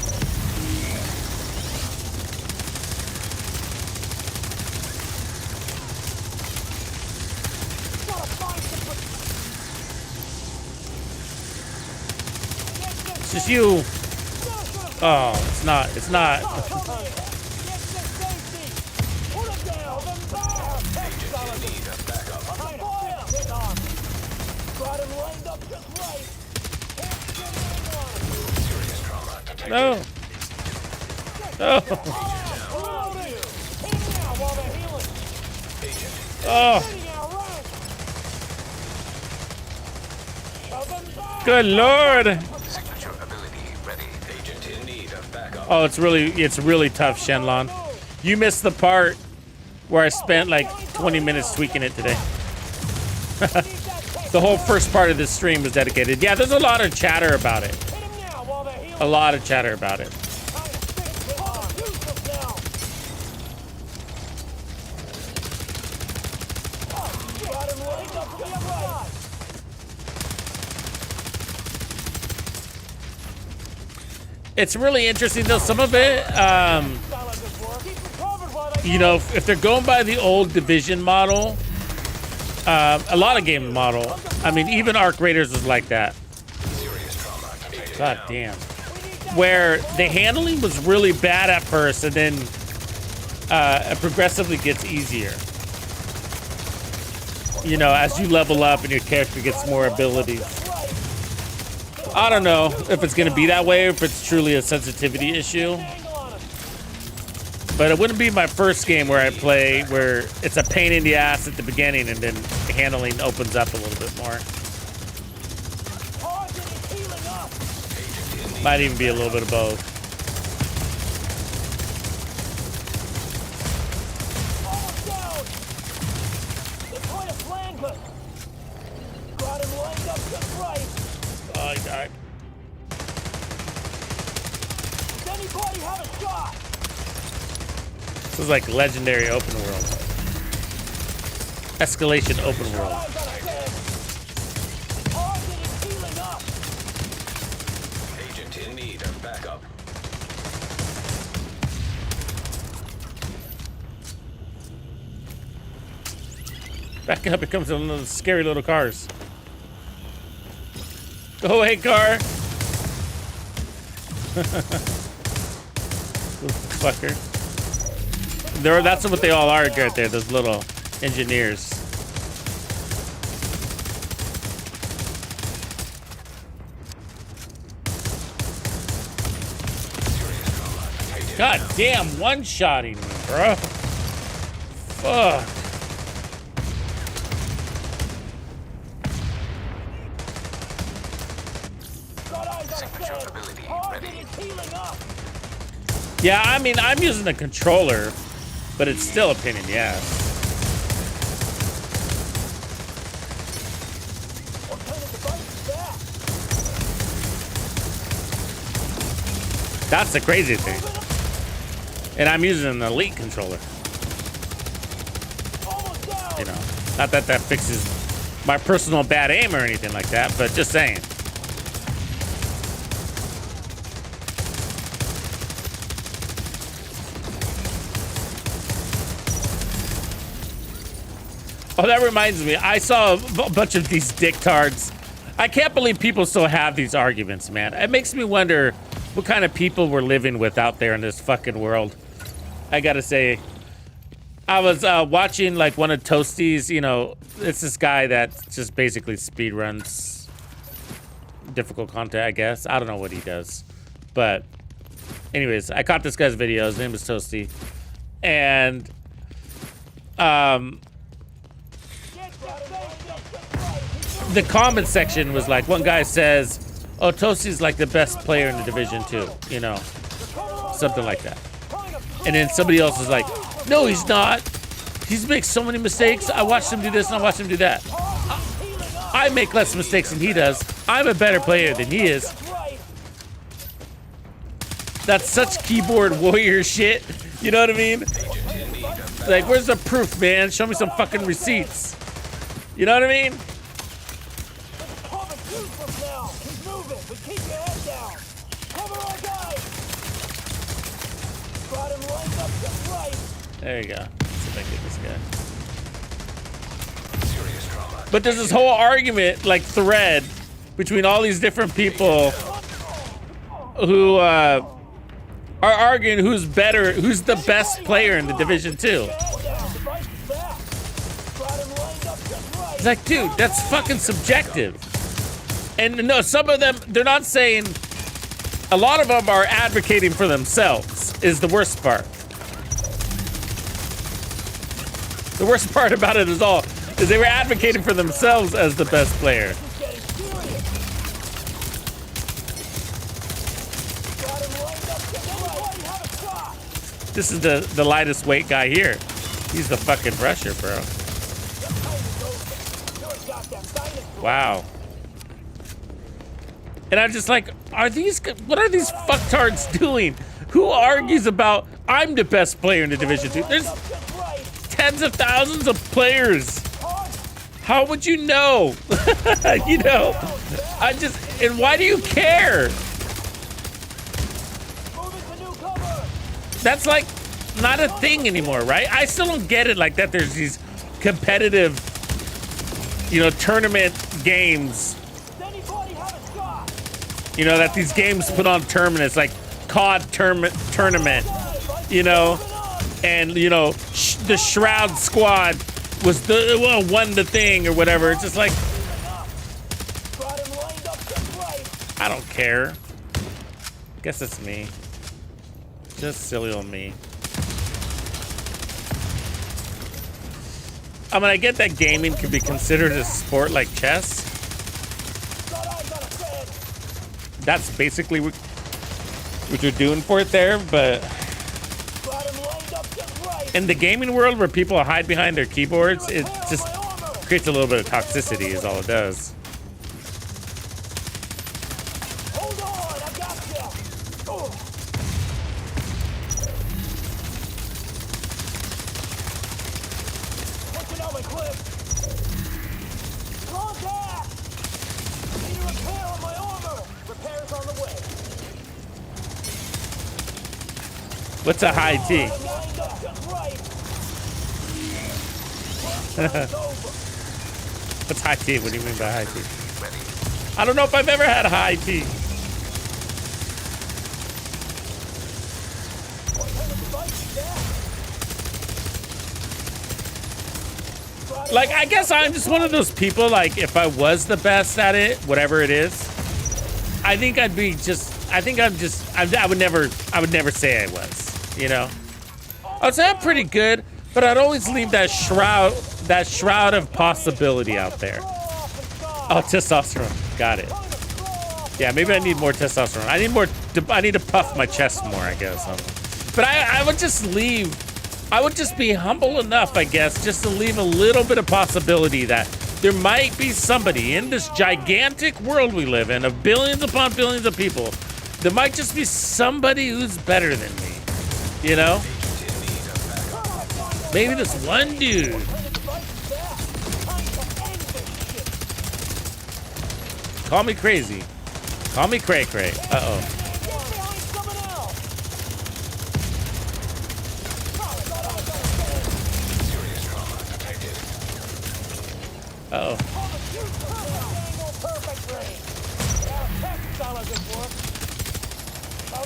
Gotta find some.
It's just you. Oh, it's not. It's not.
Get to safety. Put him down. Then back. Tech solid.
Need of backup.
Behind him. Hit on. Got him lined up just right. Can't get an angle on him.
Serious trauma detected.
No. No.
Reloading. Hit him now while they're healing.
Agent
Oh,
Sitting out rank. Shove him back.
good lord.
signature ability ready. Agent in need of backup.
Oh, it's really tough, Shenlong. You missed the part where I spent like 20 minutes tweaking it today. The whole first part of this stream was dedicated. Yeah, there's a lot of chatter about it.
Hit him now while they're healing.
A lot of chatter about it. It's really interesting though. Some of it, you know, if they're going by the old Division model, a lot of game model. I mean, even Arc Raiders was like that. God damn. Where the handling was really bad at first, and then it progressively gets easier. You know, as you level up and your character gets more abilities. I don't know if it's gonna be that way, or if it's truly a sensitivity issue. But it wouldn't be my first game where I play where it's a pain in the ass at the beginning and then the handling opens up a little bit more. Might even be a little bit of both. Oh, he died.
Does anybody have a shot?
This is like legendary open world. Escalation open world.
Agent in need of backup.
Back up, it comes in those scary little cars. Go away, car. Fucker. That's what they all are right there, those little engineers. God damn, one-shotting me, bro. Fuck. Yeah, I mean, I'm using a controller, but it's still a pain in the ass. That's the crazy thing. And I'm using an Elite controller. You know, not that that fixes my personal bad aim or anything like that, but just saying. Oh, that reminds me. I saw a bunch of these dicktards. I can't believe people still have these arguments, man. It makes me wonder what kind of people we're living with out there in this fucking world. I gotta say, I was watching like one of Toasty's, you know, it's this guy that just basically speedruns difficult content, I guess. I don't know what he does. But anyways, I caught this guy's video. His name was Toasty. And the comment section was like, one guy says, oh, Toasty's like the best player in the Division 2, you know, something like that. And then somebody else is like, no, he's not. He's makes so many mistakes. I watched him do this and I watched him do that. I make less mistakes than he does. I'm a better player than he is. That's such keyboard warrior shit. You know what I mean? Like, where's the proof, man? Show me some fucking receipts. You know what I mean? There you go. Let's see if I can get this guy. But there's this whole argument, like thread, between all these different people who are arguing who's better, who's the best player in the Division 2. It's like, dude, that's fucking subjective. And no, some of them, they're not saying, a lot of them are advocating for themselves, is the worst part. The worst part about it is they were advocating for themselves as the best player. This is the lightest weight guy here. He's the fucking rusher, bro. Wow. And I'm just like, what are these fucktards doing? Who argues about, I'm the best player in the Division 2? There's tens of thousands of players. How would you know? You know, and why do you care? That's like not a thing anymore, right? I still don't get it like that. There's these competitive, you know, tournament games. You know, that these games put on tournaments, like COD tournament, you know, and, you know, the Shroud squad was won the thing or whatever. It's just like, I don't care. Guess it's me. Just silly old me. I mean, I get that gaming can be considered a sport like chess. That's basically what you're doing for it there, but in the gaming world where people hide behind their keyboards, it just creates a little bit of toxicity is all it does. What's a high T? What's high T? What do you mean by high T? I don't know if I've ever had a high T. Like, I guess I'm just one of those people, like, if I was the best at it, whatever it is, I think I'd be just, I would never say I was. You know, I would say I'm pretty good, but I'd always leave that shroud of possibility out there. Oh, testosterone. Got it. Yeah, maybe I need more testosterone. I need to puff my chest more, I guess. But I would just leave. I would just be humble enough, I guess, just to leave a little bit of possibility that there might be somebody in this gigantic world we live in of billions upon billions of people. There might just be somebody who's better than me. You know? Maybe this one dude. Call me crazy. Call me cray cray. Uh-oh. Uh-oh.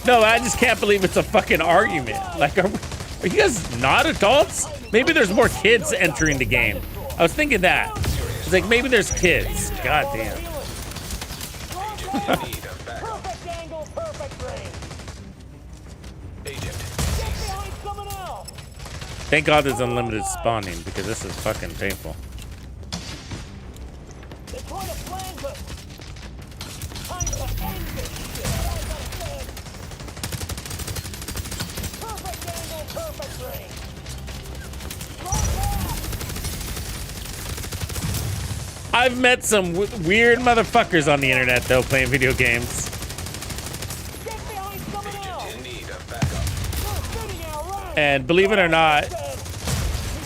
No, I just can't believe it's a fucking argument. Like, are you guys not adults? Maybe there's more kids entering the game. I was thinking that. It's like, maybe there's kids. God damn. Thank God there's unlimited spawning, because this is fucking painful. I've met some weird motherfuckers on the internet, though, playing video games. And believe it or not,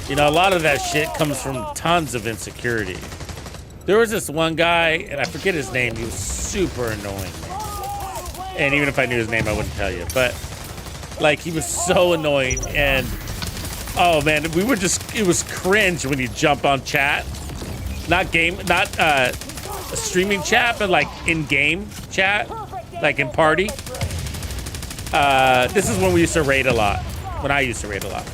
you know, a lot of that shit comes from tons of insecurity. There was this one guy, and I forget his name, he was super annoying. And even if I knew his name, I wouldn't tell you. But, like, he was so annoying, and, oh man, we were just, it was cringe when you jump on chat. Not streaming chat, but like in-game chat, like in party. This is when we used to raid a lot, when I used to raid a lot.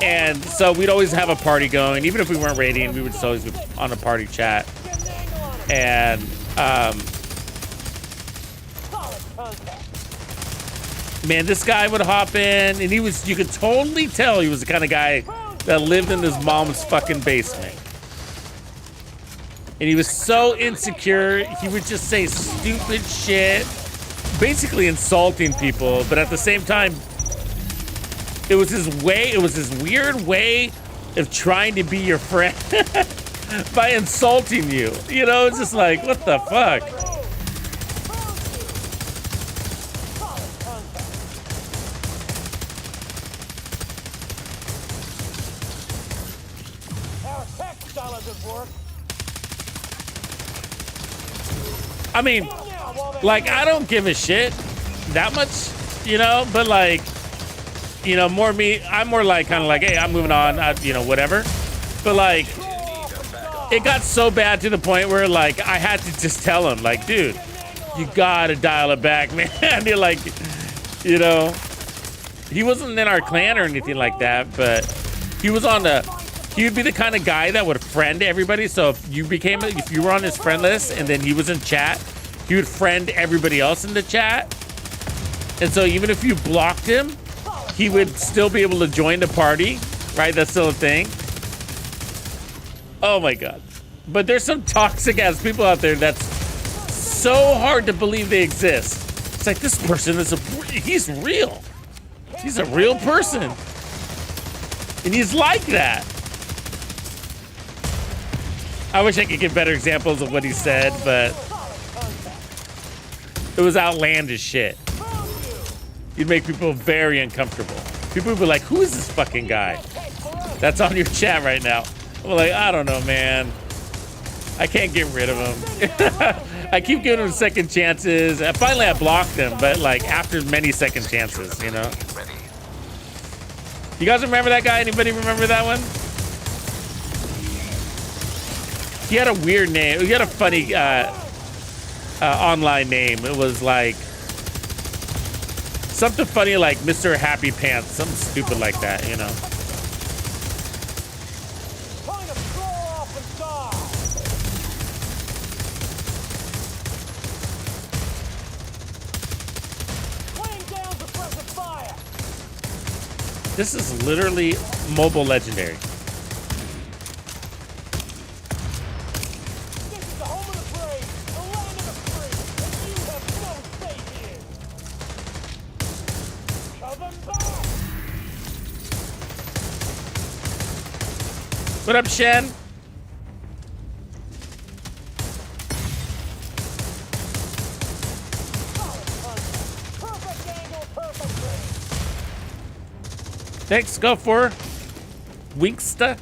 And so we'd always have a party going. Even if we weren't raiding, we would just always be on a party chat. And man, this guy would hop in, and you could totally tell he was the kind of guy that lived in his mom's fucking basement. And he was so insecure, he would just say stupid shit, basically insulting people, but at the same time, it was his weird way of trying to be your friend by insulting you. You know, it's just like, what the fuck? I mean, like, I don't give a shit that much, you know, but like, you know, more me. I'm more like kind of like, hey, I'm moving on. You know, whatever. But like, it got so bad to the point where like I had to just tell him, like, dude, you gotta dial it back, man. You're like, you know, he wasn't in our clan or anything like that, but he was on the. He would be the kind of guy that would friend everybody. So if you were on his friend list and then he was in chat, he would friend everybody else in the chat. And so even if you blocked him, he would still be able to join the party, right? That's still a thing. Oh my God. But there's some toxic ass people out there that's so hard to believe they exist. It's like, this person is he's real. He's a real person. And he's like that. I wish I could give better examples of what he said, but it was outlandish shit. You'd make people very uncomfortable. People would be like, who is this fucking guy that's on your chat right now? I'm like, I don't know, man. I can't get rid of him. I keep giving him second chances. Finally, I blocked him, but like after many second chances, you know? You guys remember that guy? Anybody remember that one? He had a weird name. He had a funny online name. It was like something funny like Mr. Happy Pants, something stupid like that, you know. This is literally mobile legendary. What up, Shen? Thanks, go for Winksta.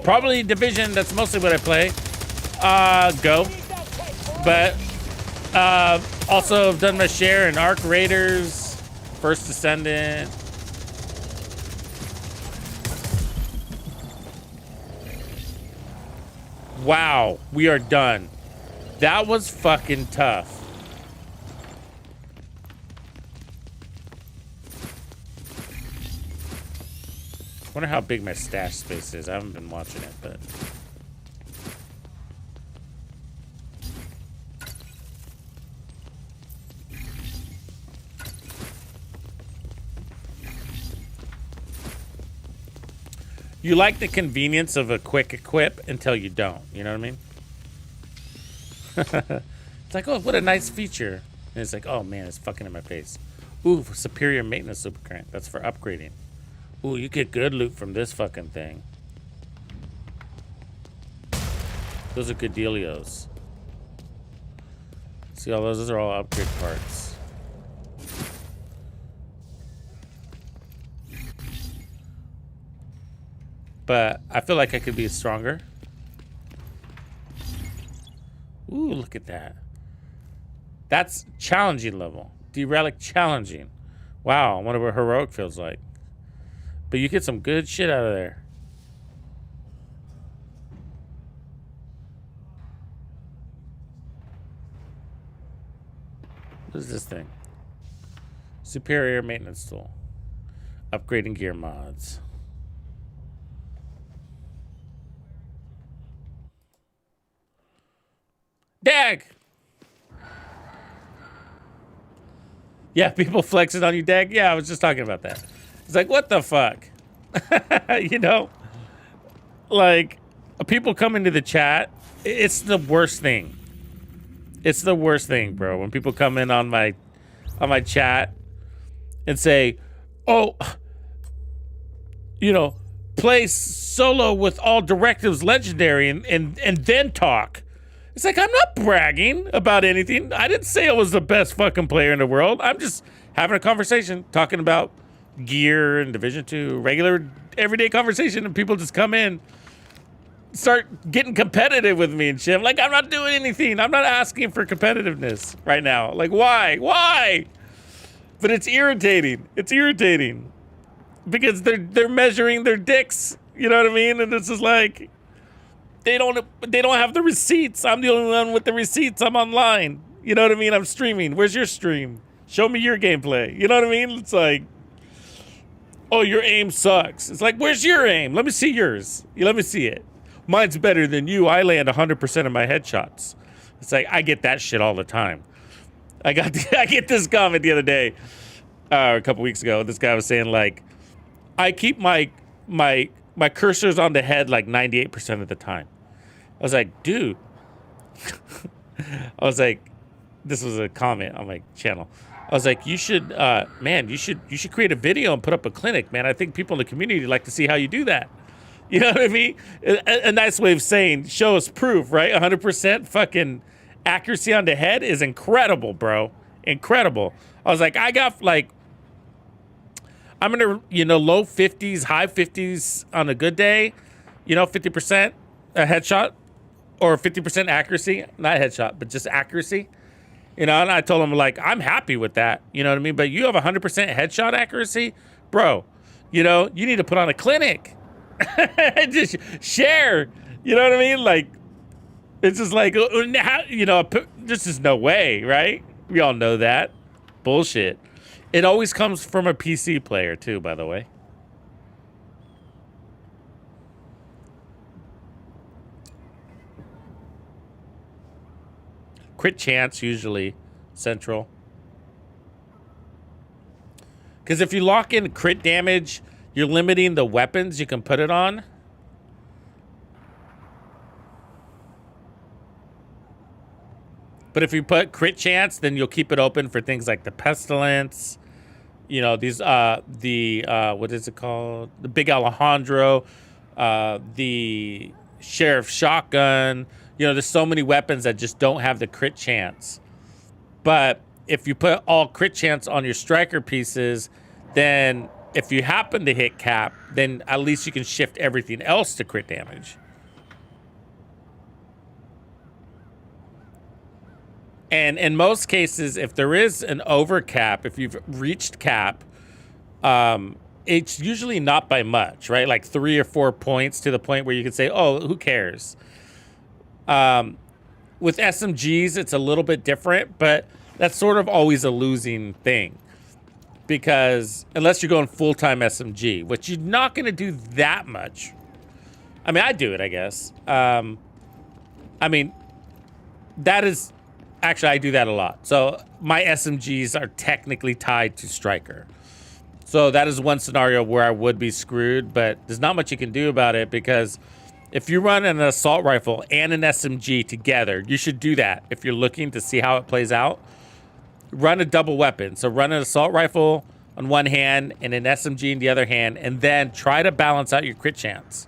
Probably Division, that's mostly what I play. Go. But also I've done my share in Arc Raiders, First Descendant. Wow, we are done. That was fucking tough. Wonder how big my stash space is. I haven't been watching it, but you like the convenience of a quick equip until you don't. You know what I mean? It's like, oh, what a nice feature. And it's like, oh man, it's fucking in my face. Ooh, superior maintenance super crank. That's for upgrading. Ooh, you get good loot from this fucking thing. Those are good dealios. See all those? Those are all upgrade parts. But I feel like I could be stronger. Ooh, look at that. That's challenging level. Derelic challenging. Wow, I wonder what heroic feels like. But you get some good shit out of there. What is this thing? Superior maintenance tool. Upgrading gear mods. Dag! Yeah, people flexing on you, Dag. Yeah, I was just talking about that. It's like, what the fuck? You know? Like, people come into the chat, it's the worst thing. It's the worst thing, bro. When people come in on my chat and say, oh, you know, play solo with all directives legendary and then talk. It's like, I'm not bragging about anything. I didn't say I was the best fucking player in the world. I'm just having a conversation, talking about gear and Division 2, regular, everyday conversation, and people just come in start getting competitive with me and shit. I'm like, I'm not doing anything. I'm not asking for competitiveness right now. Like, why? Why? But it's irritating. It's irritating because they're measuring their dicks. You know what I mean? And this is like, they don't have the receipts. I'm the only one with the receipts. I'm online. You know what I mean? I'm streaming. Where's your stream? Show me your gameplay. You know what I mean? It's like, oh, your aim sucks. It's like, where's your aim? Let me see yours. You let me see it. Mine's better than you. I land 100% of my headshots. It's like, I get that shit all the time. I get this comment the other day, a couple weeks ago. This guy was saying like, I keep my cursors on the head like 98% of the time. I was like, dude. I was like, this was a comment on my channel. I was like, you should, man, you should create a video and put up a clinic, man. I think people in the community like to see how you do that. You know what I mean? A nice way of saying, show us proof, right? 100% fucking accuracy on the head is incredible, bro. Incredible. I was like, I got like, I'm in a, you know, low 50s, high 50s on a good day, you know, 50% a headshot or 50% accuracy, not headshot, but just accuracy. You know, and I told him like, I'm happy with that. You know what I mean? But you have 100% headshot accuracy, bro, you know, you need to put on a clinic. Just share. You know what I mean? Like, it's just like, you know, this is no way, right? We all know that. Bullshit. It always comes from a PC player, too, by the way. Crit chance, usually, central. Because if you lock in crit damage, you're limiting the weapons you can put it on. But if you put crit chance, then you'll keep it open for things like the pestilence. You know, these, what is it called? The Big Alejandro, the Sheriff Shotgun. You know, there's so many weapons that just don't have the crit chance. But if you put all crit chance on your striker pieces, then if you happen to hit cap, then at least you can shift everything else to crit damage. And in most cases, if there is an over cap, if you've reached cap, it's usually not by much, right? Like 3 or 4 points to the point where you can say, oh, who cares? With SMGs, it's a little bit different, but that's sort of always a losing thing. Because unless you're going full-time SMG, which you're not going to do that much. I mean, I do it, I guess. I mean, that is... Actually, I do that a lot. So my SMGs are technically tied to striker. So that is one scenario where I would be screwed, but there's not much you can do about it because if you run an assault rifle and an SMG together, you should do that if you're looking to see how it plays out. Run a double weapon. So run an assault rifle on one hand and an SMG in the other hand, and then try to balance out your crit chance.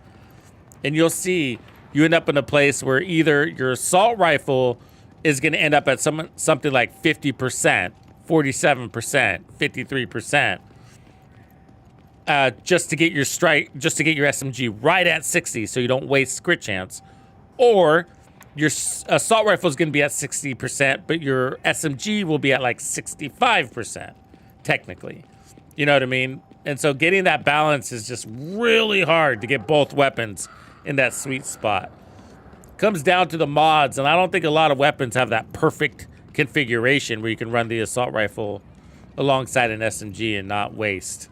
And you'll see you end up in a place where either your assault rifle is going to end up at something like 50%, 47%, 53%, just to get your SMG right at 60, so you don't waste crit chance, or your assault rifle is going to be at 60%, but your SMG will be at like 65%, technically. You know what I mean? And so getting that balance is just really hard to get both weapons in that sweet spot. Comes down to the mods, and I don't think a lot of weapons have that perfect configuration where you can run the assault rifle alongside an SMG and not waste.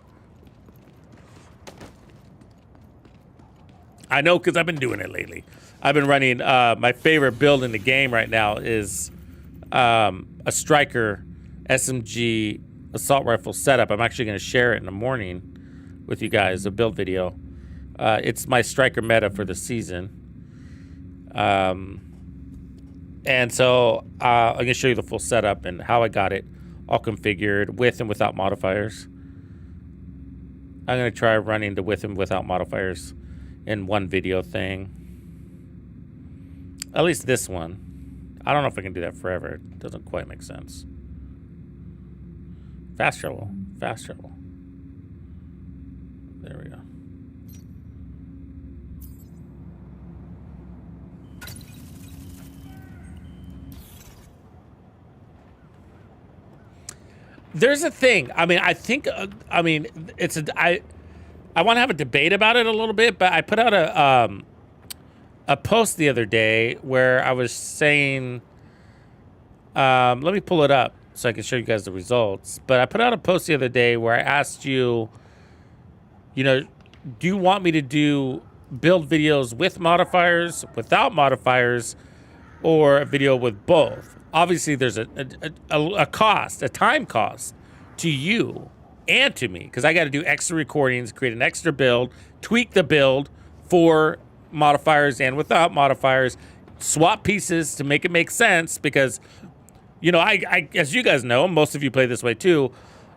I know because I've been doing it lately. I've been running, my favorite build in the game right now is a striker SMG assault rifle setup. I'm actually going to share it in the morning with you guys, a build video. It's my striker meta for the season. And so I'm going to show you the full setup and how I got it all configured with and without modifiers. I'm going to try running the with and without modifiers in one video thing. At least this one. I don't know if I can do that forever. It doesn't quite make sense. Fast travel. Fast travel. There we go. there's a thing. I mean, I think, I mean, I want to have a debate about it a little bit, but I put out a post the other day where I was saying, let me pull it up so I can show you guys the results. But I put out a post the other day where I asked you, you know, do you want me to build videos with modifiers, without modifiers, or a video with both? Obviously, there's a cost, a time cost to you and to me, because I got to do extra recordings, create an extra build, tweak the build for modifiers and without modifiers, swap pieces to make it make sense, because, you know, I as you guys know, most of you play this way too,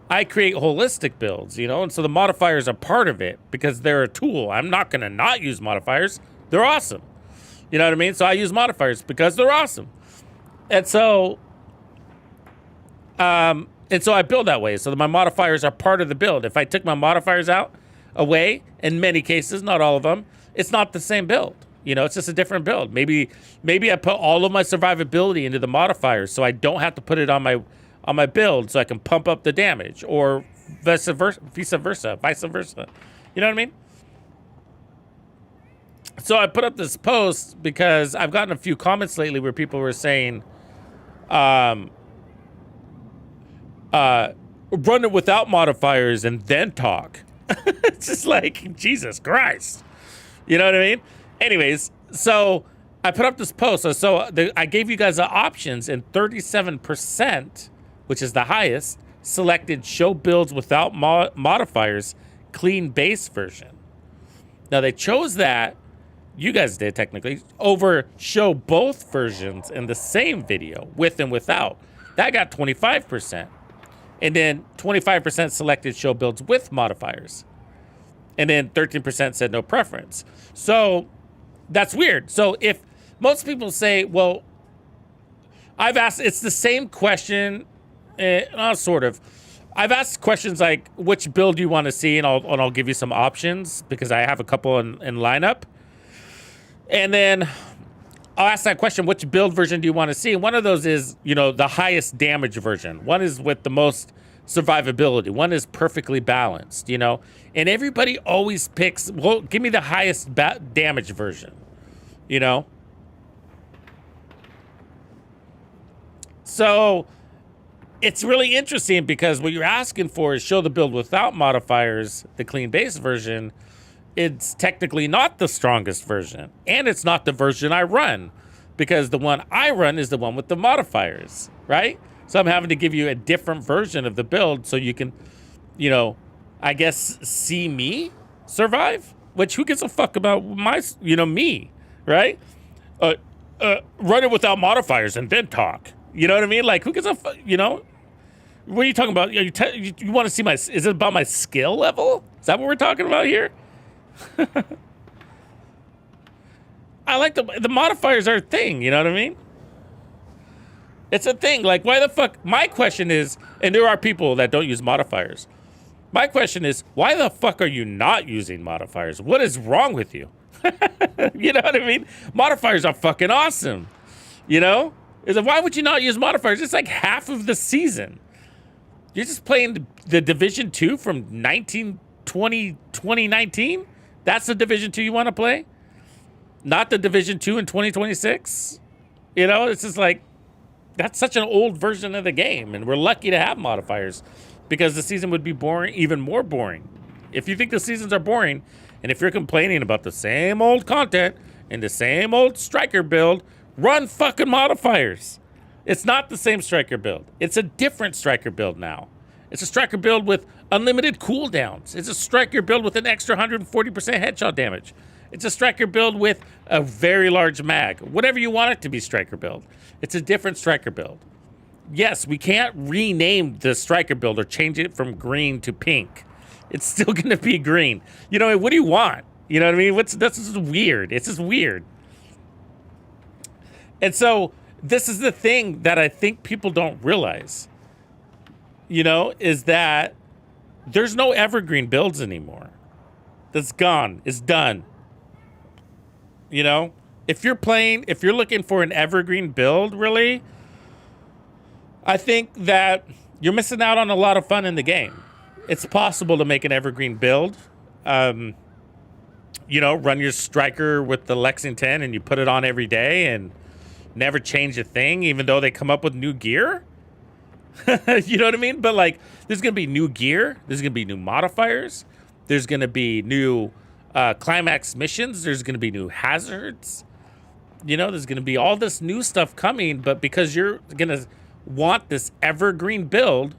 I create holistic builds, you know, and so the modifiers are part of it because they're a tool. I'm not going to not use modifiers. They're awesome. You know what I mean? So I use modifiers because they're awesome. And so I build that way so that my modifiers are part of the build. If I took my modifiers away, in many cases, not all of them, it's not the same build. You know, it's just a different build. Maybe I put all of my survivability into the modifiers so I don't have to put it on my build so I can pump up the damage, or vice versa. You know what I mean? So I put up this post because I've gotten a few comments lately where people were saying, run it without modifiers and then talk. It's just like, Jesus Christ. You know what I mean? Anyways, so I put up this post. I gave you guys the options, and 37%, which is the highest, selected show builds without modifiers, clean base version. Now they chose that, you guys did technically, over show both versions in the same video, with and without. That got 25%. And then 25% selected show builds with modifiers. And then 13% said no preference. So that's weird. So if most people say, well, I've asked, it's the same question, sort of. I've asked questions like, which build do you want to see? And I'll give you some options because I have a couple in lineup. And then I'll ask that question, which build version do you want to see? And one of those is, you know, the highest damage version. One is with the most survivability. One is perfectly balanced, you know? And everybody always picks, well, give me the highest damage version, you know? So it's really interesting because what you're asking for is show the build without modifiers, the clean base version. It's technically not the strongest version, and it's not the version I run, because the one I run is the one with the modifiers, right? So I'm having to give you a different version of the build so you can, you know, I guess see me survive, which who gives a fuck about me, right? Run it without modifiers and then talk. You know what I mean? Like, who gives a fuck, you know? What are you talking about? You want to see is it about my skill level? Is that what we're talking about here? I like the modifiers are a thing, you know what I mean? It's a thing. Like, why the fuck? My question is, and there are people that don't use modifiers. My question is, why the fuck are you not using modifiers? What is wrong with you? You know what I mean? Modifiers are fucking awesome. You know? Why would you not use modifiers? It's like half of the season. You're just playing the Division 2 from 2019? That's the Division 2 you want to play? Not the Division 2 in 2026? You know, it's just like, that's such an old version of the game, and we're lucky to have modifiers because the season would be boring, even more boring. If you think the seasons are boring, and if you're complaining about the same old content and the same old striker build, run fucking modifiers. It's not the same striker build. It's a different striker build now. It's a striker build with unlimited cooldowns. It's a striker build with an extra 140% headshot damage. It's a striker build with a very large mag. Whatever you want it to be striker build. It's a different striker build. Yes, we can't rename the striker build or change it from green to pink. It's still going to be green. You know, what do you want? You know what I mean? That's just weird. It's just weird. And so this is the thing that I think people don't realize, you know, is that there's no evergreen builds anymore. That's gone. It's done. You know, if you're looking for an evergreen build, really, I think that you're missing out on a lot of fun in the game. It's possible to make an evergreen build. You know, run your striker with the Lexington and you put it on every day and never change a thing, even though they come up with new gear. You know what I mean? But like, there's going to be new gear. There's going to be new modifiers. There's going to be new climax missions. There's going to be new hazards. You know, there's going to be all this new stuff coming, but because you're going to want this evergreen build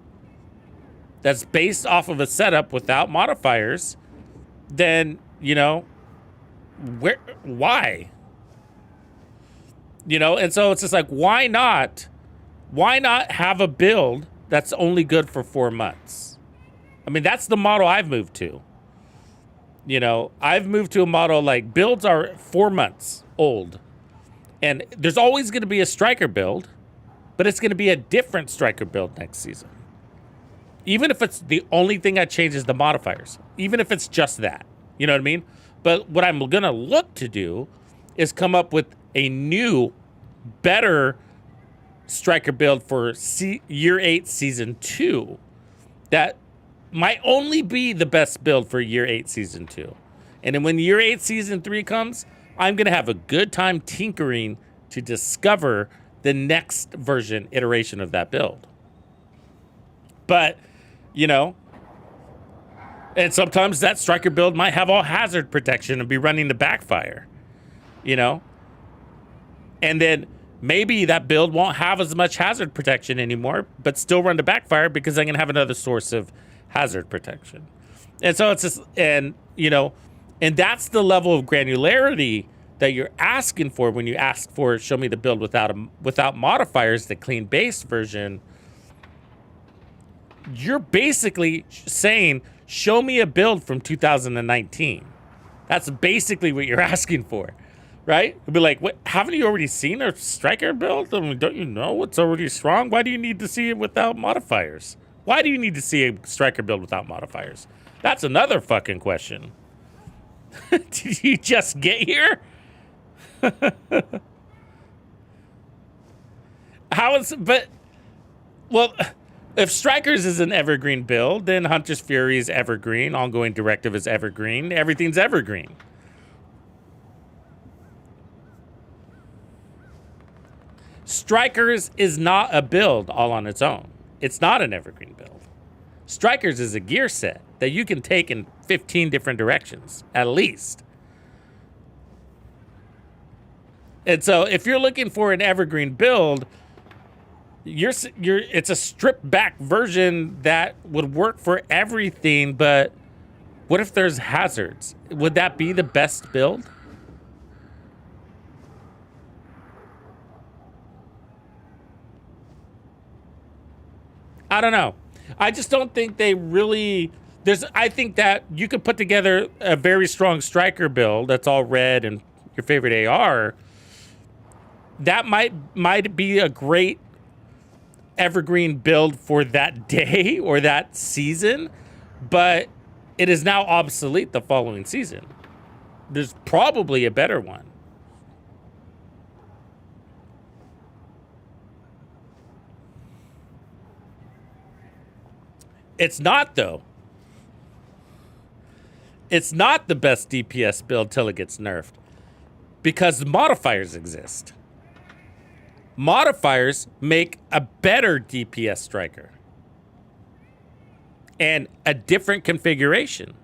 that's based off of a setup without modifiers, then, you know, why? You know, and so it's just like, why not have a build that's only good for 4 months? I mean, that's the model I've moved to. You know, I've moved to a model like builds are 4 months old. And there's always going to be a striker build, but it's going to be a different striker build next season. Even if it's the only thing that changes the modifiers, even if it's just that, you know what I mean? But what I'm going to look to do is come up with a new, better striker build for Year 8 Season 2 that might only be the best build for Year 8 Season 2. And then when Year 8 Season 3 comes, I'm going to have a good time tinkering to discover the next version, iteration of that build. But, you know, and sometimes that striker build might have all hazard protection and be running the backfire, you know? And then maybe that build won't have as much hazard protection anymore, but still run the backfire because I'm going to have another source of hazard protection. And so it's just, and, you know, and that's the level of granularity that you're asking for when you ask for, show me the build without modifiers, the clean base version. You're basically saying, show me a build from 2019. That's basically what you're asking for, right? It'd be like, what? Haven't you already seen a striker build? I mean, don't you know it's already strong? Why do you need to see it without modifiers? Why do you need to see a striker build without modifiers? That's another fucking question. Did you just get here? Well, if Strikers is an evergreen build, then Hunter's Fury is evergreen, Ongoing Directive is evergreen, everything's evergreen. Strikers is not a build all on its own. It's not an evergreen build. Strikers is a gear set that you can take in 15 different directions, at least. And so if you're looking for an evergreen build, it's a stripped back version that would work for everything, but what if there's hazards? Would that be the best build? I don't know. I just don't think they really, I think that you could put together a very strong striker build that's all red and your favorite AR. That might be a great evergreen build for that day or that season, but it is now obsolete the following season. There's probably a better one. It's not, though. It's not the best DPS build till it gets nerfed because modifiers exist. Modifiers make a better DPS striker and a different configuration.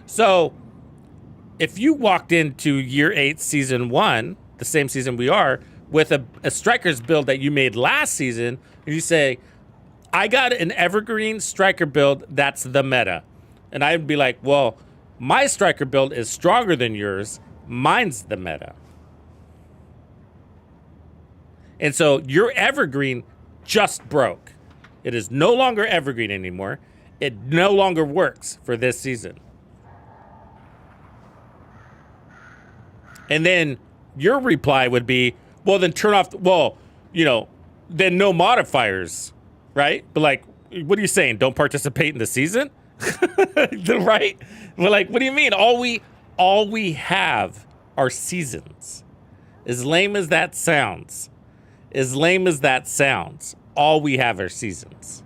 So if you walked into Year 8 Season 1, the same season we are, with a striker's build that you made last season, and you say, I got an evergreen striker build that's the meta. And I'd be like, well, my striker build is stronger than yours. Mine's the meta. And so your evergreen just broke. It is no longer evergreen anymore. It no longer works for this season. And then your reply would be, well, then turn off, then no modifiers, right? But like, what are you saying? Don't participate in the season? Right? We're like, what do you mean? All we have are seasons. As lame as that sounds, As lame as that sounds, all we have are seasons.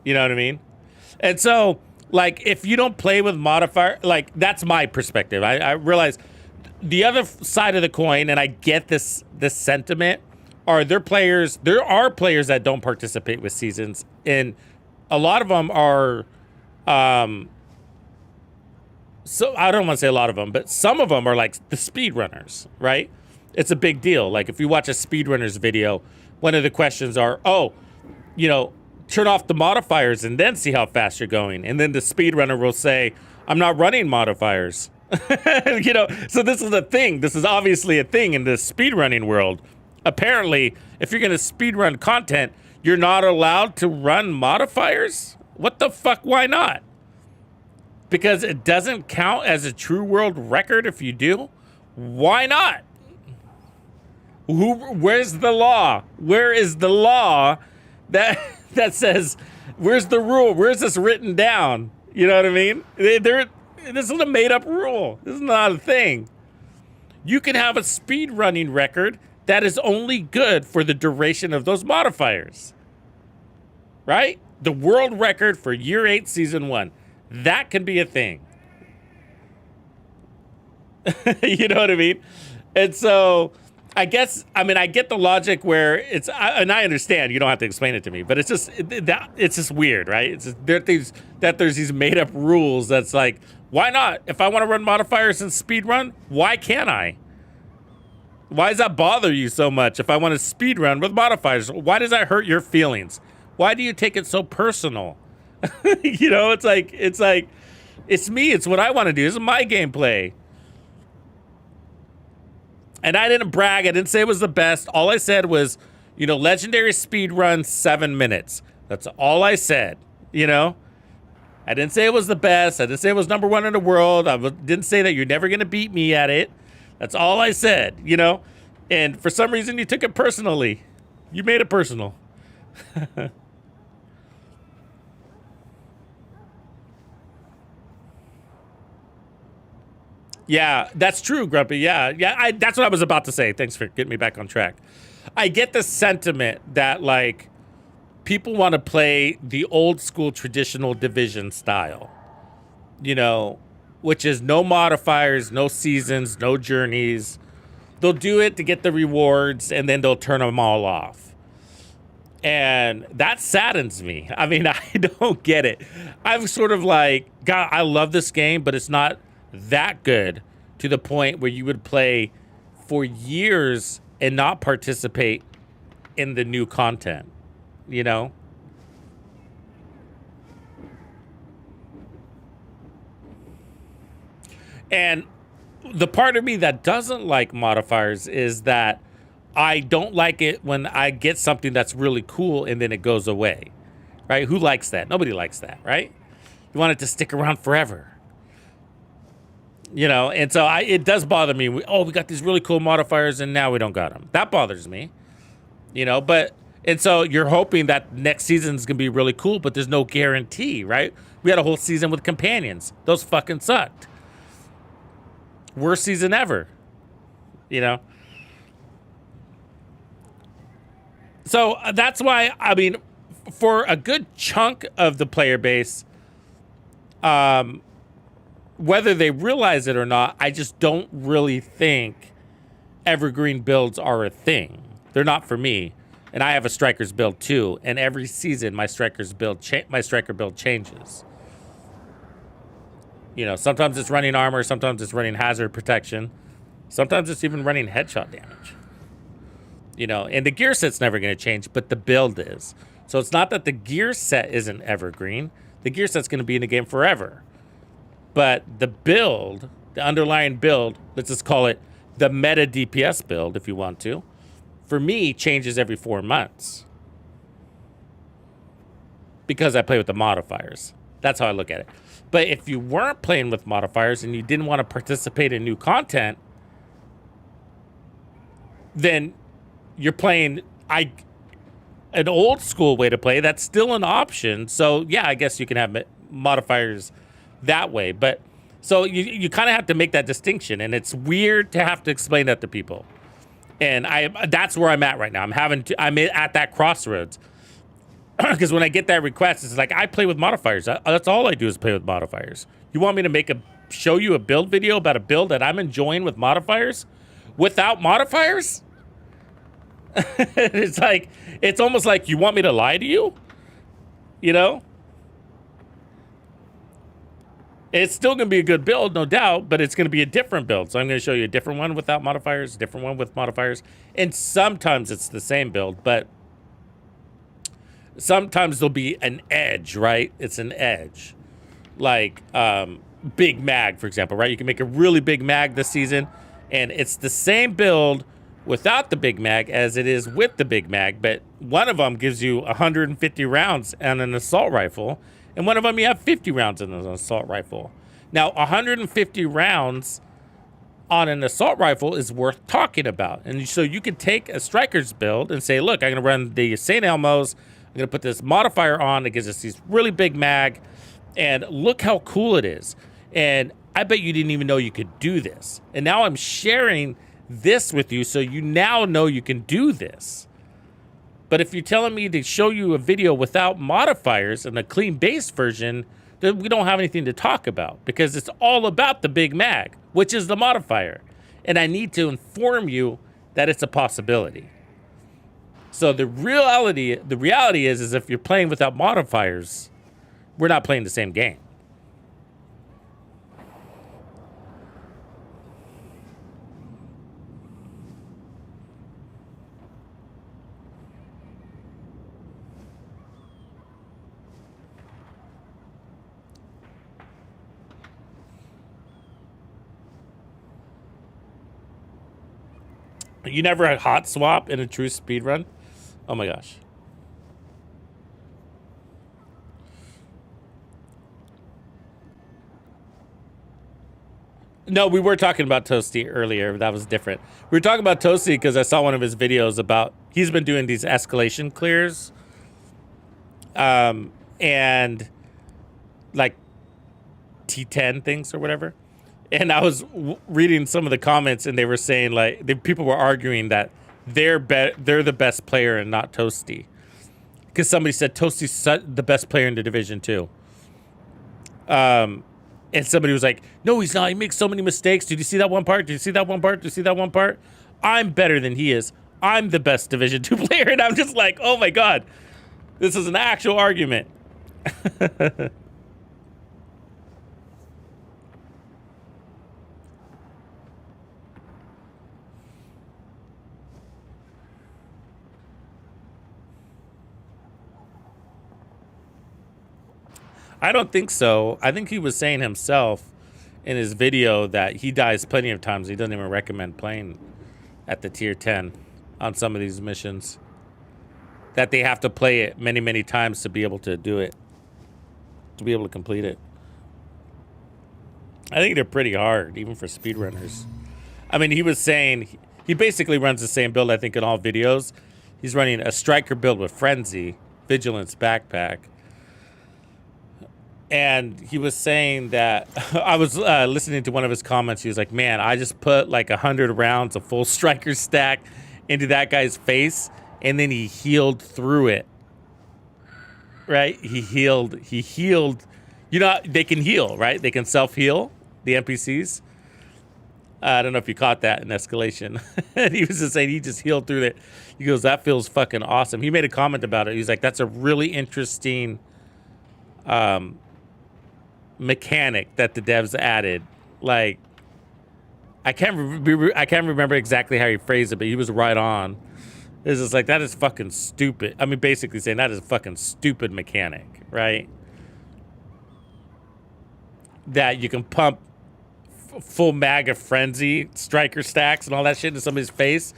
You know what I mean? And so, like, if you don't play with modifier, like, that's my perspective. I realize the other side of the coin, and I get this sentiment, are there are players that don't participate with seasons, and a lot of them are, so I don't want to say a lot of them, but some of them are like the speedrunners, right? It's a big deal. Like, if you watch a speedrunners video, one of the questions are, turn off the modifiers and then see how fast you're going. And then the speedrunner will say, I'm not running modifiers. So this is a thing. This is obviously a thing in the speedrunning world. Apparently, if you're going to speedrun content, you're not allowed to run modifiers? What the fuck? Why not? Because it doesn't count as a true world record if you do? Why not? Where's the law? Where is the law that says, where's the rule? Where's this written down? You know what I mean? This is a made-up rule. This is not a thing. You can have a speed running record that is only good for the duration of those modifiers. Right? The world record for year 8, season 1. That can be a thing. You know what I mean? And so I get the logic where and I understand, you don't have to explain it to me, but it's just weird, right? It's just, there's these made up rules that's like, why not? If I want to run modifiers in speedrun, why can't I? Why does that bother you so much if I want to speedrun with modifiers? Why does that hurt your feelings? Why do you take it so personal? It's like, it's me, it's what I want to do. This is my gameplay. And I didn't brag. I didn't say it was the best. All I said was, legendary speed run 7 minutes. That's all I said, I didn't say it was the best. I didn't say it was number 1 in the world. I didn't say that you're never going to beat me at it. That's all I said, And for some reason, you took it personally. You made it personal. Yeah, that's true, Grumpy. Yeah, that's what I was about to say. Thanks for getting me back on track. I get the sentiment that, like, people want to play the old school traditional division style, which is no modifiers, no seasons, no journeys. They'll do it to get the rewards, and then they'll turn them all off. And that saddens me. I mean, I don't get it. I'm sort of like, God, I love this game, but it's not that good to the point where you would play for years and not participate in the new content, And the part of me that doesn't like modifiers is that I don't like it when I get something that's really cool and then it goes away, right? Who likes that? Nobody likes that, right? You want it to stick around forever. And so it does bother me. We got these really cool modifiers and now we don't got them. That bothers me, and so you're hoping that next season's gonna be really cool, but there's no guarantee, right? We had a whole season with companions. Those fucking sucked. Worst season ever, So that's why, for a good chunk of the player base, whether they realize it or not, I just don't really think evergreen builds are a thing. They're not for me. And I have a strikers build too. And every season, my striker build changes. Sometimes it's running armor. Sometimes it's running hazard protection. Sometimes it's even running headshot damage. And the gear set's never going to change, but the build is. So it's not that the gear set isn't evergreen. The gear set's going to be in the game forever. But the build, the underlying build, let's just call it the meta DPS build if you want to, for me, changes every 4 months. Because I play with the modifiers. That's how I look at it. But if you weren't playing with modifiers and you didn't want to participate in new content, then you're playing an old school way to play. That's still an option. So, yeah, I guess you can have modifiers that way. But So you kind of have to make that distinction, and it's weird to have to explain that to people. And that's where I'm at right now. I'm at that crossroads. Because when I get that request, it's like, I play with modifiers. That's all I do is play with modifiers. You want me to show you a build video about a build that I'm enjoying with modifiers? Without modifiers? It's almost like you want me to lie to you? You know? It's still going to be a good build, no doubt, but it's going to be a different build. So I'm going to show you a different one without modifiers, a different one with modifiers. And sometimes it's the same build, but sometimes there'll be an edge, right? It's an edge. Like Big Mag, for example, right? You can make a really big mag this season, and it's the same build without the Big Mag as it is with the Big Mag, but one of them gives you 150 rounds on an assault rifle, and one of them you have 50 rounds in an assault rifle. Now, 150 rounds on an assault rifle is worth talking about. And so you can take a striker's build and say, look, I'm going to run the St. Elmo's. I'm going to put this modifier on that gives us these really big mag. And look how cool it is. And I bet you didn't even know you could do this. And now I'm sharing this with you so you now know you can do this. But if you're telling me to show you a video without modifiers and a clean base version, then we don't have anything to talk about because it's all about the Big Mag, which is the modifier. And I need to inform you that it's a possibility. So the reality is if you're playing without modifiers, we're not playing the same game. You never had hot swap in a true speed run? Oh my gosh. No, we were talking about Toasty earlier. That was different. We were talking about Toasty because I saw one of his videos about, he's been doing these escalation clears. And like T10 things or whatever. And I was reading some of the comments, and they were saying like people were arguing that they're the best player and not Toasty, because somebody said Toasty's the best player in the division too. And somebody was like, "No, he's not. He makes so many mistakes. Did you see that one part? Did you see that one part? Did you see that one part? I'm better than he is. I'm the best Division 2 player." And I'm just like, "Oh my god, this is an actual argument." I don't think so. I think he was saying himself in his video that he dies plenty of times. He doesn't even recommend playing at the tier 10 on some of these missions. That they have to play it many, many times to be able to do it. To be able to complete it. I think they're pretty hard, even for speedrunners. I mean, he was saying, he basically runs the same build, I think, in all videos. He's running a striker build with Frenzy, Vigilance backpack. And he was saying that, I was listening to one of his comments. He was like, man, I just put like 100 rounds of full striker stack into that guy's face, and then he healed through it. Right? He healed. You know, they can heal, right? They can self-heal, the NPCs. I don't know if you caught that in Escalation. And he was just saying he just healed through it. He goes, that feels fucking awesome. He made a comment about it. He's like, that's a really interesting mechanic that the devs added. Like, I can't remember exactly how he phrased it, but he was right on. It's just like, that is fucking stupid. I mean, basically saying that is a fucking stupid mechanic, right? That you can pump full mag of Frenzy, striker stacks, and all that shit into somebody's face,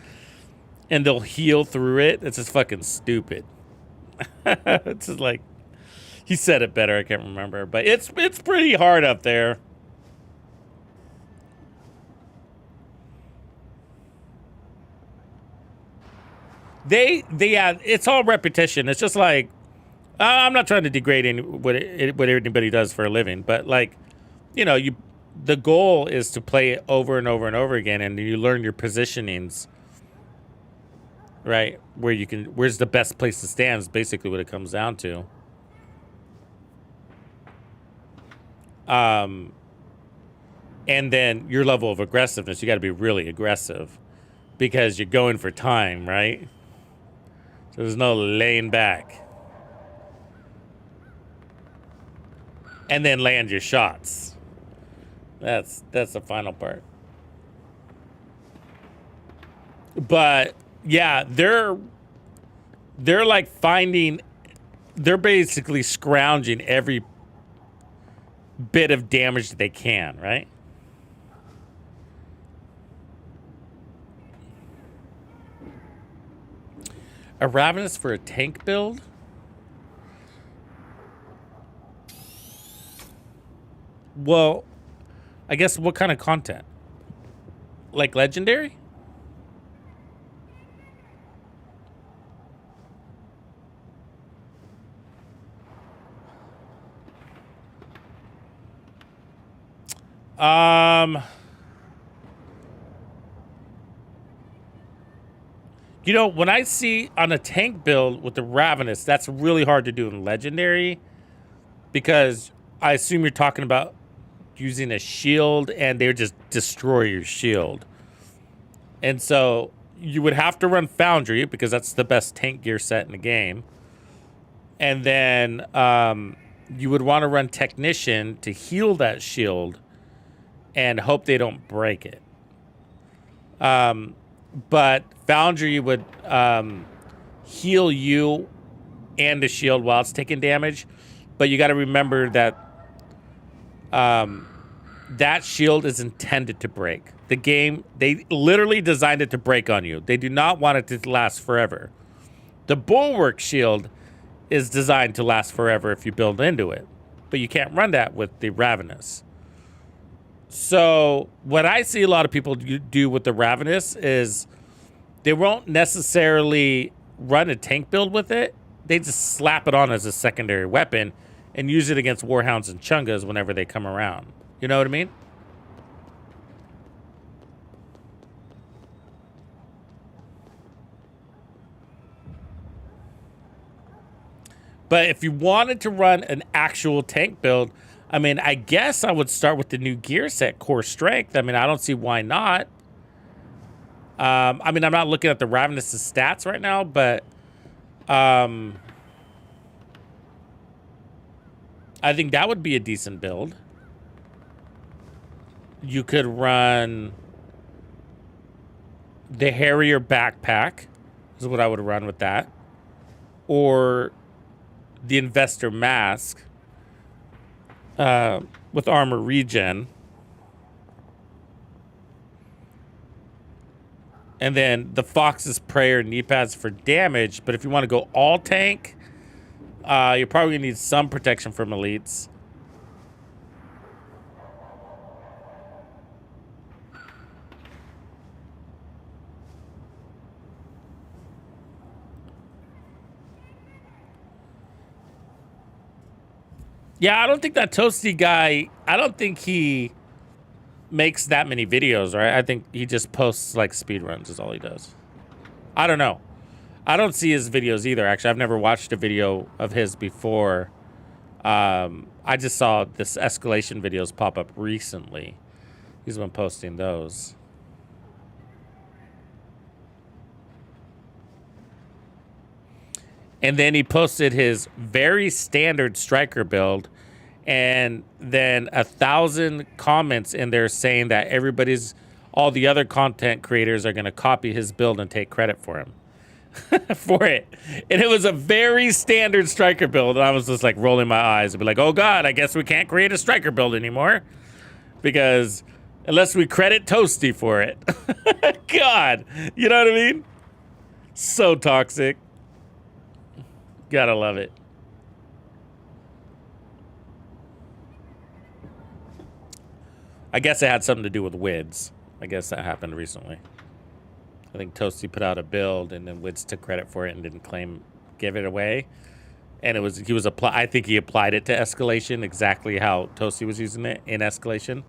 and they'll heal through it. It's just fucking stupid. It's just like, he said it better. I can't remember, but it's pretty hard up there. They it's all repetition. It's just like, I'm not trying to degrade what anybody does for a living, but like, you know, the goal is to play it over and over and over again, and you learn your positionings, right? Where's the best place to stand is basically what it comes down to. And then your level of aggressiveness, you got to be really aggressive because you're going for time, right? So there's no laying back. And then land your shots. That's the final part. But yeah, they're like they're basically scrounging every bit of damage that they can, right? A Ravenous for a tank build? Well, I guess what kind of content? Like legendary? You know, when I see on a tank build with the Ravenous, that's really hard to do in legendary because I assume you're talking about using a shield and they would just destroy your shield. And so you would have to run Foundry because that's the best tank gear set in the game. And then you would want to run Technician to heal that shield and hope they don't break it. But Foundry would heal you and the shield while it's taking damage. But you got to remember that that shield is intended to break. The game, they literally designed it to break on you. They do not want it to last forever. The Bulwark shield is designed to last forever if you build into it. But you can't run that with the Ravenous. So what I see a lot of people do with the Ravenous is they won't necessarily run a tank build with it. They just slap it on as a secondary weapon and use it against Warhounds and Chungas whenever they come around. You know what I mean? But if you wanted to run an actual tank build, I mean, I guess I would start with the new gear set, Core Strength. I mean, I don't see why not. I mean, I'm not looking at the Ravenous' stats right now, but I think that would be a decent build. You could run the Harrier Backpack, is what I would run with that. Or the Investor Mask with armor regen. And then the Fox's Prayer knee pads for damage. But if you want to go all tank, you're probably going to need some protection from elites. Yeah, I don't think that Toasty guy, I don't think he makes that many videos, right? I think he just posts like speedruns is all he does. I don't know. I don't see his videos either, actually. I've never watched a video of his before. I just saw this escalation videos pop up recently. He's been posting those. And then he posted his very standard striker build, and then 1,000 comments in there saying that all the other content creators are going to copy his build and take credit for him for it. And it was a very standard striker build. And I was just like rolling my eyes and be like, oh God, I guess we can't create a striker build anymore because unless we credit Toasty for it. God, you know what I mean? So toxic. Gotta love it. I guess it had something to do with WIDS. I guess that happened recently. I think Toasty put out a build and then WIDS took credit for it and didn't give it away. And I think he applied it to escalation exactly how Toasty was using it in escalation.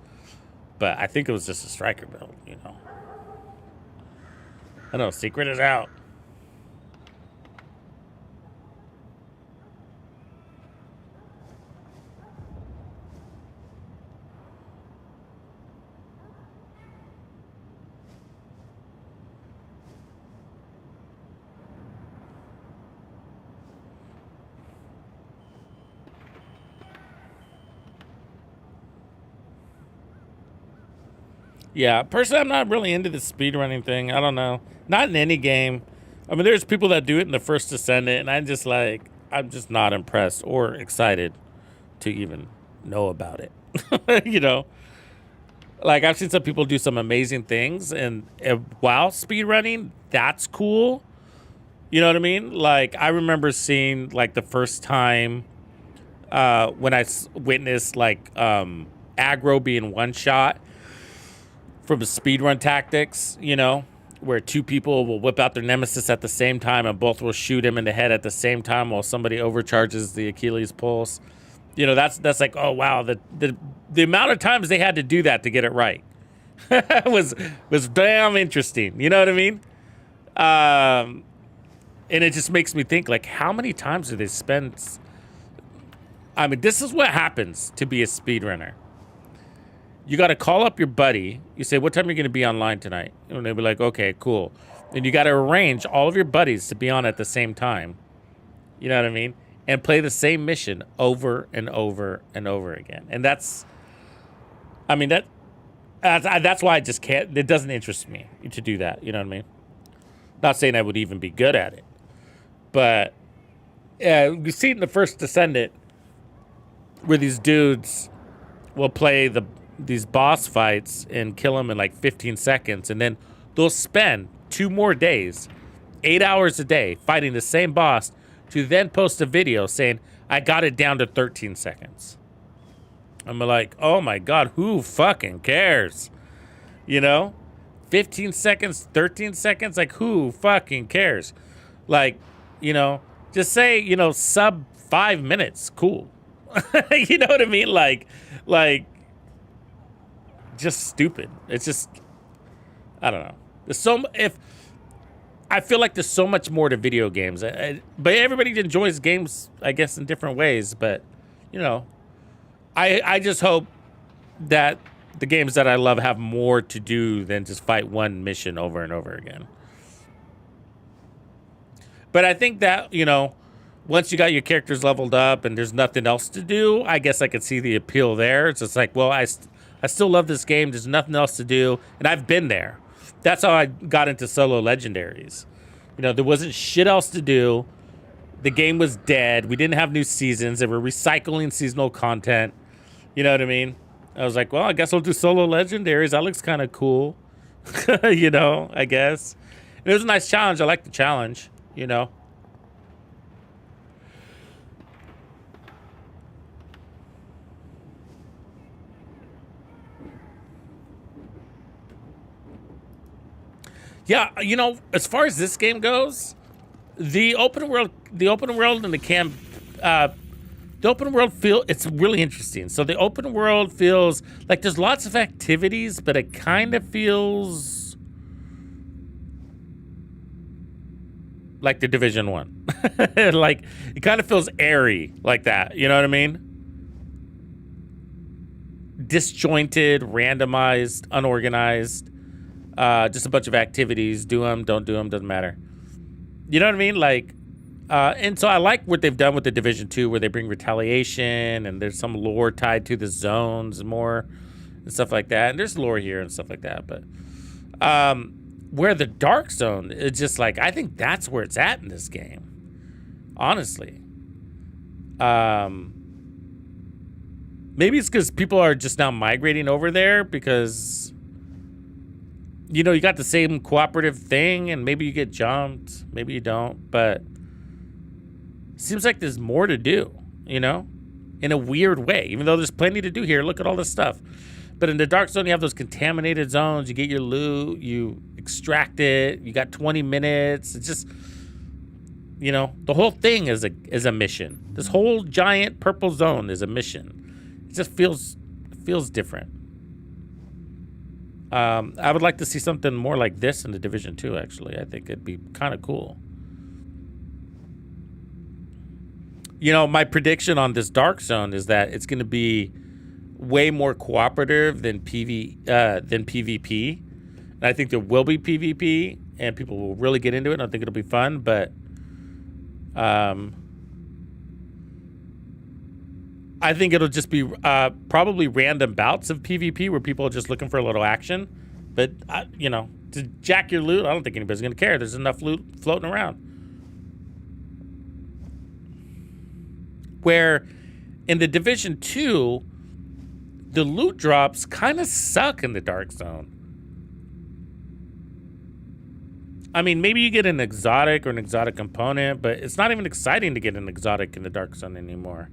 But I think it was just a striker build, you know. I know, secret is out. Yeah, personally, I'm not really into the speedrunning thing. I don't know. Not in any game. I mean, there's people that do it in the first Descendant, and I'm just not impressed or excited to even know about it. You know? Like, I've seen some people do some amazing things, and while speedrunning, that's cool. You know what I mean? Like, I remember seeing, like, the first time when I witnessed, like, aggro being one shot from speedrun tactics, you know, where two people will whip out their nemesis at the same time and both will shoot him in the head at the same time while somebody overcharges the Achilles pulse. You know, that's like, oh wow, the amount of times they had to do that to get it right was damn interesting. You know what I mean? And it just makes me think, like, how many times do they spend? I mean, this is what happens to be a speedrunner. You got to call up your buddy. You say, what time are you going to be online tonight? And they'll be like, okay, cool. And you got to arrange all of your buddies to be on at the same time. You know what I mean? And play the same mission over and over and over again. And that's, I mean, that's why I just can't, it doesn't interest me to do that. You know what I mean? Not saying I would even be good at it. But you see it in the first Descendant where these dudes will play these boss fights and kill them in like 15 seconds. And then they'll spend 2 more days, 8 hours a day, fighting the same boss to then post a video saying, I got it down to 13 seconds. I'm like, oh my God, who fucking cares? You know? 15 seconds, 13 seconds, like who fucking cares? Like, you know, just say, you know, sub 5 minutes, cool. You know what I mean? Like, just stupid. It's just, I don't know. I feel like there's so much more to video games. But everybody enjoys games, I guess, in different ways. But, you know, I just hope that the games that I love have more to do than just fight one mission over and over again. But I think that, you know, once you got your characters leveled up and there's nothing else to do, I guess I could see the appeal there. It's just like, well, I still love this game. There's nothing else to do. And I've been there. That's how I got into solo legendaries. You know, there wasn't shit else to do. The game was dead. We didn't have new seasons. They were recycling seasonal content. You know what I mean? I was like, well, I guess I'll do solo legendaries. That looks kind of cool. You know, I guess. And it was a nice challenge. I like the challenge, you know. Yeah, you know, as far as this game goes, the open world and the open world it's really interesting. So the open world feels like there's lots of activities, but it kind of feels like the Division 1. Like, it kind of feels airy like that. You know what I mean? Disjointed, randomized, unorganized. Just a bunch of activities. Do them, don't do them, doesn't matter. You know what I mean? Like, and so I like what they've done with the Division 2, where they bring retaliation and there's some lore tied to the zones more and stuff like that. And there's lore here and stuff like that. But where the Dark Zone is just like, I think that's where it's at in this game. Honestly. Maybe it's because people are just now migrating over there because, you know, you got the same cooperative thing and maybe you get jumped, maybe you don't, but it seems like there's more to do, you know, in a weird way, even though there's plenty to do here. Look at all this stuff. But in the Dark Zone, you have those contaminated zones. You get your loot, you extract it. You got 20 minutes. It's just, you know, the whole thing is a mission. This whole giant purple zone is a mission. It just feels different. I would like to see something more like this in the Division 2, actually. I think it'd be kind of cool. You know, my prediction on this Dark Zone is that it's going to be way more cooperative than PvP. And I think there will be PvP, and people will really get into it. And I think it'll be fun, but I think it'll just be probably random bouts of PvP where people are just looking for a little action. But, you know, to jack your loot, I don't think anybody's going to care. There's enough loot floating around. Where in the Division 2, the loot drops kind of suck in the Dark Zone. I mean, maybe you get an exotic or an exotic component, but it's not even exciting to get an exotic in the Dark Zone anymore.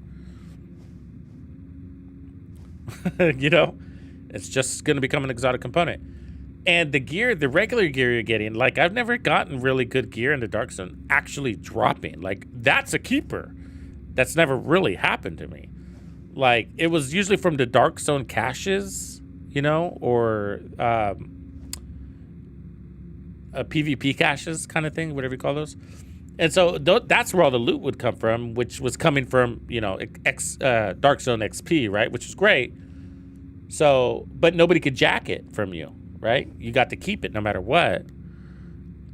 You know, it's just going to become an exotic component. And the gear, the regular gear you're getting, like, I've never gotten really good gear in the Dark Zone actually dropping. Like, that's a keeper. That's never really happened to me. Like, it was usually from the Dark Zone caches, you know, or a PvP caches kind of thing, whatever you call those. And so that's where all the loot would come from, which was coming from, you know, Dark Zone XP, right? Which is great. So, but nobody could jack it from you, right? You got to keep it no matter what.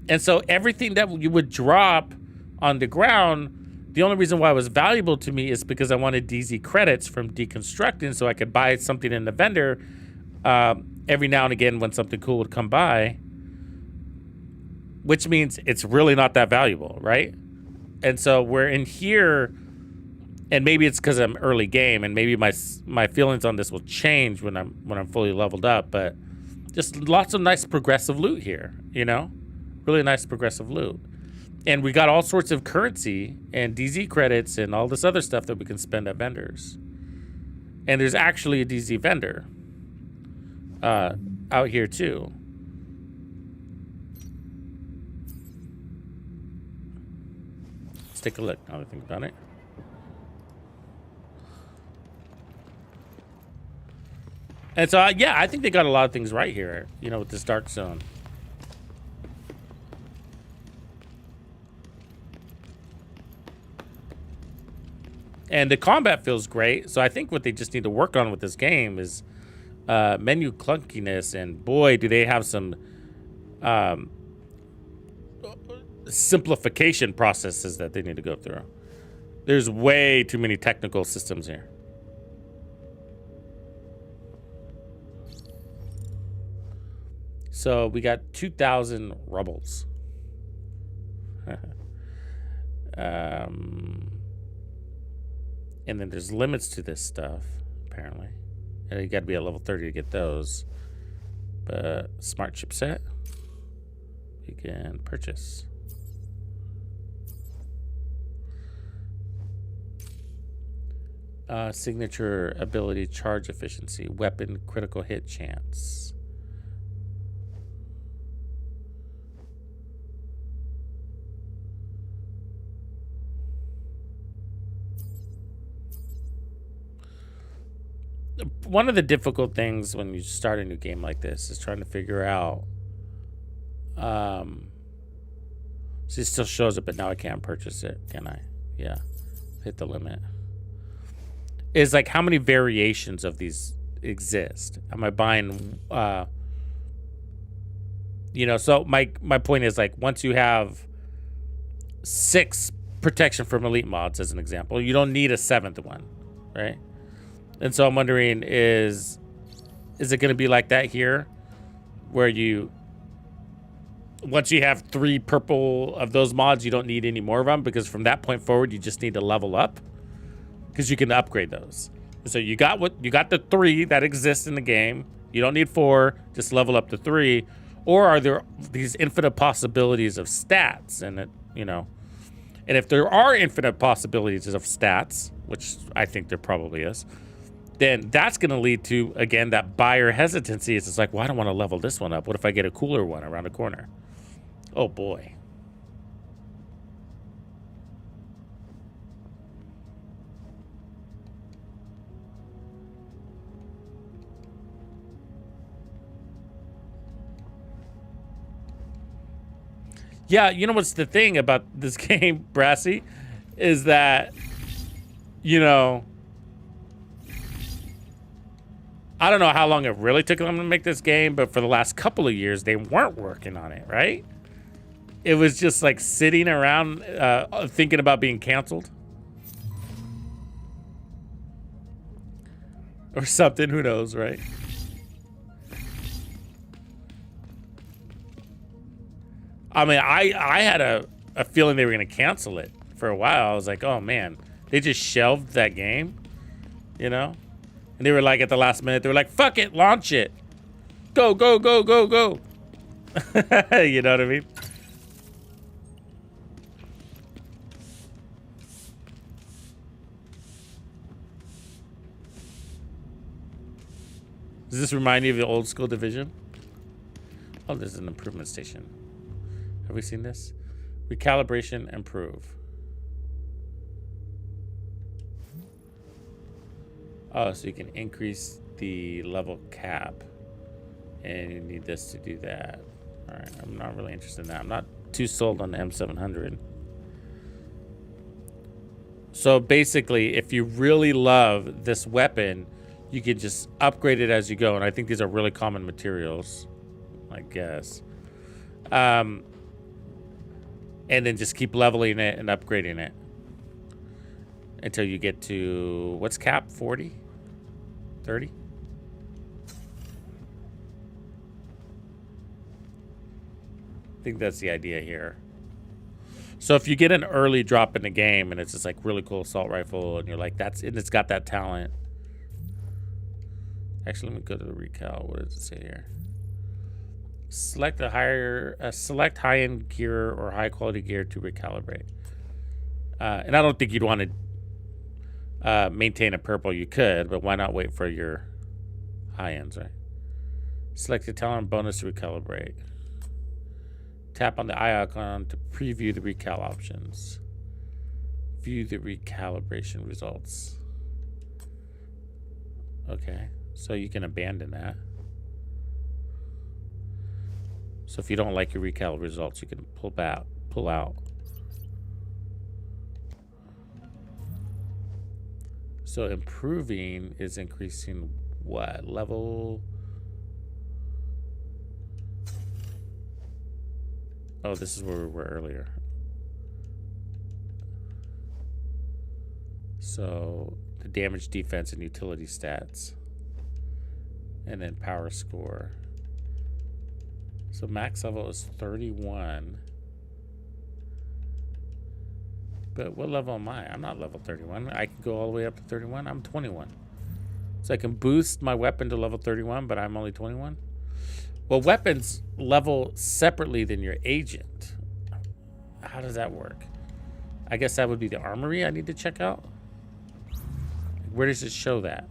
And so everything that you would drop on the ground, the only reason why it was valuable to me is because I wanted DZ credits from deconstructing so I could buy something in the vendor every now and again when something cool would come by, which means it's really not that valuable, right? And so we're in here, and maybe it's because I'm early game, and maybe my feelings on this will change when I'm fully leveled up, but just lots of nice progressive loot here, you know? Really nice progressive loot. And we got all sorts of currency and DZ credits and all this other stuff that we can spend at vendors. And there's actually a DZ vendor out here too. Let's take a look now that I think about it. And so, yeah, I think they got a lot of things right here, you know, with this Dark Zone. And the combat feels great. So I think what they just need to work on with this game is menu clunkiness. And boy, do they have some simplification processes that they need to go through. There's way too many technical systems here. So we got 2,000 rubbles. And then there's limits to this stuff, apparently. And you got to be at level 30 to get those. But smart chipset, you can purchase. Signature ability, charge efficiency, weapon critical hit chance. One of the difficult things when you start a new game like this is trying to figure out. See, it still shows it, but now I can't purchase it, can I? Yeah, hit the limit. Is like how many variations of these exist? Am I buying? You know, so my point is, like, once you have 6 protection from elite mods, as an example, you don't need a 7th one, right? And so I'm wondering, is it going to be like that here, where you, once you have 3 purple of those mods, you don't need any more of them, because from that point forward, you just need to level up, because you can upgrade those. So you got the 3 that exist in the game. You don't need 4, just level up to 3. Or are there these infinite possibilities of stats? And it, you know, and if there are infinite possibilities of stats, which I think there probably is, then that's going to lead to, again, that buyer hesitancy. It's like, well, I don't want to level this one up. What if I get a cooler one around the corner? Oh, boy. Yeah, you know what's the thing about this game, Brassy, is that, you know, I don't know how long it really took them to make this game, but for the last couple of years, they weren't working on it, right? It was just like sitting around thinking about being canceled. Or something, who knows, right? I mean, I had a feeling they were going to cancel it for a while. I was like, oh man, they just shelved that game, you know? And they were like, at the last minute, they were like, fuck it, launch it. Go, go, go, go, go. You know what I mean? Does this remind you of the old school Division? Oh, there's an improvement station. Have we seen this? Recalibration, improve. Oh, so you can increase the level cap. And you need this to do that. All right, I'm not really interested in that. I'm not too sold on the M700. So basically, if you really love this weapon, you can just upgrade it as you go. And I think these are really common materials, I guess. And then just keep leveling it and upgrading it until you get to, what's cap? 40? 30? I think that's the idea here. So if you get an early drop in the game and it's just like really cool assault rifle and you're like, and it's got that talent. Actually, let me go to the recal. What does it say here? Select select high-end gear or high-quality gear to recalibrate. And I don't think you'd want to maintain a purple. You could, but why not wait for your high-ends, right? Select the talent bonus to recalibrate. Tap on the eye icon to preview the recal options. View the recalibration results. Okay, so you can abandon that. So if you don't like your recal results, you can pull out. So improving is increasing what? Level? Oh, this is where we were earlier. So the damage, defense, and utility stats. And then power score. So max level is 31. But what level am I? I'm not level 31. I can go all the way up to 31. I'm 21. So I can boost my weapon to level 31, but I'm only 21. Well, weapons level separately than your agent. How does that work? I guess that would be the armory I need to check out. Where does it show that?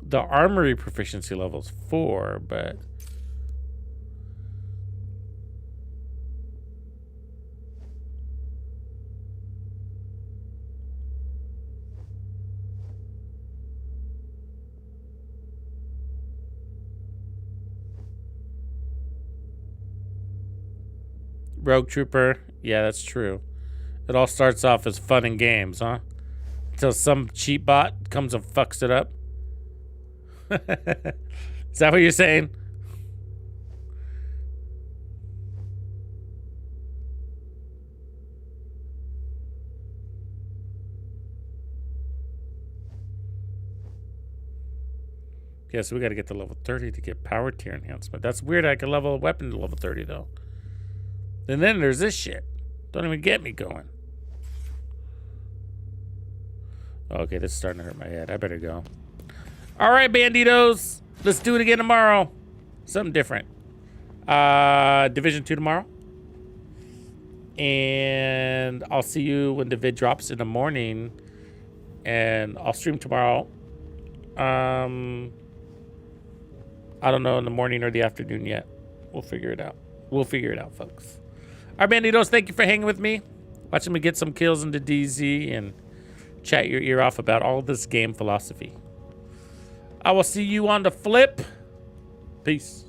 The armory proficiency level is 4, but Rogue Trooper, yeah, that's true. It all starts off as fun and games, huh? Until some cheap bot comes and fucks it up. Is that what you're saying? Yeah, so we got to get to level 30 to get power tier enhancement. That's weird. I can level a weapon to level 30 though. And then there's this shit. Don't even get me going. Okay, this is starting to hurt my head. I better go. All right, banditos. Let's do it again tomorrow. Something different. Division 2 tomorrow. And I'll see you when the vid drops in the morning. And I'll stream tomorrow. I don't know in the morning or the afternoon yet. We'll figure it out. We'll figure it out, folks. All right, Banditos, thank you for hanging with me. Watching me get some kills into DZ and chat your ear off about all this game philosophy. I will see you on the flip. Peace.